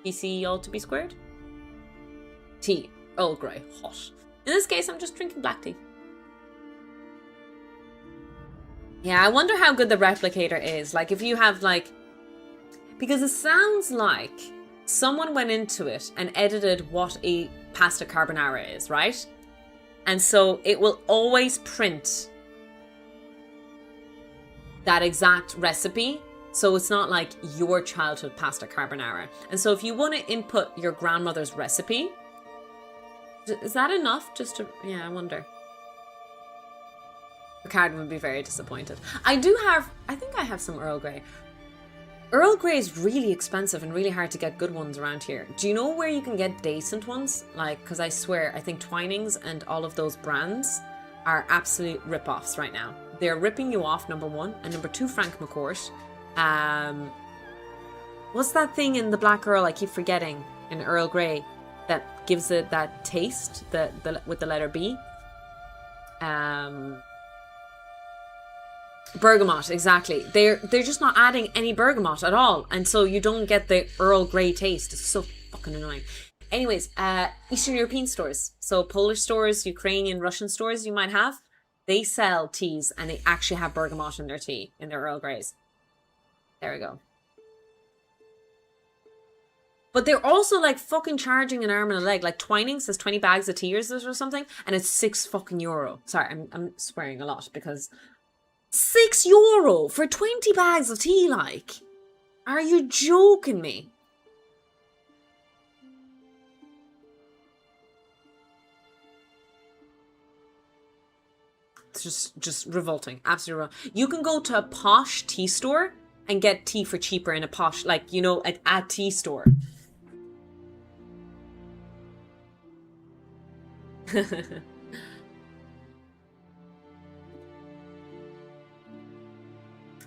pc all to be squared? Tea. Earl Grey. Hot. In this case, I'm just drinking black tea. Yeah, I wonder how good the replicator is. Like, if you have, like... Because it sounds like someone went into it and edited what a pasta carbonara is, right? And so it will always print that exact recipe. So it's not like your childhood pasta carbonara. And so if you want to input your grandmother's recipe, is that enough just to... Yeah, I wonder. Ricardo would be very disappointed. I think I have some Earl Grey. Earl Grey is really expensive and really hard to get good ones around here. Do you know where you can get decent ones? Like, because I swear, I think Twinings and all of those brands are absolute rip-offs right now. They're ripping you off, number 1. And number 2, Frank McCourt. What's that thing in the Black Earl I keep forgetting in Earl Grey that gives it that taste with the letter B? Bergamot, exactly. They're just not adding any bergamot at all, and so you don't get the Earl Grey taste. It's so fucking annoying. Anyways, Eastern European stores, so Polish stores, Ukrainian, Russian stores you might have, they sell teas and they actually have bergamot in their tea, in their Earl Greys. There we go. But they're also like fucking charging an arm and a leg. Like Twinings says 20 bags of tea or something, and it's €6. Sorry, I'm swearing a lot because €6 for 20 bags of tea, like. Are you joking me? It's just revolting. Absolutely wrong. You can go to a posh tea store and get tea for cheaper in a posh, like, you know, a tea store.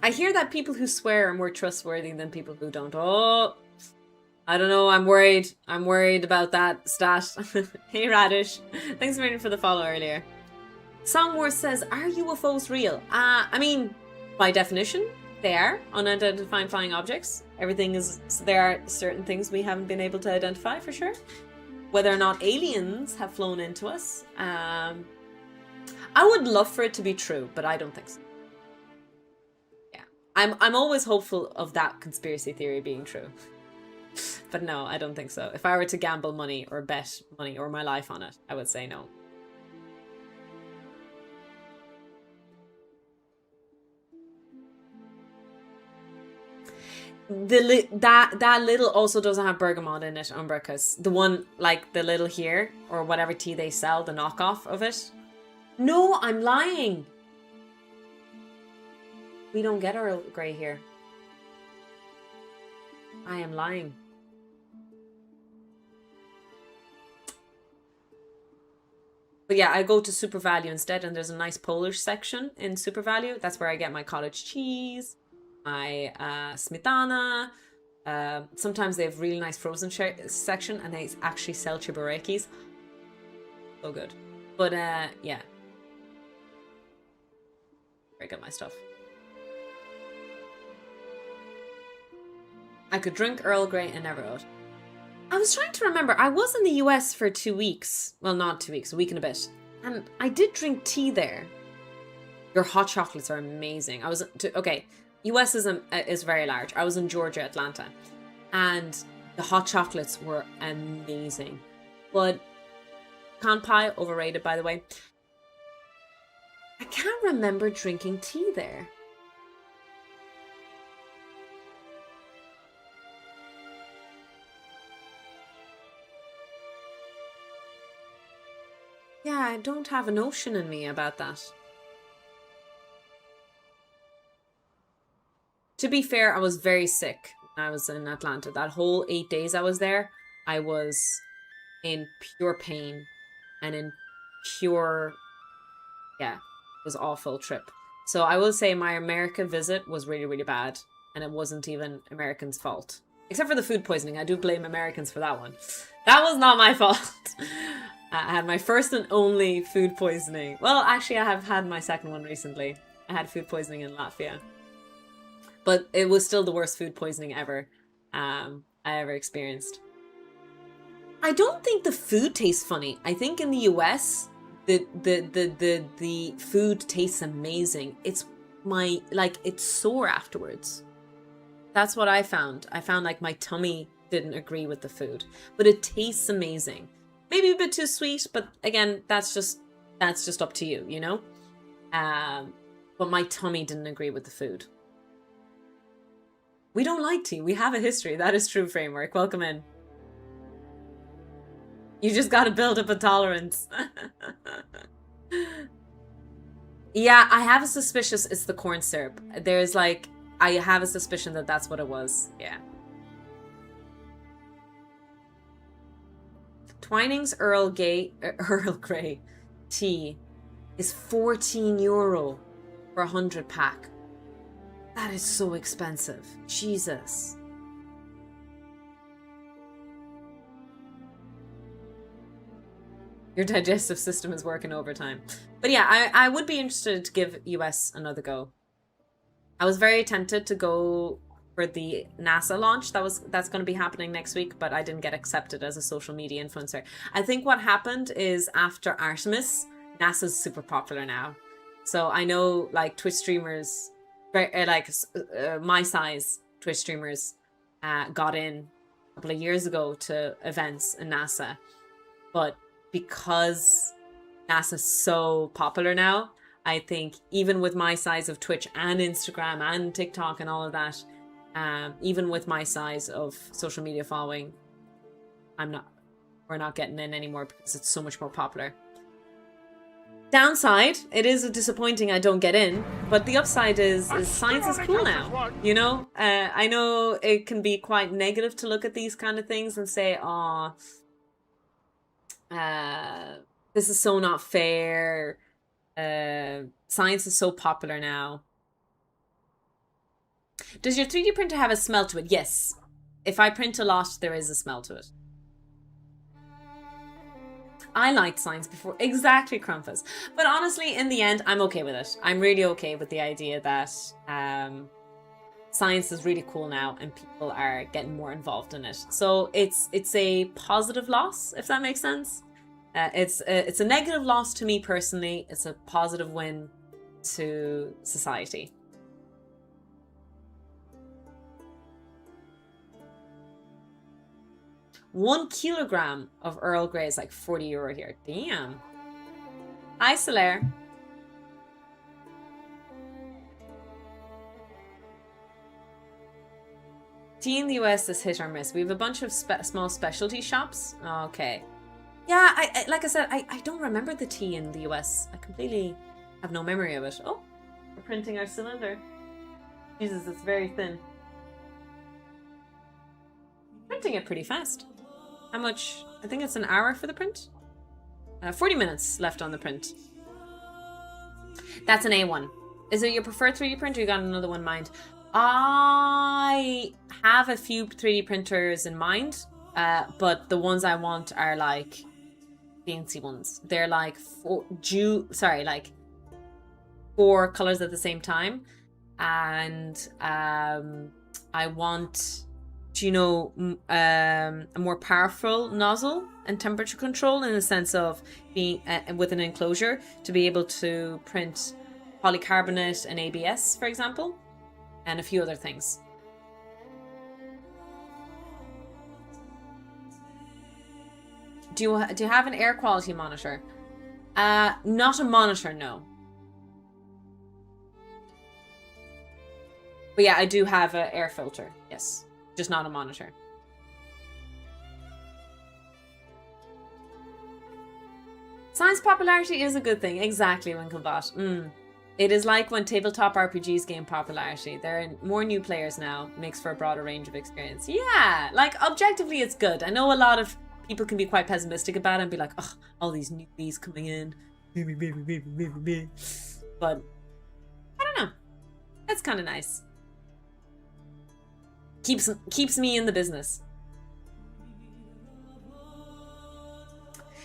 I hear that people who swear are more trustworthy than people who don't. Oh, I don't know. I'm worried. I'm worried about that stat. Hey, Radish. Thanks a million for the follow earlier. Songwars says, are UFOs real? I mean, by definition, they are unidentified flying objects. There are certain things we haven't been able to identify for sure. Whether or not aliens have flown into us. I would love for it to be true, but I don't think so. I'm always hopeful of that conspiracy theory being true. But no, I don't think so. If I were to gamble money or bet money or my life on it, I would say no. That little also doesn't have bergamot in it, Umbra, because the one, like the little here, or whatever tea they sell, the knockoff of it. No, I'm lying. We don't get Earl Grey here. I am lying. But yeah, I go to Super Value instead, and there's a nice Polish section in Super Value. That's where I get my cottage cheese, my smetana. Sometimes they have really nice frozen section, and they actually sell chiburekis. So good. But yeah. I get my stuff. I could drink Earl Grey and never would. I was trying to remember. I was in the US for 2 weeks. Well, not 2 weeks, a week and a bit. And I did drink tea there. Your hot chocolates are amazing. Okay, US is very large. I was in Georgia, Atlanta. And the hot chocolates were amazing. But pecan pie, overrated by the way. I can't remember drinking tea there. Yeah, I don't have a notion in me about that. To be fair, I was very sick when I was in Atlanta. That whole 8 days I was there, I was in pure pain and in pure, yeah, it was an awful trip. So I will say my America visit was really, really bad, and it wasn't even Americans' fault. Except for the food poisoning. I do blame Americans for that one. That was not my fault. I had my first and only food poisoning. Well, actually, I have had my second one recently. I had food poisoning in Latvia. But it was still the worst food poisoning ever I ever experienced. I don't think the food tastes funny. I think in the US, the food tastes amazing. It's it's sore afterwards. That's what I found. I found like my tummy didn't agree with the food, but it tastes amazing. Maybe a bit too sweet, but again, that's just up to you, you know? But my tummy didn't agree with the food. We don't like tea. We have a history. That is true, Framework. Welcome in. You just got to build up a tolerance. Yeah, I have a suspicion it's the corn syrup. I have a suspicion that that's what it was. Yeah. Twinings Earl Grey tea is €14 for 100 pack. That is so expensive. Jesus. Your digestive system is working overtime. But yeah, I would be interested to give US another go. I was very tempted to go for the NASA launch that's going to be happening next week, but I didn't get accepted as a social media influencer. I think what happened is after Artemis, NASA's super popular now. So I know like Twitch streamers, my size Twitch streamers got in a couple of years ago to events in NASA. But because NASA's so popular now, I think even with my size of Twitch and Instagram and TikTok and all of that, even with my size of social media following, we're not getting in anymore because it's so much more popular. Downside, it is disappointing I don't get in, but the upside is science is cool now, you know? I know it can be quite negative to look at these kind of things and say, this is so not fair. Science is so popular now. Does your 3D printer have a smell to it? Yes. If I print a lot, there is a smell to it. I liked science before. Exactly, Krampus. But honestly, in the end, I'm okay with it. I'm really okay with the idea that science is really cool now and people are getting more involved in it. So it's a positive loss, if that makes sense. It's a negative loss to me personally. It's a positive win to society. €1 kilogram of Earl Grey is like €40 here. Damn. Hi, Solaire. Tea in the US is hit or miss. We have a bunch of small specialty shops. Okay. Yeah, I like I said, I don't remember the tea in the US. I completely have no memory of it. Oh, we're printing our cylinder. Jesus, it's very thin. Printing it pretty fast. How much? I think it's an hour for the print. 40 minutes left on the print. That's an A1. Is it your preferred 3D printer? You got another one in mind? I have a few 3D printers in mind, but the ones I want are like fancy ones. They're like four colors at the same time, and I want you know, a more powerful nozzle and temperature control, in the sense of being with an enclosure to be able to print polycarbonate and ABS, for example, and a few other things. Do you have an air quality monitor? Not a monitor, no. But yeah, I do have an air filter, yes. Just not a monitor. Science popularity is a good thing. Exactly, Winkleμπot. It is like when tabletop RPGs gain popularity. There are more new players now. Makes for a broader range of experience. Yeah, like objectively it's good. I know a lot of people can be quite pessimistic about it and be like, oh, all these newbies coming in. But I don't know. That's kind of nice. Keeps me in the business.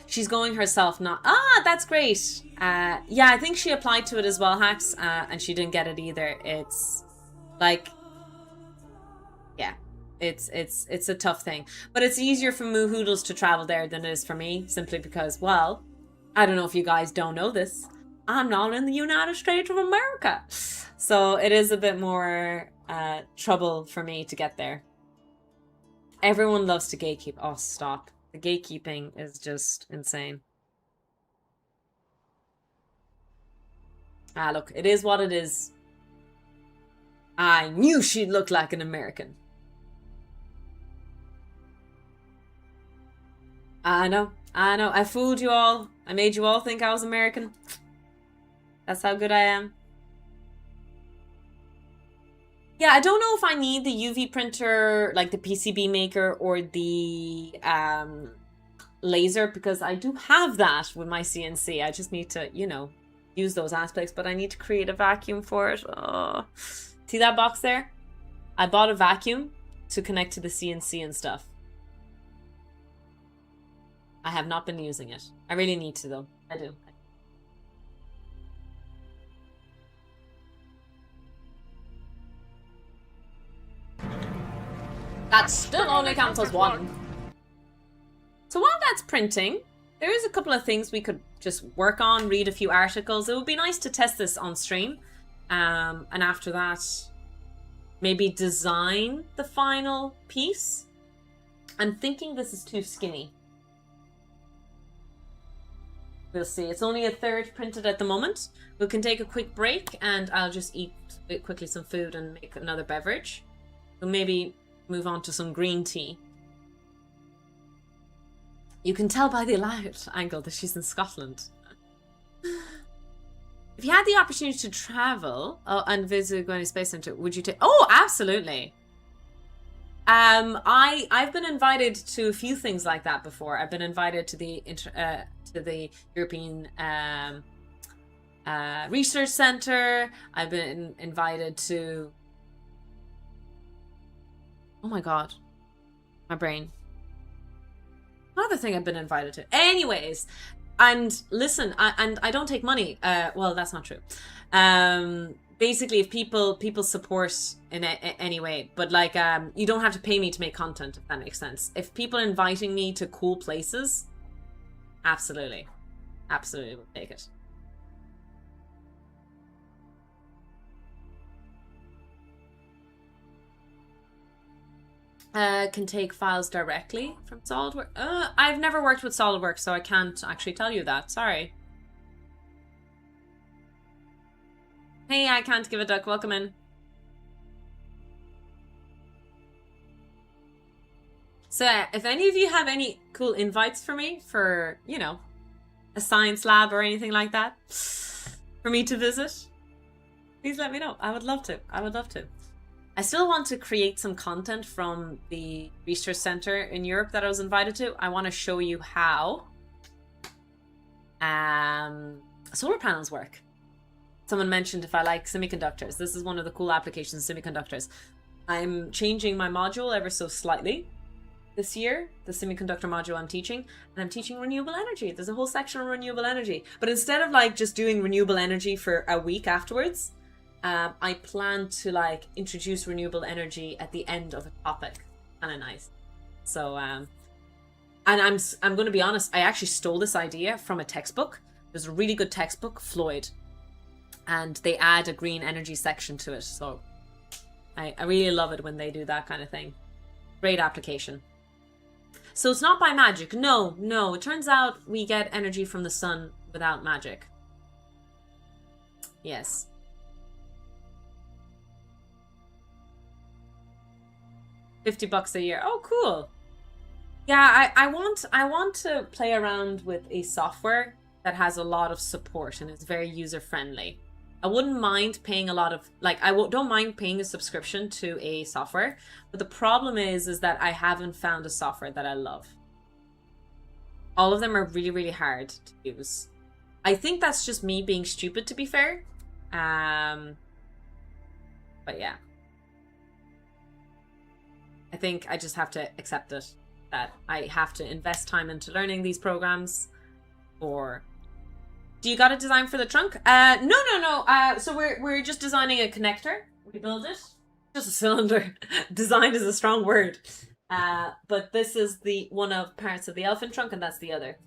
She's going herself, not... Ah, that's great. Yeah, I think she applied to it as well, Hacks, and she didn't get it either. It's like... Yeah, it's a tough thing. But it's easier for Moo Hoodles to travel there than it is for me, simply because, well, I don't know if you guys don't know this. I'm not in the United States of America. So it is a bit more trouble for me to get there. Everyone loves to gatekeep. Oh, stop. The gatekeeping is just insane. Ah, look, it is what it is. I knew she'd look like an American. I know. I fooled you all. I made you all think I was American. That's how good I am. Yeah, I don't know if I need the UV printer, like the PCB maker or the laser, because I do have that with my CNC. I just need to, you know, use those aspects, but I need to create a vacuum for it. Oh. See that box there? I bought a vacuum to connect to the CNC and stuff. I have not been using it. I really need to, though. I do. That still only counts as one. So while that's printing, there is a couple of things we could just work on, read a few articles. It would be nice to test this on stream. And after that, maybe design the final piece. I'm thinking this is too skinny. We'll see. It's only a third printed at the moment. We can take a quick break and I'll just eat quickly some food and make another beverage. We'll maybe move on to some green tea. You can tell by the light angle that she's in Scotland. If you had the opportunity to travel and visit Gwynedd Space Center, would you take... Oh, absolutely. I've been invited to a few things like that before. I've been invited to the European Research Center. I've been invited to... Oh my god. My brain. Another thing I've been invited to. Anyways, and listen, I don't take money. Well, that's not true. Basically, if people support in any way, but like, you don't have to pay me to make content, if that makes sense. If people are inviting me to cool places, absolutely. Absolutely will take it. Can take files directly from SolidWorks. I've never worked with SolidWorks, so I can't actually tell you that. Sorry. Hey, I can't give a duck. Welcome in. So, if any of you have any cool invites for me for, you know, a science lab or anything like that, for me to visit, please let me know. I would love to. I would love to. I still want to create some content from the research center in Europe that I was invited to. I want to show you how solar panels work. Someone mentioned if I like semiconductors. This is one of the cool applications of semiconductors. I'm changing my module ever so slightly this year, the semiconductor module I'm teaching, and I'm teaching renewable energy. There's a whole section on renewable energy. But instead of like just doing renewable energy for a week afterwards, I plan to like introduce renewable energy at the end of a topic. kind of nice. So, and I'm going to be honest, I actually stole this idea from a textbook. There's a really good textbook, Floyd, and they add a green energy section to it. So I really love it when they do that kind of thing. Great application. So it's not by magic. No. It turns out we get energy from the sun without magic. Yes. $50 a year. Oh, cool. Yeah, I want to play around with a software that has a lot of support and is very user friendly. I wouldn't mind paying a lot of, like, don't mind paying a subscription to a software, but the problem is that I haven't found a software that I love. All of them are really, really hard to use. I think that's just me being stupid, to be fair. But yeah. I think I just have to accept it, that I have to invest time into learning these programs. Or do you got a design for the trunk? No. So we're just designing a connector. We build it. Just a cylinder. Design is a strong word. But this is the one of parts of the elephant trunk, and that's the other.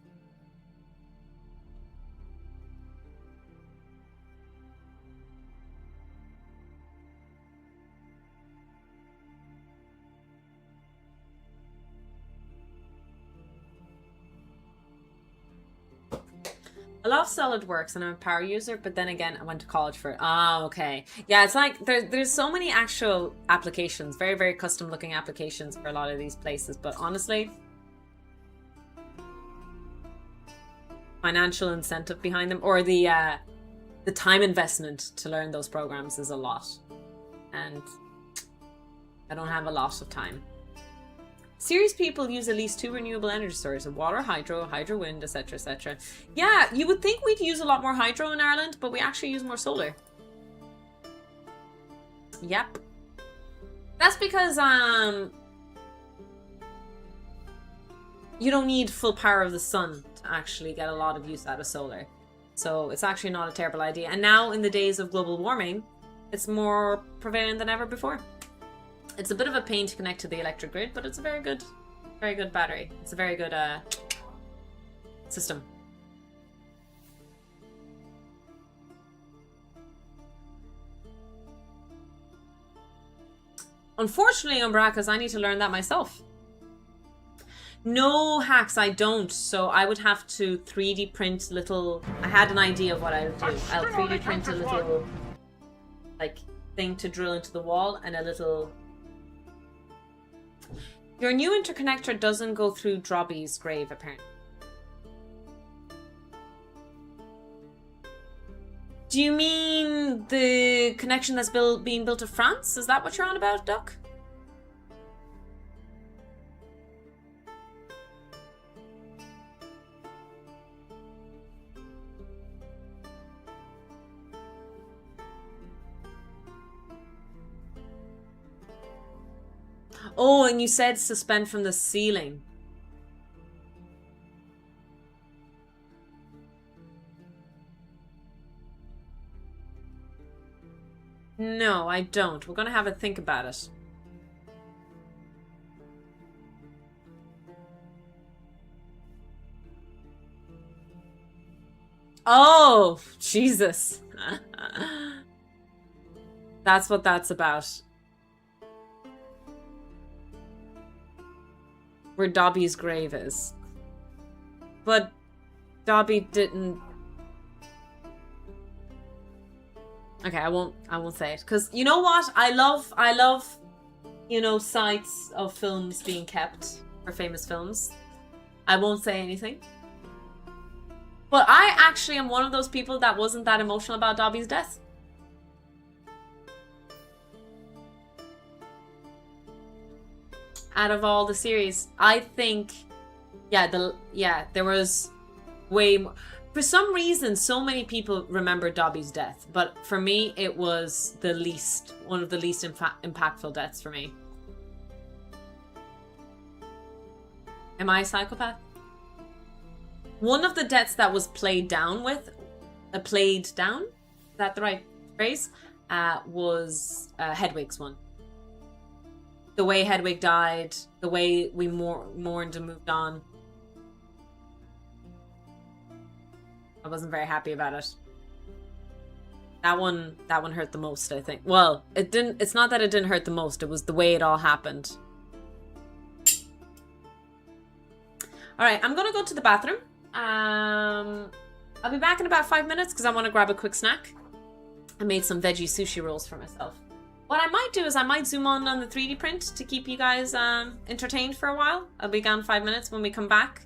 I love SolidWorks and I'm a power user, but then again, I went to college for it. Ah, okay. Yeah, it's like there's so many actual applications, very, very custom looking applications for a lot of these places. But honestly, financial incentive behind them, or the time investment to learn those programs is a lot. And I don't have a lot of time. Serious people use at least 2 renewable energy sources: water, hydro, wind, etc., etc. Yeah, you would think we'd use a lot more hydro in Ireland, but we actually use more solar. Yep. That's because you don't need full power of the sun to actually get a lot of use out of solar. So it's actually not a terrible idea. And now in the days of global warming, it's more prevalent than ever before. It's a bit of a pain to connect to the electric grid, but it's a very good battery. It's a very good system. Unfortunately, Umbrakas, I need to learn that myself. No hacks, I don't. So I would have to 3D print little... I had an idea of what I would do. I'll 3D print a little, like, thing to drill into the wall and a little... Your new interconnector doesn't go through Drobby's grave, apparently. Do you mean the connection that's being built to France? Is that what you're on about, Duck? Oh, and you said suspend from the ceiling. No, I don't. We're going to have a think about it. Oh, Jesus. That's what that's about. Where Dobby's grave is. But Dobby didn't... Okay, I won't say it. Because you know what? I love, you know, sites of films being kept, or famous films. I won't say anything. But I actually am one of those people that wasn't that emotional about Dobby's death. Out of all the series, I think, there was way more. For some reason, so many people remember Dobby's death, but for me, it was one of the least impactful deaths for me. Am I a psychopath? One of the deaths that was played down? Is that the right phrase? Was Hedwig's one. the way Hedwig died, the way we mourned and moved on. I wasn't very happy about it. That one hurt the most, I think. Well, it's not that it didn't hurt the most, it was the way it all happened. Alright, I'm gonna go to the bathroom. I'll be back in about 5 minutes because I want to grab a quick snack. I made some veggie sushi rolls for myself. What I might do is I might zoom on the 3D print to keep you guys entertained for a while. I'll be gone 5 minutes. When we come back,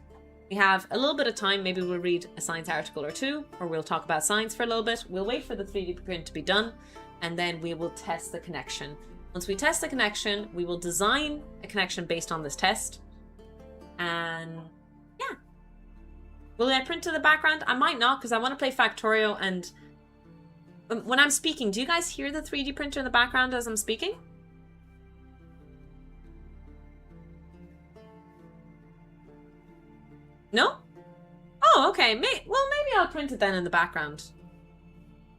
we have a little bit of time. Maybe we'll read a science article or two, or we'll talk about science for a little bit. We'll wait for the 3D print to be done, and then we will test the connection. Once we test the connection, we will design a connection based on this test. And yeah. Will I print to the background? I might not, because I want to play Factorio, and when I'm speaking, do you guys hear the 3D printer in the background as I'm speaking? No? Oh, okay. Well, maybe I'll print it then in the background.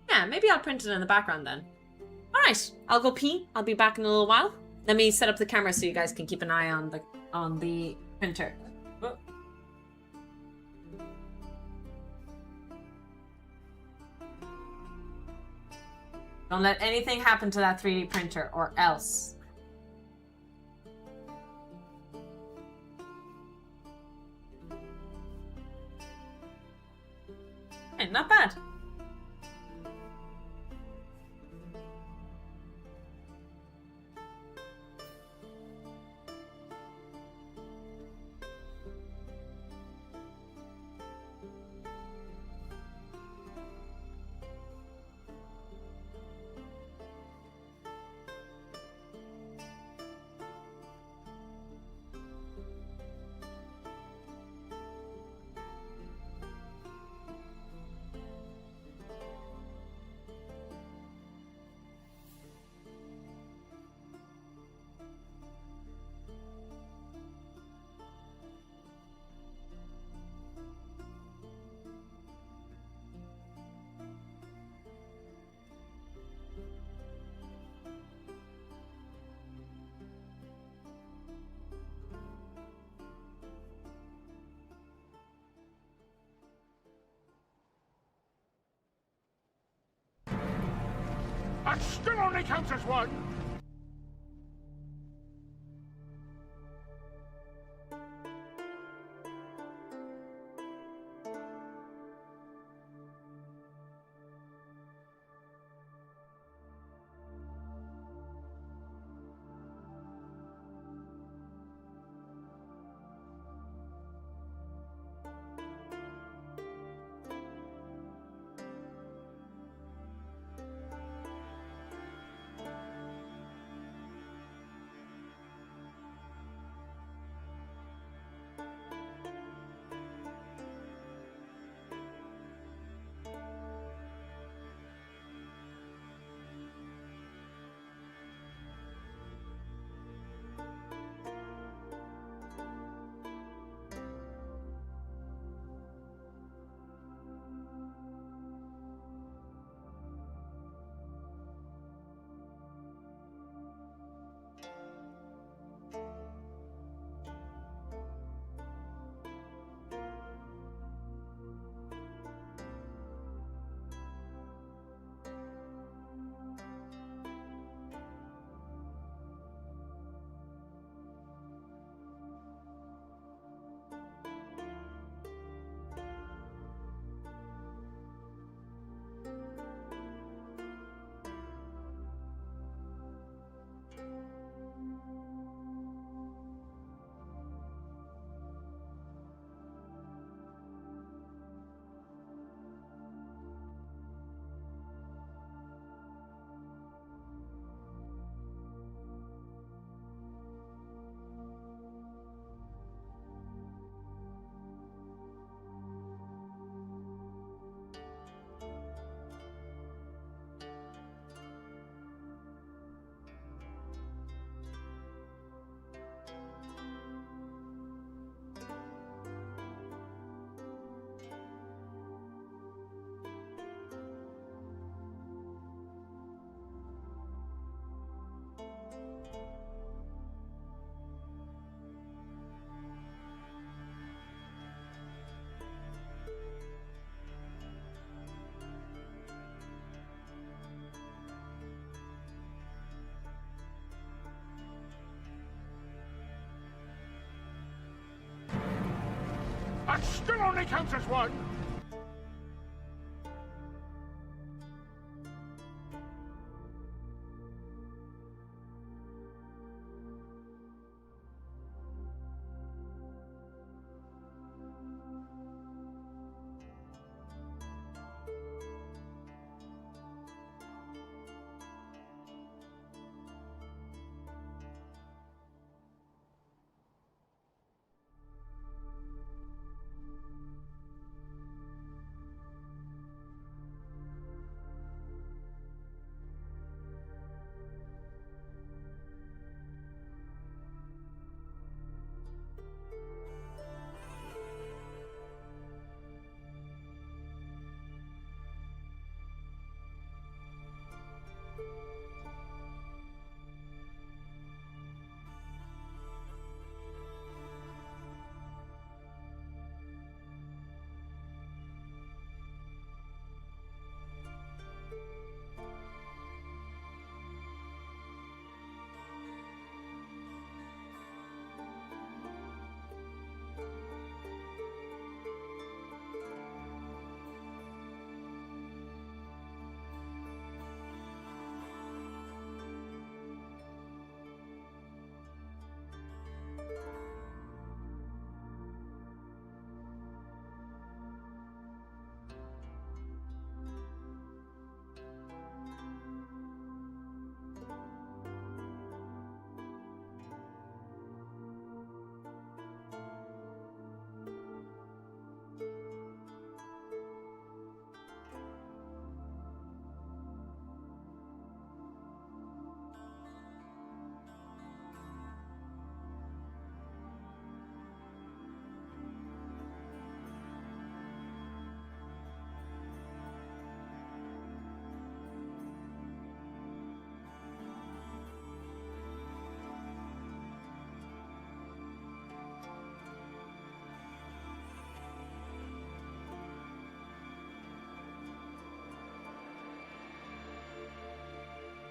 Yeah, maybe I'll print it in the background then. Alright, I'll go pee. I'll be back in a little while. Let me set up the camera so you guys can keep an eye on the printer. Oh. Don't let anything happen to that 3D printer or else. Hey, not bad. That still only counts as one! That still only counts as one!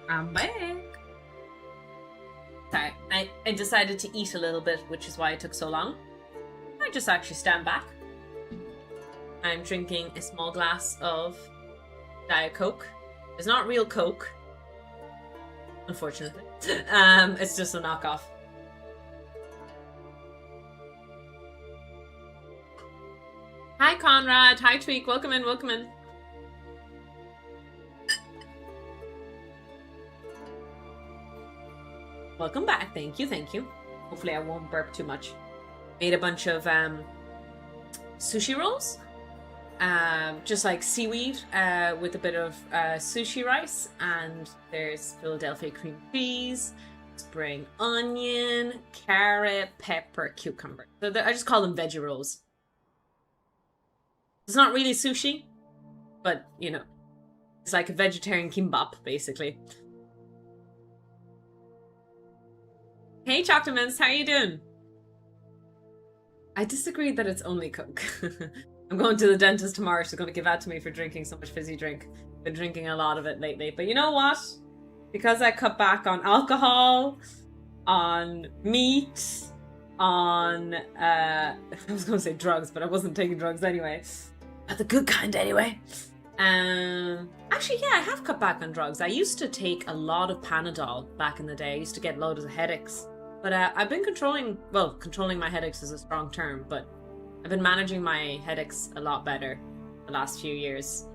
I'm back. Sorry, I decided to eat a little bit, which is why it took so long. I just actually stand back. I'm drinking a small glass of Diet Coke. It's not real Coke, unfortunately. It's just a knockoff. Hi Conrad, hi Tweak, welcome in, welcome in. Welcome back, thank you, thank you. Hopefully I won't burp too much. Made a bunch of sushi rolls. Just like seaweed with a bit of sushi rice. And there's Philadelphia cream cheese, spring onion, carrot, pepper, cucumber. So I just call them veggie rolls. It's not really sushi, but you know, it's like a vegetarian kimbap, basically. Hey, Choctomans, how are you doing? I disagree that it's only Coke. I'm going to the dentist tomorrow. She's going to give out to me for drinking so much fizzy drink. Been drinking a lot of it lately. But you know what? Because I cut back on alcohol, on meat, on... I was going to say drugs, but I wasn't taking drugs anyway. But the good kind anyway. Actually, yeah, I have cut back on drugs. I used to take a lot of Panadol back in the day. I used to get loads of headaches. But I've been controlling my headaches is a strong term, but I've been managing my headaches a lot better the last few years.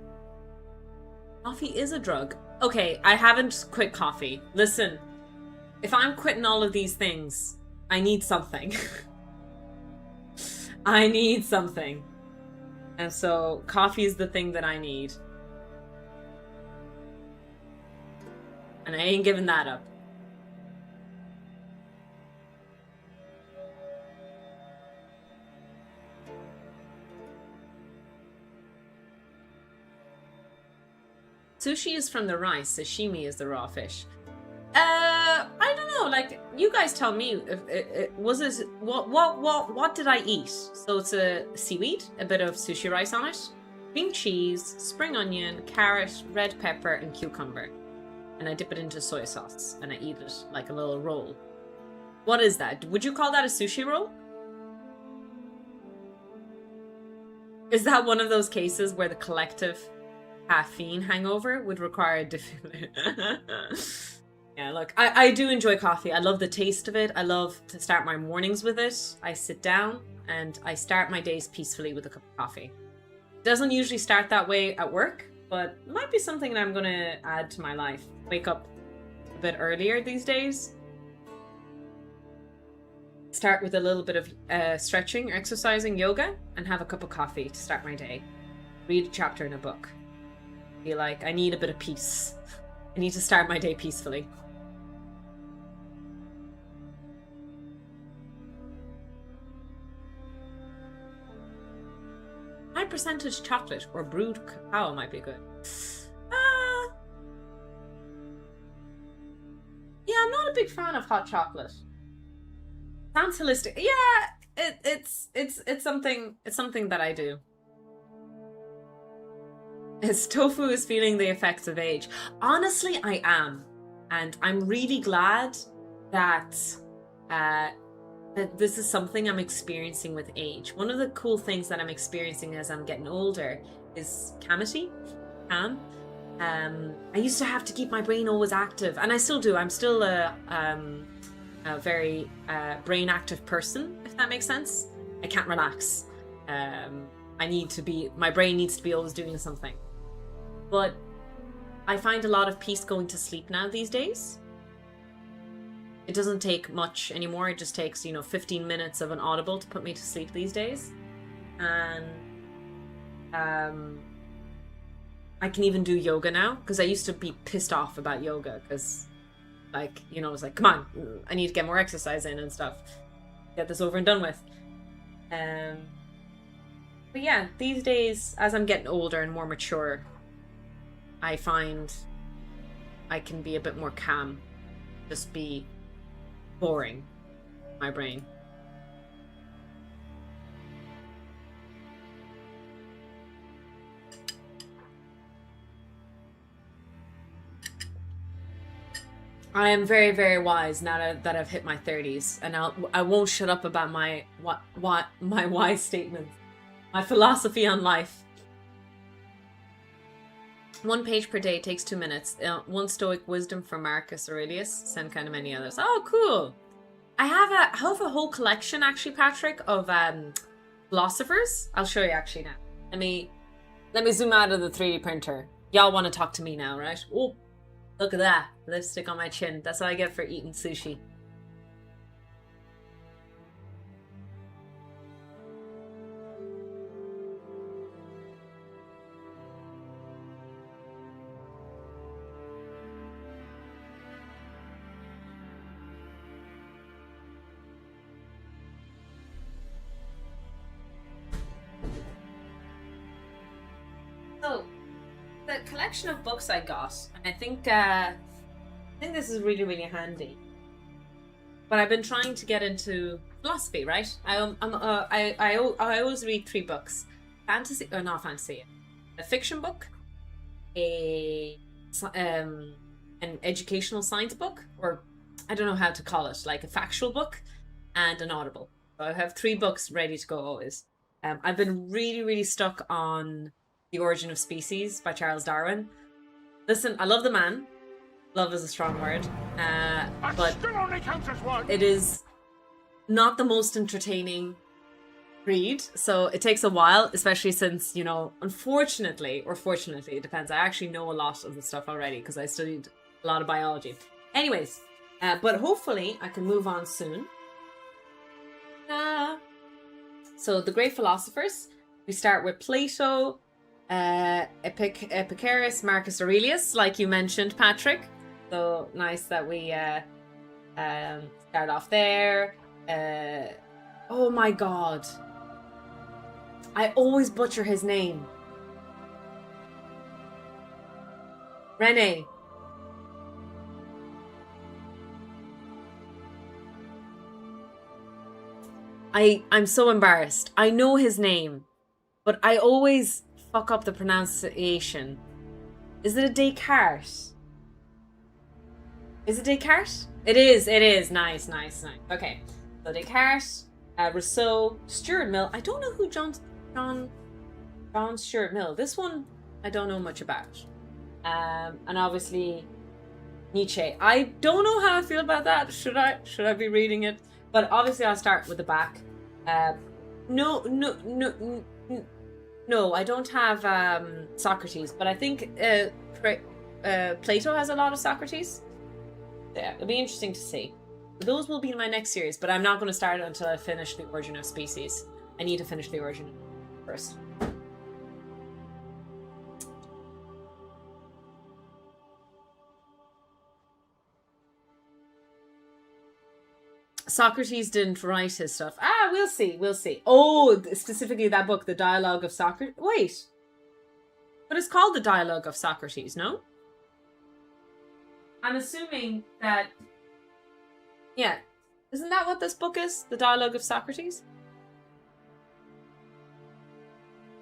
Coffee is a drug. Okay, I haven't quit coffee. Listen, if I'm quitting all of these things, I need something. I need something. And so coffee is the thing that I need. And I ain't giving that up. Sushi is from the rice, sashimi is the raw fish. I don't know, like, you guys tell me, what did I eat? So it's a seaweed, a bit of sushi rice on it, green cheese, spring onion, carrot, red pepper, and cucumber. And I dip it into soy sauce, and I eat it like a little roll. What is that? Would you call that a sushi roll? Is that one of those cases where the collective caffeine hangover would require a defibrillator? Yeah, look, I do enjoy coffee. I love the taste of it. I love to start my mornings with it. I sit down and I start my days peacefully with a cup of coffee. It doesn't usually start that way at work, but it might be something that I'm going to add to my life. Wake up a bit earlier these days. Start with a little bit of stretching, exercising, yoga, and have a cup of coffee to start my day. Read a chapter in a book. Feel like I need a bit of peace. I need to start my day peacefully. High percentage chocolate or brewed cacao might be good. Yeah, I'm not a big fan of hot chocolate. Sounds holistic. Yeah, it's something that I do. As tofu is feeling the effects of age. Honestly, I am. And I'm really glad that that this is something I'm experiencing with age. One of the cool things that I'm experiencing as I'm getting older is CAM. I used to have to keep my brain always active, and I still do. I'm still a very brain active person, if that makes sense. I can't relax. My brain needs to be always doing something. But I find a lot of peace going to sleep now these days. It doesn't take much anymore. It just takes, 15 minutes of an Audible to put me to sleep these days. And I can even do yoga now, because I used to be pissed off about yoga because, it was like, come on, I need to get more exercise in and stuff. Get this over and done with. But yeah, these days, as I'm getting older and more mature, I find I can be a bit more calm. Just be boring, my brain. I am very, very wise now that I've hit my 30s, and I won't shut up about my wise statements, my philosophy on life. 1 page per day takes 2 minutes. One Stoic wisdom from Marcus Aurelius. Send kind of many others. Oh, cool! I have a whole collection actually, Patrick, of philosophers. I'll show you actually now. Let me zoom out of the 3D printer. Y'all want to talk to me now, right? Oh. Look at that. Lipstick on my chin. That's what I get for eating sushi. So, the collection of books I got, and I think this is really, really handy. But I've been trying to get into philosophy, right? I always read 3 books: a fiction book, an educational science book, or I don't know how to call it, like a factual book, and an Audible. So I have 3 books ready to go always. I've been really, really stuck on The Origin of Species by Charles Darwin. Listen, I love the man. Love is a strong word. But it is not the most entertaining read. So it takes a while, especially since, unfortunately, or fortunately, it depends. I actually know a lot of the stuff already because I studied a lot of biology. Anyways, but hopefully I can move on soon. So the great philosophers, we start with Plato, Epicurus, Marcus Aurelius, like you mentioned, Patrick. So nice that we start off there. Oh my god, I always butcher his name. Rene. I'm so embarrassed. I know his name, but I always fuck up the pronunciation. Is it a Descartes? Is it Descartes? It is. Nice. Okay. So Descartes, Rousseau, Stuart Mill. I don't know who John John Stuart Mill. This one I don't know much about. And obviously Nietzsche. I don't know how I feel about that. Should I be reading it? But obviously I'll start with the back. No, I don't have Socrates, but I think Plato has a lot of Socrates. Yeah, it'll be interesting to see. Those will be in my next series, but I'm not going to start it until I finish The Origin of Species. I need to finish The Origin first. Socrates didn't write his stuff. We'll see. Oh, specifically that book, The Dialogue of Socrates. Wait. But it's called The Dialogue of Socrates, no? I'm assuming that... Yeah. Isn't that what this book is? The Dialogue of Socrates?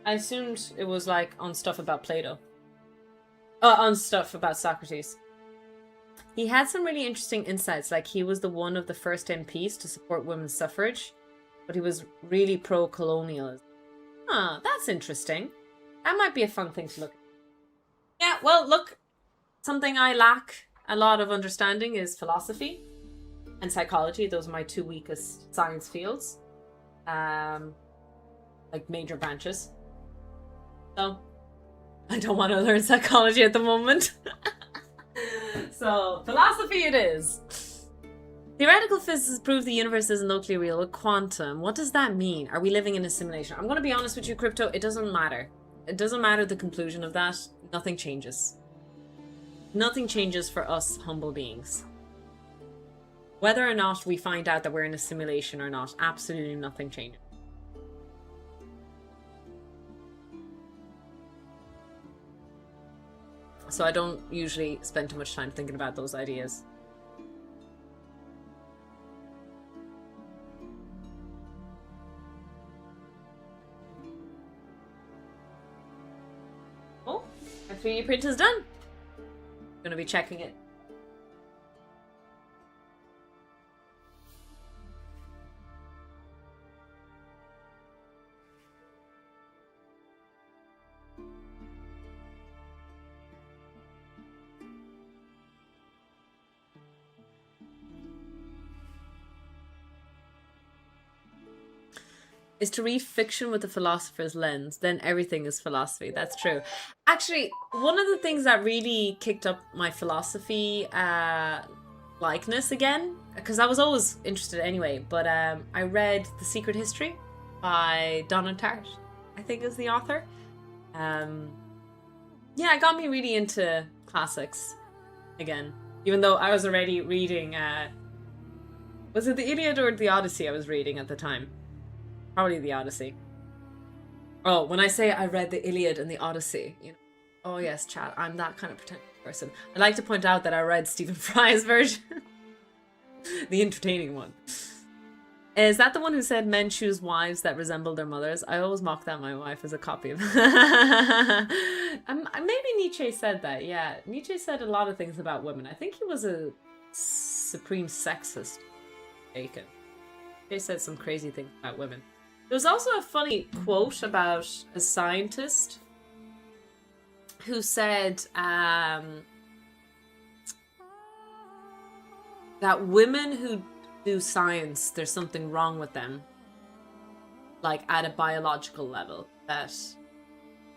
I assumed it was like on stuff about Plato. On stuff about Socrates. He had some really interesting insights, like he was one of the first MPs to support women's suffrage, but he was really pro-colonialism. That's interesting. That might be a fun thing to look at. Yeah, well, look, something I lack a lot of understanding is philosophy and psychology. Those are my two weakest science fields. Like major branches. So, I don't want to learn psychology at the moment. So, philosophy it is. Theoretical physicists prove the universe isn't locally real with quantum. What does that mean? Are we living in a simulation? I'm going to be honest with you, Crypto. It doesn't matter. It doesn't matter the conclusion of that. Nothing changes. Nothing changes for us humble beings. Whether or not we find out that we're in a simulation or not, absolutely nothing changes. So I don't usually spend too much time thinking about those ideas. Oh, my 3D print is done. I'm going to be checking it. Is to read fiction with a philosopher's lens, then everything is philosophy. That's true. Actually, one of the things that really kicked up my philosophy likeness again, because I was always interested anyway, but I read The Secret History by Donna Tartt, I think is the author. Yeah, it got me really into classics again, even though I was already reading, was it the Iliad or the Odyssey I was reading at the time? Probably the Odyssey. Oh, when I say I read the Iliad and the Odyssey, you know, oh yes, chat, I'm that kind of pretentious person. I'd like to point out that I read Stephen Fry's version. The entertaining one. Is that the one who said men choose wives that resemble their mothers? I always mock that my wife is a copy of... Maybe Nietzsche said that, yeah. Nietzsche said a lot of things about women. I think he was a supreme sexist. Bacon. They said some crazy things about women. There was also a funny quote about a scientist who said that women who do science, there's something wrong with them, like at a biological level, that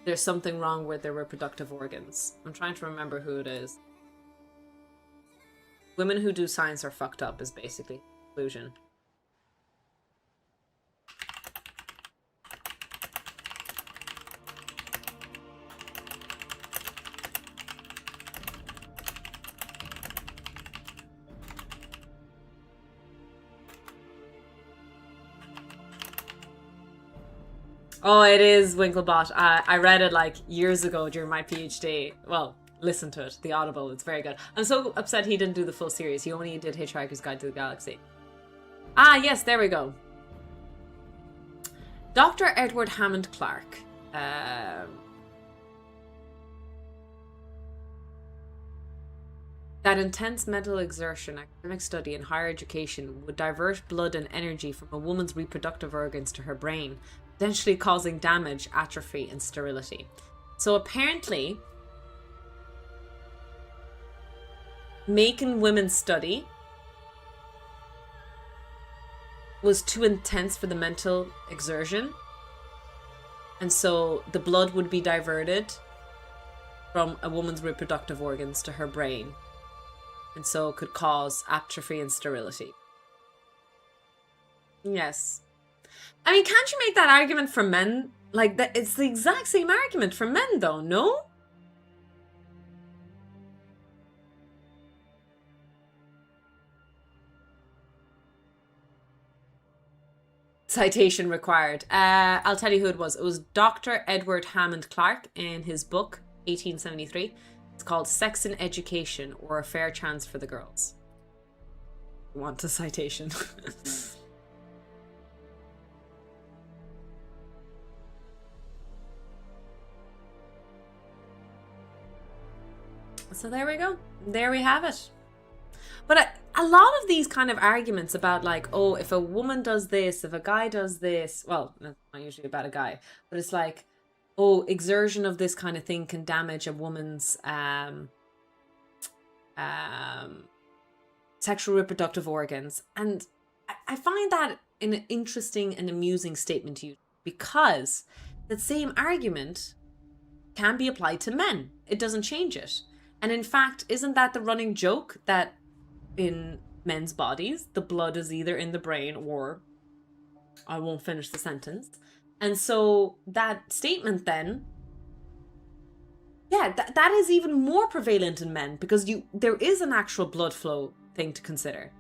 there's something wrong with their reproductive organs. I'm trying to remember who it is. Women who do science are fucked up is basically the conclusion. Oh, it is Winklebot. I read it like years ago during my PhD. Well, listen to it. The Audible. It's very good. I'm so upset he didn't do the full series. He only did Hitchhiker's Guide to the Galaxy. Ah, yes, there we go. Dr. Edward Hammond Clark. That intense mental exertion, academic study, and higher education would divert blood and energy from a woman's reproductive organs to her brain, potentially causing damage, atrophy, and sterility. So apparently, making women study was too intense for the mental exertion. And so the blood would be diverted from a woman's reproductive organs to her brain. And so it could cause atrophy and sterility. Yes. I mean, can't you make that argument for men? Like, that, it's the exact same argument for men, though, no? Citation required. I'll tell you who it was. It was Dr. Edward Hammond Clark in his book, 1873. It's called Sex in Education, or A Fair Chance for the Girls. Want a citation. So there we go. There we have it. But a lot of these kind of arguments about like, oh, if a woman does this, if a guy does this, well, that's not usually about a guy, but it's like, oh, exertion of this kind of thing can damage a woman's sexual reproductive organs. And I find that an interesting and amusing statement to use, because that same argument can be applied to men. It doesn't change it. And in fact, isn't that the running joke that in men's bodies, the blood is either in the brain or... I won't finish the sentence. And so that statement then, yeah, that is even more prevalent in men, because there is an actual blood flow thing to consider.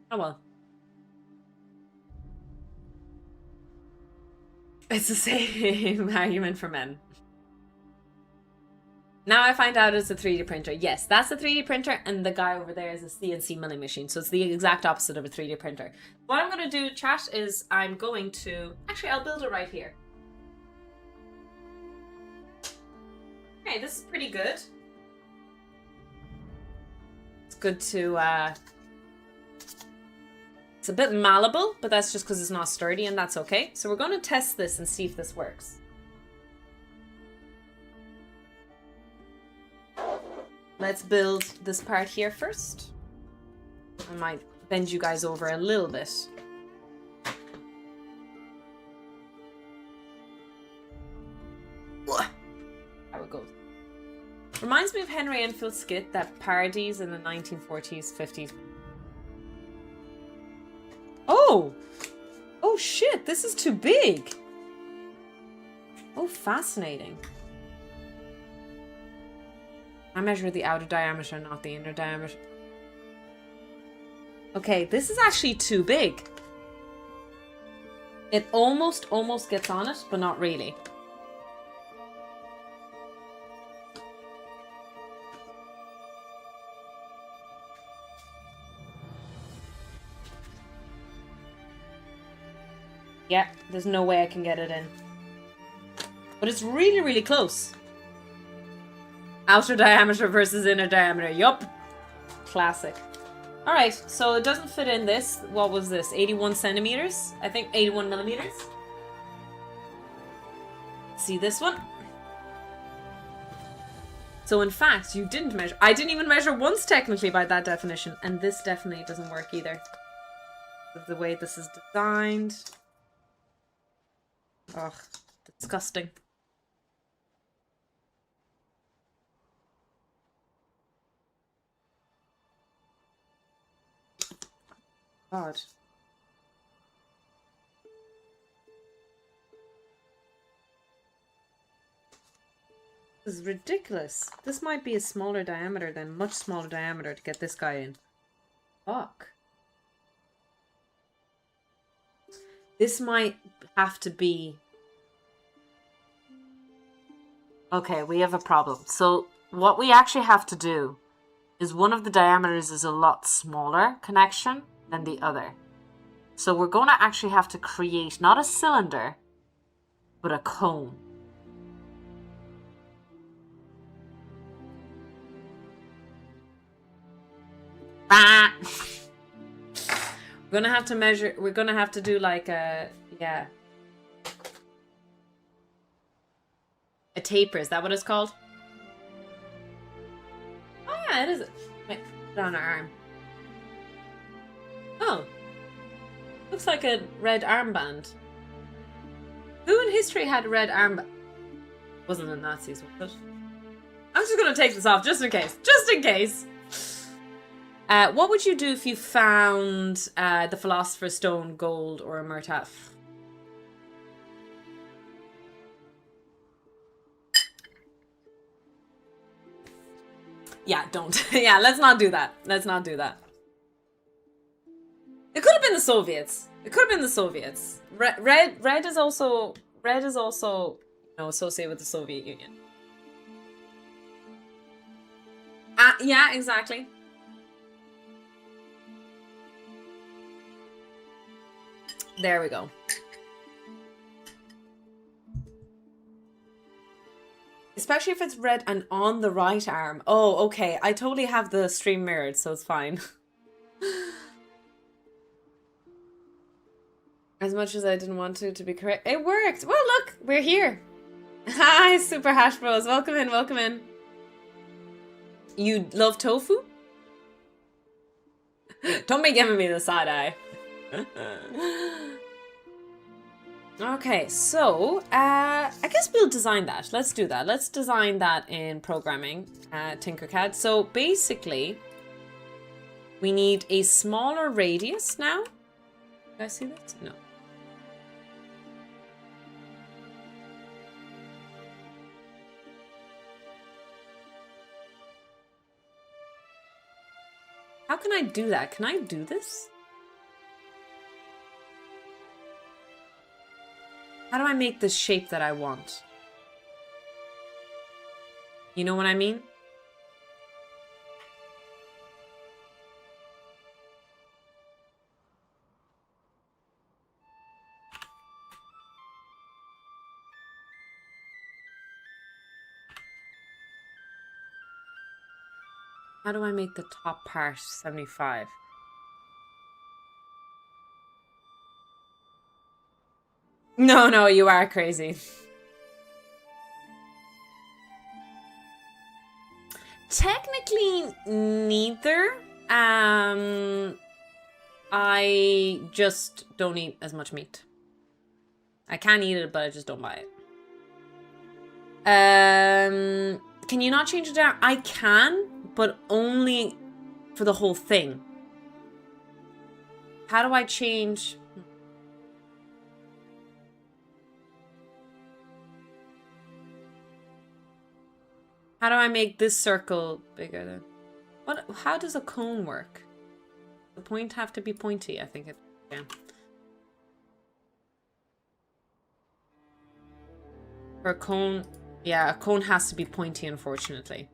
Oh well. It's the same argument for men. Now I find out it's a 3D printer. Yes, that's a 3D printer, and the guy over there is a CNC milling machine. So it's the exact opposite of a 3D printer. What I'm going to do, chat, is I'm going to... Actually, I'll build it right here. Okay, this is pretty good. It's good to... It's a bit malleable, but that's just because it's not sturdy, and that's okay. So we're going to test this and see if this works. Let's build this part here first. I might bend you guys over a little bit. How it goes. Reminds me of Henry Enfield's skit that parodies in the 1940s, 50s. Oh! Oh shit, this is too big! Oh, fascinating. I measure the outer diameter, not the inner diameter. Okay, this is actually too big. It almost gets on it, but not really. Yeah, there's no way I can get it in. But it's really, really close. Outer diameter versus inner diameter. Yup. Classic. Alright, so it doesn't fit in this. What was this? 81 centimeters? I think 81 millimeters. See this one? So in fact, you didn't measure. I didn't even measure once technically by that definition. And this definitely doesn't work either. The way this is designed. Ugh, disgusting. God. This is ridiculous. This might be a smaller diameter than much smaller diameter to get this guy in. Fuck. This might have to be... Okay, we have a problem. So what we actually have to do is one of the diameters is a lot smaller connection than the other. So we're going to actually have to create not a cylinder, but a cone. Ah! We're gonna have to measure. We're gonna have to do like a taper. Is that what it's called? Oh yeah, it is. Wait, put it on our arm. Oh, looks like a red armband. Who in history had a red armband? Wasn't the Nazis, was it? I'm just gonna take this off just in case. Just in case. What would you do if you found the Philosopher's Stone, gold, or a Murtaugh? Yeah, don't. Yeah, let's not do that. Let's not do that. It could have been the Soviets. It could have been the Soviets. Red is also you know, associated with the Soviet Union. Yeah, exactly. There we go. Especially if it's red and on the right arm. Oh, okay. I totally have the stream mirrored, so it's fine. As much as I didn't want to be correct. It worked. Well, look, we're here. Hi, Super Hash Bros. Welcome in, welcome in. You love tofu? Don't be giving me the side eye. Okay, so I guess we'll design that. Let's do that. Let's design that in programming, Tinkercad. So basically, we need a smaller radius now. Do I see this? No. How can I do that? Can I do this? How do I make the shape that I want? You know what I mean? How do I make the top part 75? No, you are crazy. Technically, neither. I just don't eat as much meat. I can eat it, but I just don't buy it. Can you not change it down? I can, but only for the whole thing. How do I change? How do I make this circle bigger then? What? How does a cone work? The point have to be pointy, I think it. Yeah. For a cone, yeah, a cone has to be pointy, unfortunately.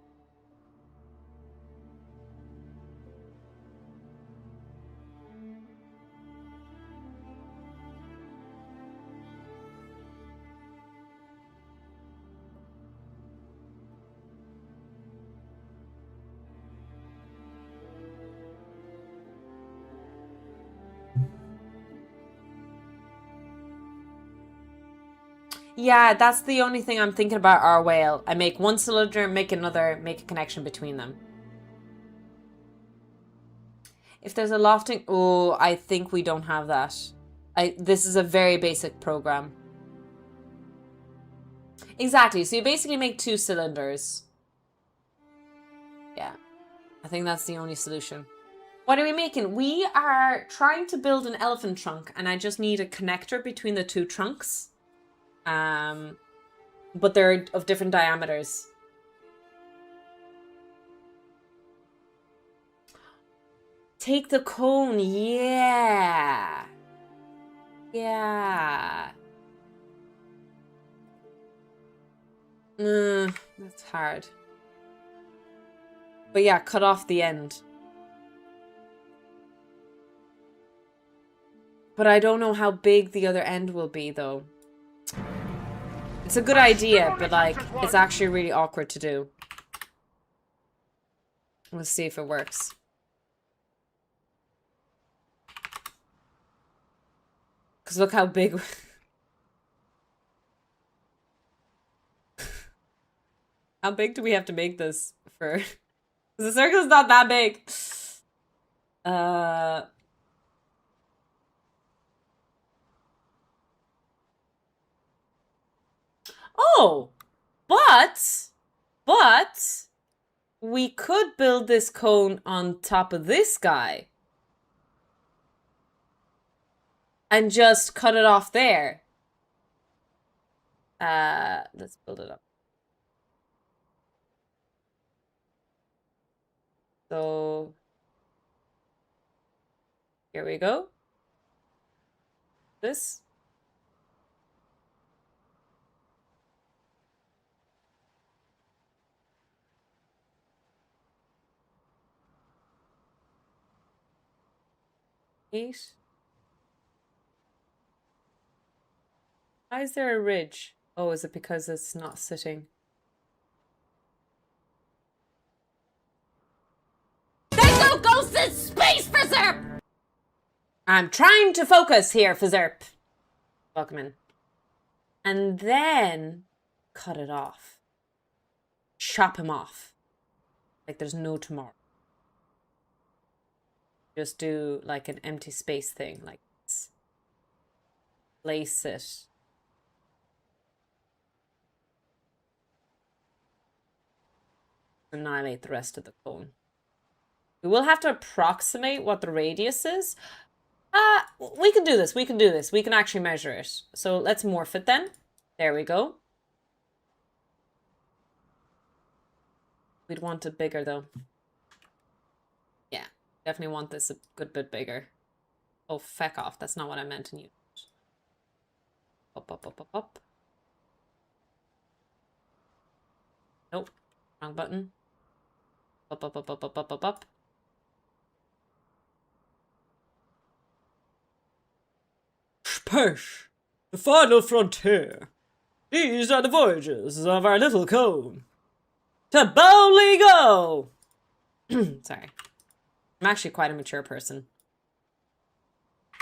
Yeah, that's the only thing I'm thinking about our whale. I make one cylinder, make another, make a connection between them. If there's a lofting... Oh, I think we don't have that. This is a very basic program. Exactly, so you basically make 2 cylinders. Yeah, I think that's the only solution. What are we making? We are trying to build an elephant trunk, and I just need a connector between the 2 trunks. But they're of different diameters. Take the cone, yeah. Yeah. That's hard. But yeah, cut off the end. But I don't know how big the other end will be, though. It's a good idea, but like, it's actually really awkward to do. Let's see if it works. Because look how big... How big do we have to make this for... The circle's not that big. Oh! But... We could build this cone on top of this guy. And just cut it off there. Let's build it up. So here we go. This. Eight. Why is there a ridge? Oh, is it because it's not sitting? There's no ghosts in space, Fizerp! I'm trying to focus here, Fizerp. Welcome in. And then cut it off. Chop him off. Like there's no tomorrow. Just do like an empty space thing, like this. Place it. Annihilate the rest of the cone. We will have to approximate what the radius is. We can do this. We can do this. We can actually measure it. So let's morph it then. There we go. We'd want it bigger though. Yeah, definitely want this a good bit bigger. Oh, feck off. That's not what I meant in you. Up, up, up, up, up. Nope. Wrong button. Up, up, up, up, up, up, up, up. Splash! The final frontier. These are the voyages of our little cone. To boldly go! Sorry. I'm actually quite a mature person.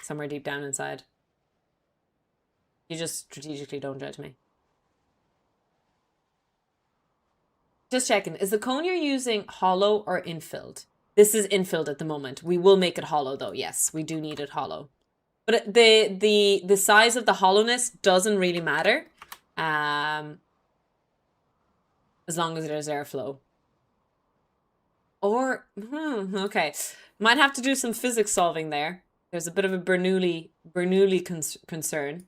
Somewhere deep down inside. You just strategically don't judge me. Just checking. Is the cone you're using hollow or infilled? This is infilled at the moment. We will make it hollow though. Yes, we do need it hollow. But the size of the hollowness doesn't really matter. As long as there's airflow. Or, okay. Might have to do some physics solving there. There's a bit of a Bernoulli concern.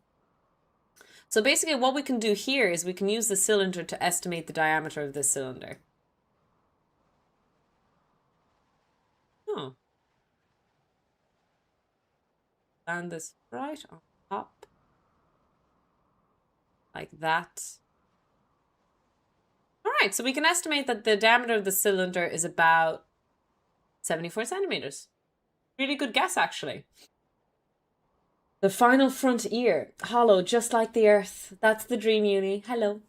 So basically what we can do here is we can use the cylinder to estimate the diameter of this cylinder. Oh. And this right on top. Like that. Alright, so we can estimate that the diameter of the cylinder is about 74 centimeters. Really good guess, actually. The final frontier. Hollow, just like the Earth. That's the dream, Uni. Hello.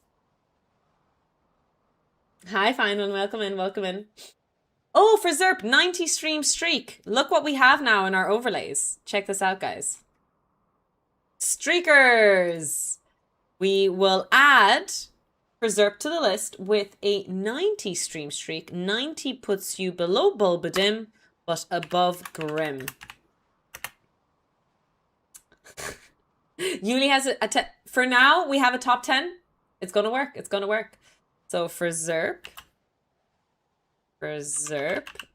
Hi, fine one. Welcome in, welcome in. Oh, for Zerp, 90 stream streak. Look what we have now in our overlays. Check this out, guys. Streakers. We will add for Zerp to the list with a 90 stream streak. 90 puts you below Bulbadim, but above Grim. Yuli has a for now, we have a top 10. It's gonna work. It's gonna work. So for Zerp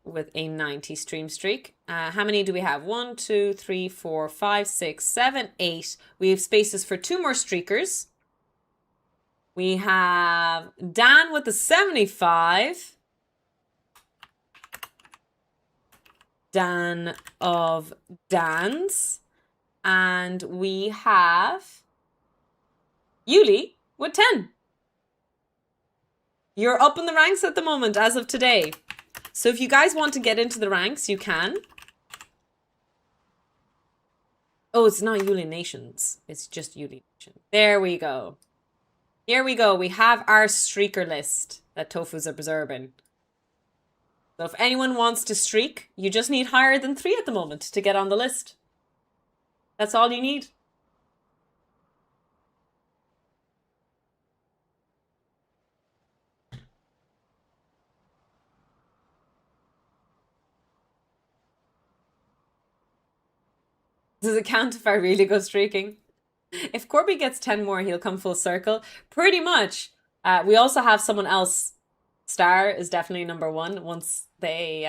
with a 90 stream streak. How many do we have? 1, 2, 3, 4, 5, 6, 7, 8. We have spaces for 2 more streakers. We have Dan with the 75. Dan of Dans. And we have Yuli with 10. You're up in the ranks at the moment as of today. So if you guys want to get into the ranks, you can. Oh, it's not Yuli Nations. It's just Yuli Nation. There we go. Here we go. We have our streaker list that Tofu's observing. So if anyone wants to streak, you just need higher than 3 at the moment to get on the list. That's all you need. Does it count if I really go streaking? If Corby gets 10 more, he'll come full circle. Pretty much. We also have someone else. Star is definitely number one once they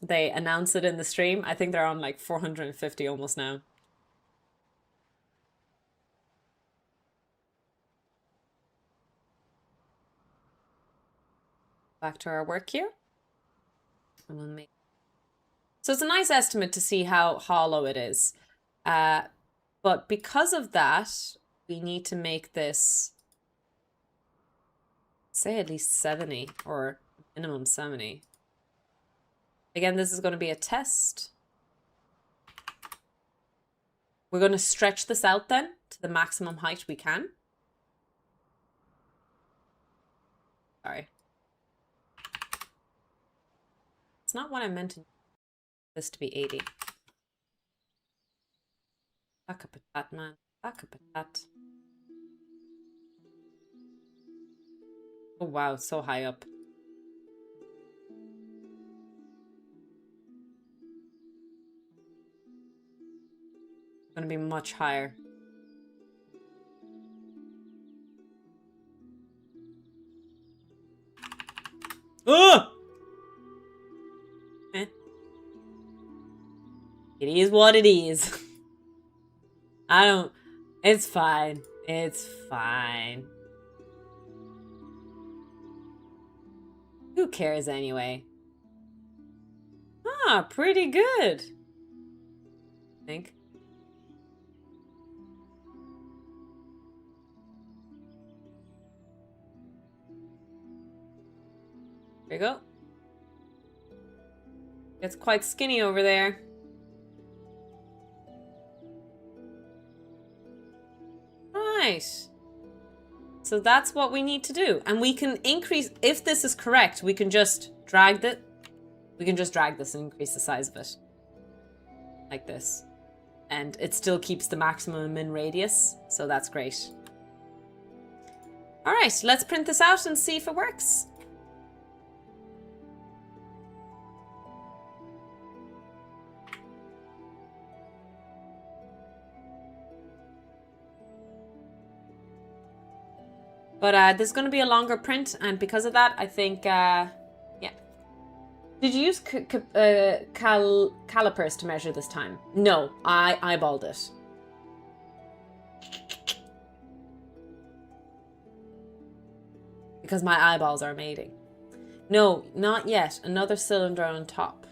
announce it in the stream. I think they're on like 450 almost now. Back to our work here. And we'll make... So it's a nice estimate to see how hollow it is. But because of that, we need to make this, say, at least 70 or minimum 70. Again, this is going to be a test. We're going to stretch this out then to the maximum height we can. Sorry. It's not what I meant this to be 80. Back up at that, man. Back up at that. Oh wow, so high up. Gonna be much higher. Oh! Eh. It is what it is. It's fine. It's fine. Who cares anyway? Ah, pretty good. I think. There you go. It's quite skinny over there. Right. So that's what we need to do. And we can increase, if this is correct, we can just drag it. We can just drag this and increase the size of it. Like this. And it still keeps the maximum min radius. So that's great. All right, let's print this out and see if it works. But this is going to be a longer print, and because of that, I think, yeah. Did you use calipers to measure this time? No, I eyeballed it. Because my eyeballs are mating. No, not yet. Another cylinder on top.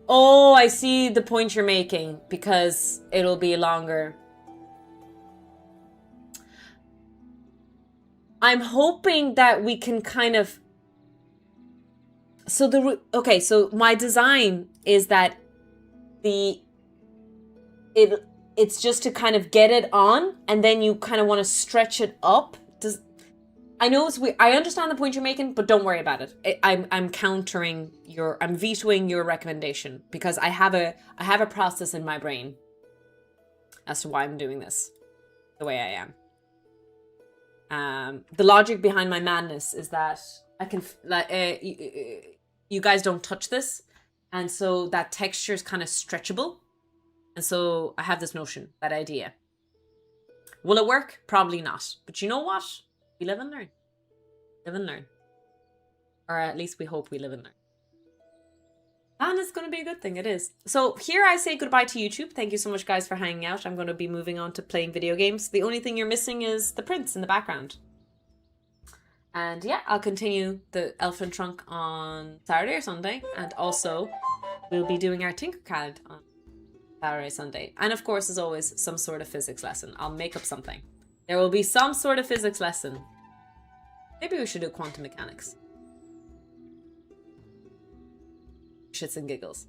Oh, I see the point you're making, because it'll be longer. I'm hoping that we can kind of... So okay, so my design is that it's just to kind of get it on, and then you kind of want to stretch it up. I know it's weird. I understand the point you're making, but don't worry about it. I'm countering I'm vetoing your recommendation, because I have a process in my brain as to why I'm doing this the way I am. The logic behind my madness is that I can, you guys don't touch this, and so that texture is kind of stretchable, and so I have this notion, that idea. Will it work? Probably not. But you know what? We live and learn. Live and learn. Or at least we hope we live and learn. And it's going to be a good thing. It is. So here I say goodbye to YouTube. Thank you so much, guys, for hanging out. I'm going to be moving on to playing video games. The only thing you're missing is the prints in the background. And yeah, I'll continue the Elephant Trunk on Saturday or Sunday. And also, we'll be doing our Tinkercad on Saturday, Sunday. And of course, as always, some sort of physics lesson. I'll make up something. There will be some sort of physics lesson. Maybe we should do quantum mechanics. Shits and giggles.